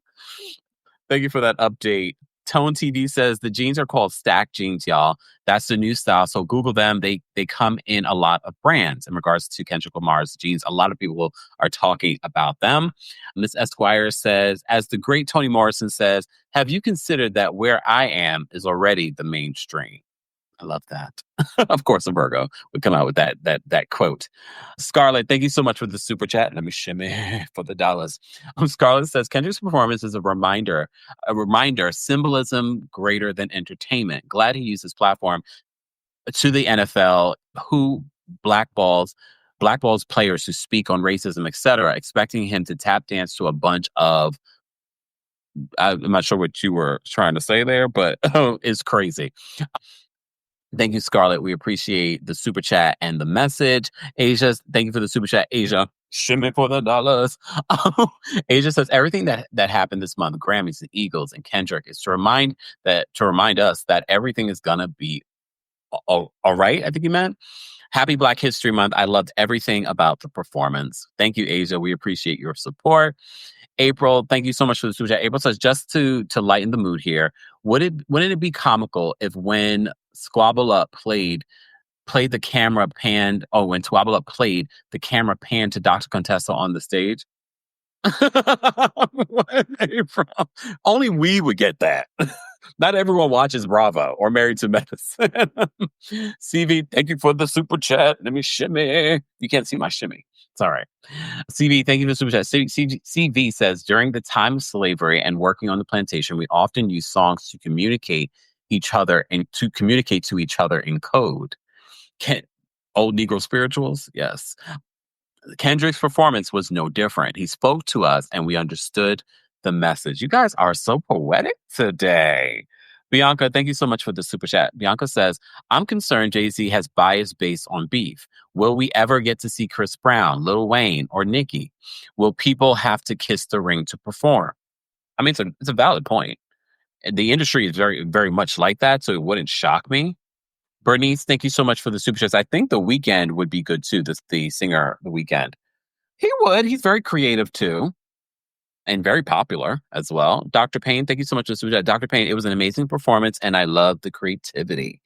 Speaker 2: Thank you for that update. Tone TV says the jeans are called stack jeans, y'all. That's the new style. So Google them. They come in a lot of brands in regards to Kendrick Lamar's jeans. A lot of people are talking about them. Miss Esquire says, as the great Toni Morrison says, have you considered that where I am is already the mainstream? I love that. Of course, a Virgo would come out with that quote. Scarlett, thank you so much for the super chat. Let me shimmy for the dollars. Scarlett says Kendrick's performance is a reminder, symbolism greater than entertainment. Glad he used his platform to the NFL, who blackballs players who speak on racism, etc., expecting him to tap dance to a bunch of, I'm not sure what you were trying to say there, but it's crazy. Thank you, Scarlett. We appreciate the super chat and the message. Asia, thank you for the super chat. Asia, shimmy for the dollars. Asia says everything that happened this month, Grammys, the Eagles, and Kendrick, is to remind us that everything is gonna be all right. I think you meant. Happy Black History Month. I loved everything about the performance. Thank you, Asia. We appreciate your support. April, thank you so much for the super chat. April says, just to lighten the mood here, wouldn't it be comical if when Squabble Up played the camera panned, when Squabble Up played, the camera panned to Dr. Contessa on the stage? April, only we would get that. Not everyone watches Bravo or Married to Medicine. CV, thank you for the super chat. Let me shimmy. You can't see my shimmy. It's all right. CV, thank you for the super chat. CV says, during the time of slavery and working on the plantation, we often use songs to communicate to each other in code. Old Negro spirituals? Yes. Kendrick's performance was no different. He spoke to us and we understood the message. You guys are so poetic today. Bianca, thank you so much for the super chat. Bianca says, I'm concerned Jay-Z has bias based on beef. Will we ever get to see Chris Brown, Lil Wayne, or Nicki? Will people have to kiss the ring to perform? I mean, it's a valid point. The industry is very, very much like that, so it wouldn't shock me. Bernice, thank you so much for the super chats. I think The Weeknd would be good too, the singer, The Weeknd. He would. He's very creative too. And very popular as well. Dr. Payne, thank you so much for the super chat. Dr. Payne, it was an amazing performance and I love the creativity.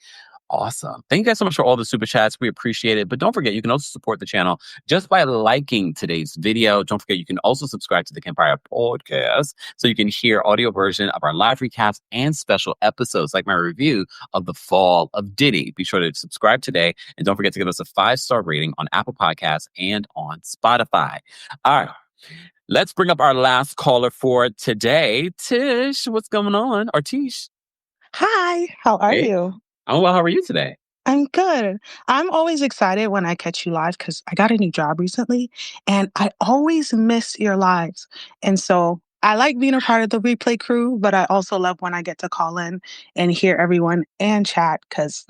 Speaker 2: Awesome. Thank you guys so much for all the super chats. We appreciate it. But don't forget, you can also support the channel just by liking today's video. Don't forget, you can also subscribe to the Kempire podcast so you can hear audio version of our live recaps and special episodes like my review of The Fall of Diddy. Be sure to subscribe today. And don't forget to give us a 5-star rating on Apple Podcasts and on Spotify. All right. Let's bring up our last caller for today. Tish, what's going on? Or Tish.
Speaker 6: Hi, how are you?
Speaker 2: Oh, well, how are you today?
Speaker 6: I'm good. I'm always excited when I catch you live because I got a new job recently and I always miss your lives. And so I like being a part of the replay crew, but I also love when I get to call in and hear everyone and chat because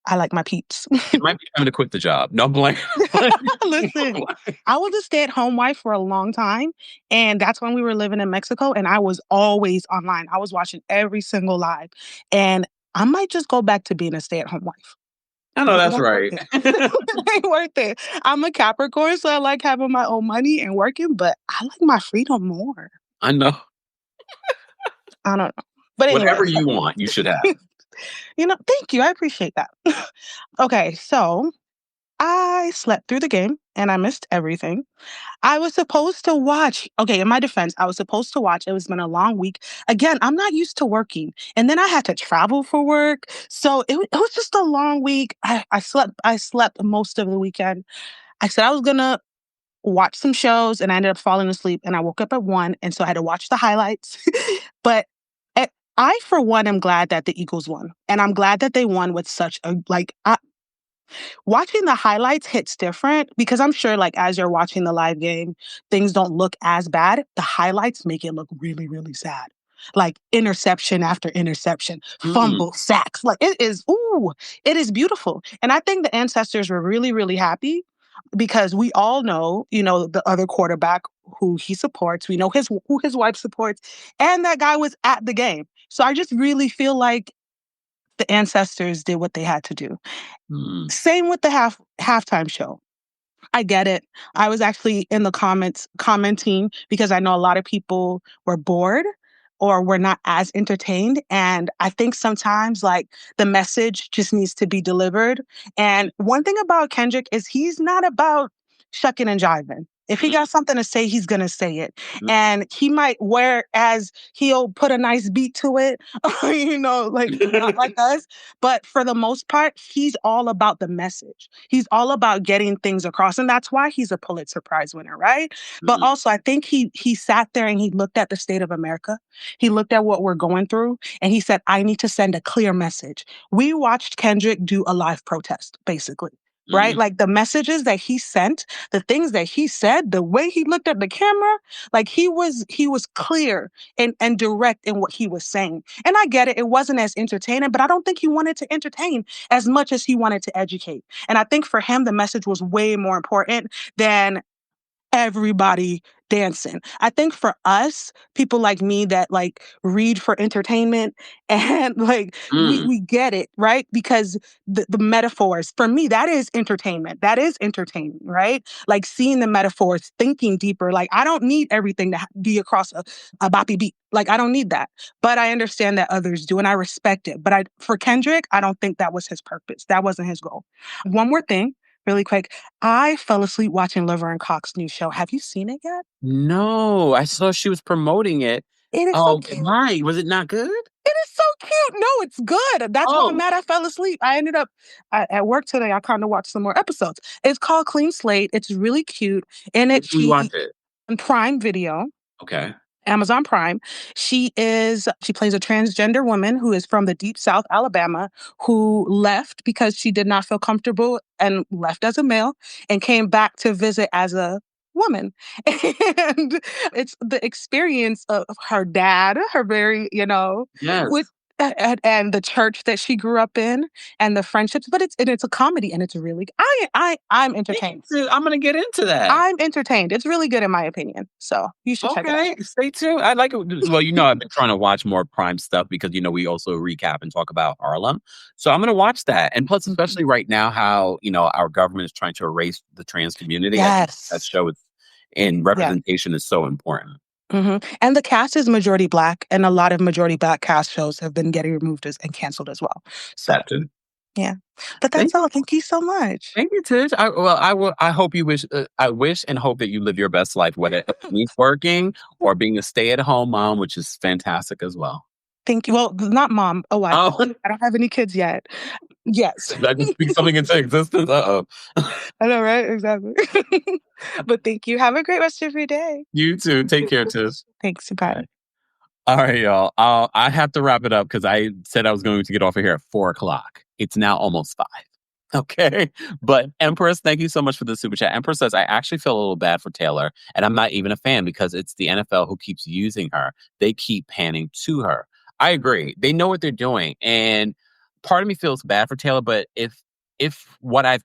Speaker 6: I like my peeps.
Speaker 2: You might be trying to quit the job. No blame.
Speaker 6: Listen, I was a stay-at-home wife for a long time, and that's when we were living in Mexico, and I was always online. I was watching every single live, and I might just go back to being a stay-at-home wife.
Speaker 2: I know that's right.
Speaker 6: It ain't worth it. I'm a Capricorn, so I like having my own money and working, but I like my freedom more.
Speaker 2: I know.
Speaker 6: I don't know. But anyway,
Speaker 2: whatever you want, you should have.
Speaker 6: thank you. I appreciate that. Okay, so I slept through the game and I missed everything. I was supposed to watch. Okay, in my defense, I was supposed to watch. It was been a long week. Again, I'm not used to working. And then I had to travel for work. So it was just a long week. I slept most of the weekend. I said I was gonna watch some shows and I ended up falling asleep and I woke up at 1 and so I had to watch the highlights. But I for one am glad that the Eagles won. And I'm glad that they won with such a watching the highlights hits different because I'm sure like as you're watching the live game, things don't look as bad. The highlights make it look really, really sad. Like interception after interception, fumble, sacks. Like it is beautiful. And I think the ancestors were really, really happy because we all know, the other quarterback who he supports. We know who his wife supports. And that guy was at the game. So I just really feel like the ancestors did what they had to do. Same with the halftime show. I get it. I was actually in the comments commenting because I know a lot of people were bored or were not as entertained. And I think sometimes like the message just needs to be delivered. And one thing about Kendrick is he's not about shucking and jiving. If he got something to say, he's going to say it. And he might whereas he'll put a nice beat to it, like not like us. But for the most part, he's all about the message. He's all about getting things across. And that's why he's a Pulitzer Prize winner, right? But also, I think he sat there and he looked at the state of America. He looked at what we're going through and he said, I need to send a clear message. We watched Kendrick do a live protest, basically. Right? Like the messages that he sent, the things that he said, the way he looked at the camera, like he was clear and direct in what he was saying. And I get it. It wasn't as entertaining, but I don't think he wanted to entertain as much as he wanted to educate. And I think for him, the message was way more important than everybody dancing. I think for us, people like me that like read for entertainment and like we get it, right? Because the metaphors, for me, that is entertainment. That is entertaining, right? Like seeing the metaphors, thinking deeper. Like I don't need everything to be across a boppy beat. Like I don't need that. But I understand that others do and I respect it. But for Kendrick, I don't think that was his purpose. That wasn't his goal. One more thing. Really quick, I fell asleep watching Laverne Cox's new show. Have you seen it yet?
Speaker 2: No, I saw she was promoting it.
Speaker 6: It is so cute.
Speaker 2: Why? Was it not good?
Speaker 6: It is so cute. No, it's good. That's why I'm mad I fell asleep. I ended up at work today. I kind of watched some more episodes. It's called Clean Slate. It's really cute. And
Speaker 2: You watch it?
Speaker 6: On Prime Video.
Speaker 2: Okay.
Speaker 6: Amazon Prime. She plays a transgender woman who is from the deep South Alabama who left because she did not feel comfortable and left as a male and came back to visit as a woman. And it's the experience of her dad, her very,
Speaker 2: Yes.
Speaker 6: with and the church that she grew up in and the friendships, but it's a comedy and it's really I'm entertained.
Speaker 2: I'm gonna get into that.
Speaker 6: I'm entertained. It's really good in my opinion. So you should check it out.
Speaker 2: Okay, stay tuned. I like it. Well, I've been trying to watch more Prime stuff because we also recap and talk about Harlem. So I'm gonna watch that. And plus, especially right now, how our government is trying to erase the trans community.
Speaker 6: Yes.
Speaker 2: That show is in representation is so important.
Speaker 6: And the cast is majority Black, and a lot of majority Black cast shows have been getting removed and canceled as well. So,
Speaker 2: That too.
Speaker 6: yeah. But that's all. Thank you so much.
Speaker 2: Thank you, Tish. I hope you wish. I wish and hope that you live your best life, whether it means working or being a stay-at-home mom, which is fantastic as well.
Speaker 6: Thank you. Well, not mom, a wife.
Speaker 2: Oh.
Speaker 6: I don't have any kids yet. Yes.
Speaker 2: Did I just speak something into existence? Uh-oh.
Speaker 6: I know, right? Exactly. But thank you. Have a great rest of your day.
Speaker 2: You too. Take care, Tish.
Speaker 6: Thanks. Bye.
Speaker 2: All right, y'all. I have to wrap it up because I said I was going to get off of here at 4:00. It's now almost 5. Okay. But Empress, thank you so much for the super chat. Empress says, I actually feel a little bad for Taylor, and I'm not even a fan because it's the NFL who keeps using her. They keep panning to her. I agree. They know what they're doing. And part of me feels bad for Taylor, but if what I've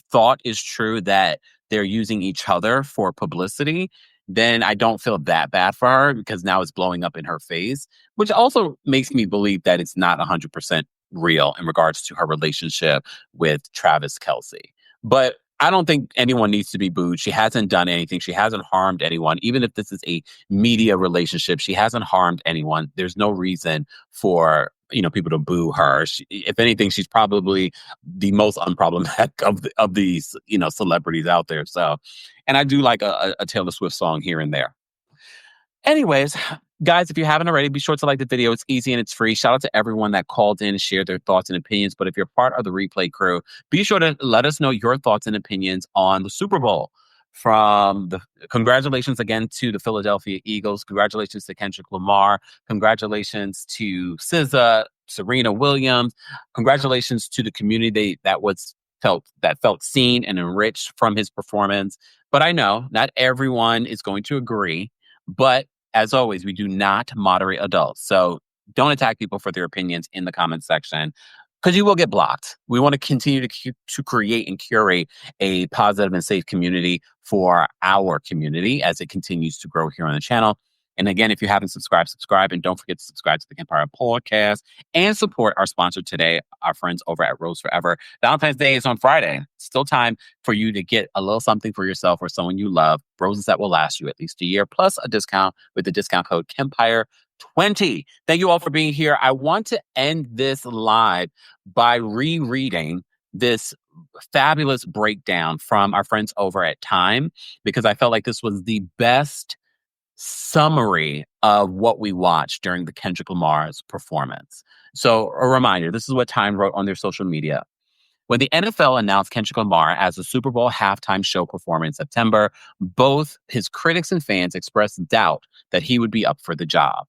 Speaker 2: thought is true, that they're using each other for publicity, then I don't feel that bad for her because now it's blowing up in her face, which also makes me believe that it's not 100% real in regards to her relationship with Travis Kelce. But I don't think anyone needs to be booed. She hasn't done anything. She hasn't harmed anyone. Even if this is a media relationship, she hasn't harmed anyone. There's no reason for people to boo her. If anything, she's probably the most unproblematic of these, celebrities out there. So, and I do like a Taylor Swift song here and there. Anyways, guys, if you haven't already, be sure to like the video. It's easy and it's free. Shout out to everyone that called in and shared their thoughts and opinions. But if you're part of the replay crew, be sure to let us know your thoughts and opinions on the Super Bowl. Congratulations again to the Philadephia Eagles. Congratulations to Kendrick Lamar. Congratulations to SZA, Serena Williams. Congratulations to the community that felt seen and enriched from his performance. But I know not everyone is going to agree. But as always, we do not moderate adults. So don't attack people for their opinions in the comment section, because you will get blocked. We want to continue to create and curate a positive and safe community for our community as it continues to grow here on the channel. And again, if you haven't subscribed, subscribe. And don't forget to subscribe to the Empire Podcast and support our sponsor today, our friends over at Rose Forever. Valentine's Day is on Friday. Still time for you to get a little something for yourself or someone you love. Roses that will last you at least a year, plus a discount with the discount code KEMPIRE20. Thank you all for being here. I want to end this live by rereading this fabulous breakdown from our friends over at Time, because I felt like this was the best summary of what we watched during the Kendrick Lamar's performance. So a reminder, this is what Time wrote on their social media. When the NFL announced Kendrick Lamar as the Super Bowl halftime show performer in September, both his critics and fans expressed doubt that he would be up for the job.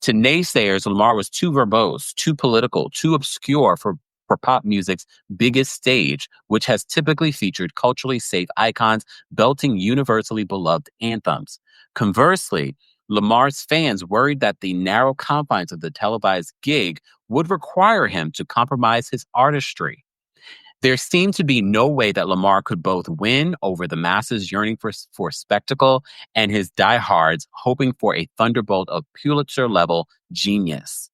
Speaker 2: To naysayers, Lamar was too verbose, too political, too obscure for pop music's biggest stage, which has typically featured culturally safe icons belting universally beloved anthems. Conversely, Lamar's fans worried that the narrow confines of the televised gig would require him to compromise his artistry. There seemed to be no way that Lamar could both win over the masses yearning for spectacle and his diehards hoping for a thunderbolt of Pulitzer-level genius.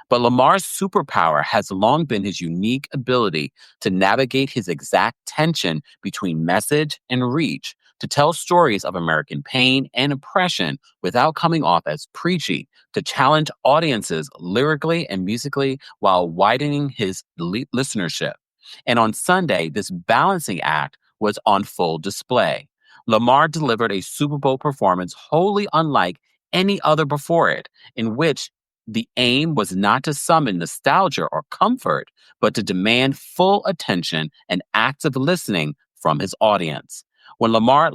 Speaker 2: But Lamar's superpower has long been his unique ability to navigate his exact tension between message and reach, to tell stories of American pain and oppression without coming off as preachy, to challenge audiences lyrically and musically while widening his listenership. And on Sunday, this balancing act was on full display. Lamar delivered a Super Bowl performance wholly unlike any other before it, in which the aim was not to summon nostalgia or comfort, but to demand full attention and active listening from his audience. What Lamar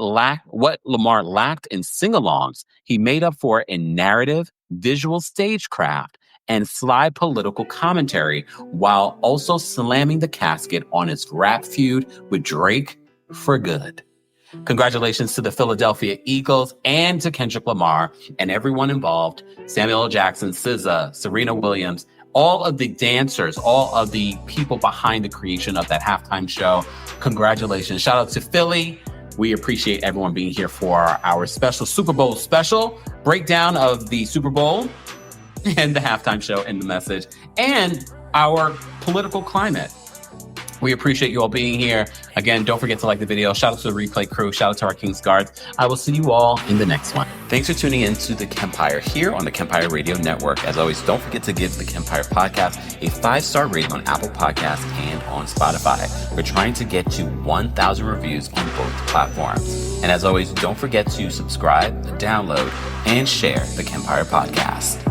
Speaker 2: lacked in sing-alongs, he made up for in narrative, visual stagecraft, and sly political commentary, while also slamming the casket on his rap feud with Drake for good. Congratulations to the Philadephia Eagles and to Kendrick Lamar and everyone involved, Samuel L. Jackson, SZA, Serena Williams, all of the dancers, all of the people behind the creation of that halftime show. Congratulations. Shout out to Philly. We appreciate everyone being here for our special Super Bowl special breakdown of the Super Bowl and the halftime show and the message and our political climate. We appreciate you all being here. Again, don't forget to like the video. Shout out to the replay crew. Shout out to our King's Guards. I will see you all in the next one.
Speaker 1: Thanks for tuning in to the Kempire here on the Kempire Radio Network. As always, don't forget to give the Kempire Podcast a 5-star rating on Apple Podcasts and on Spotify. We're trying to get to 1,000 reviews on both platforms. And as always, don't forget to subscribe, download, and share the Kempire Podcast.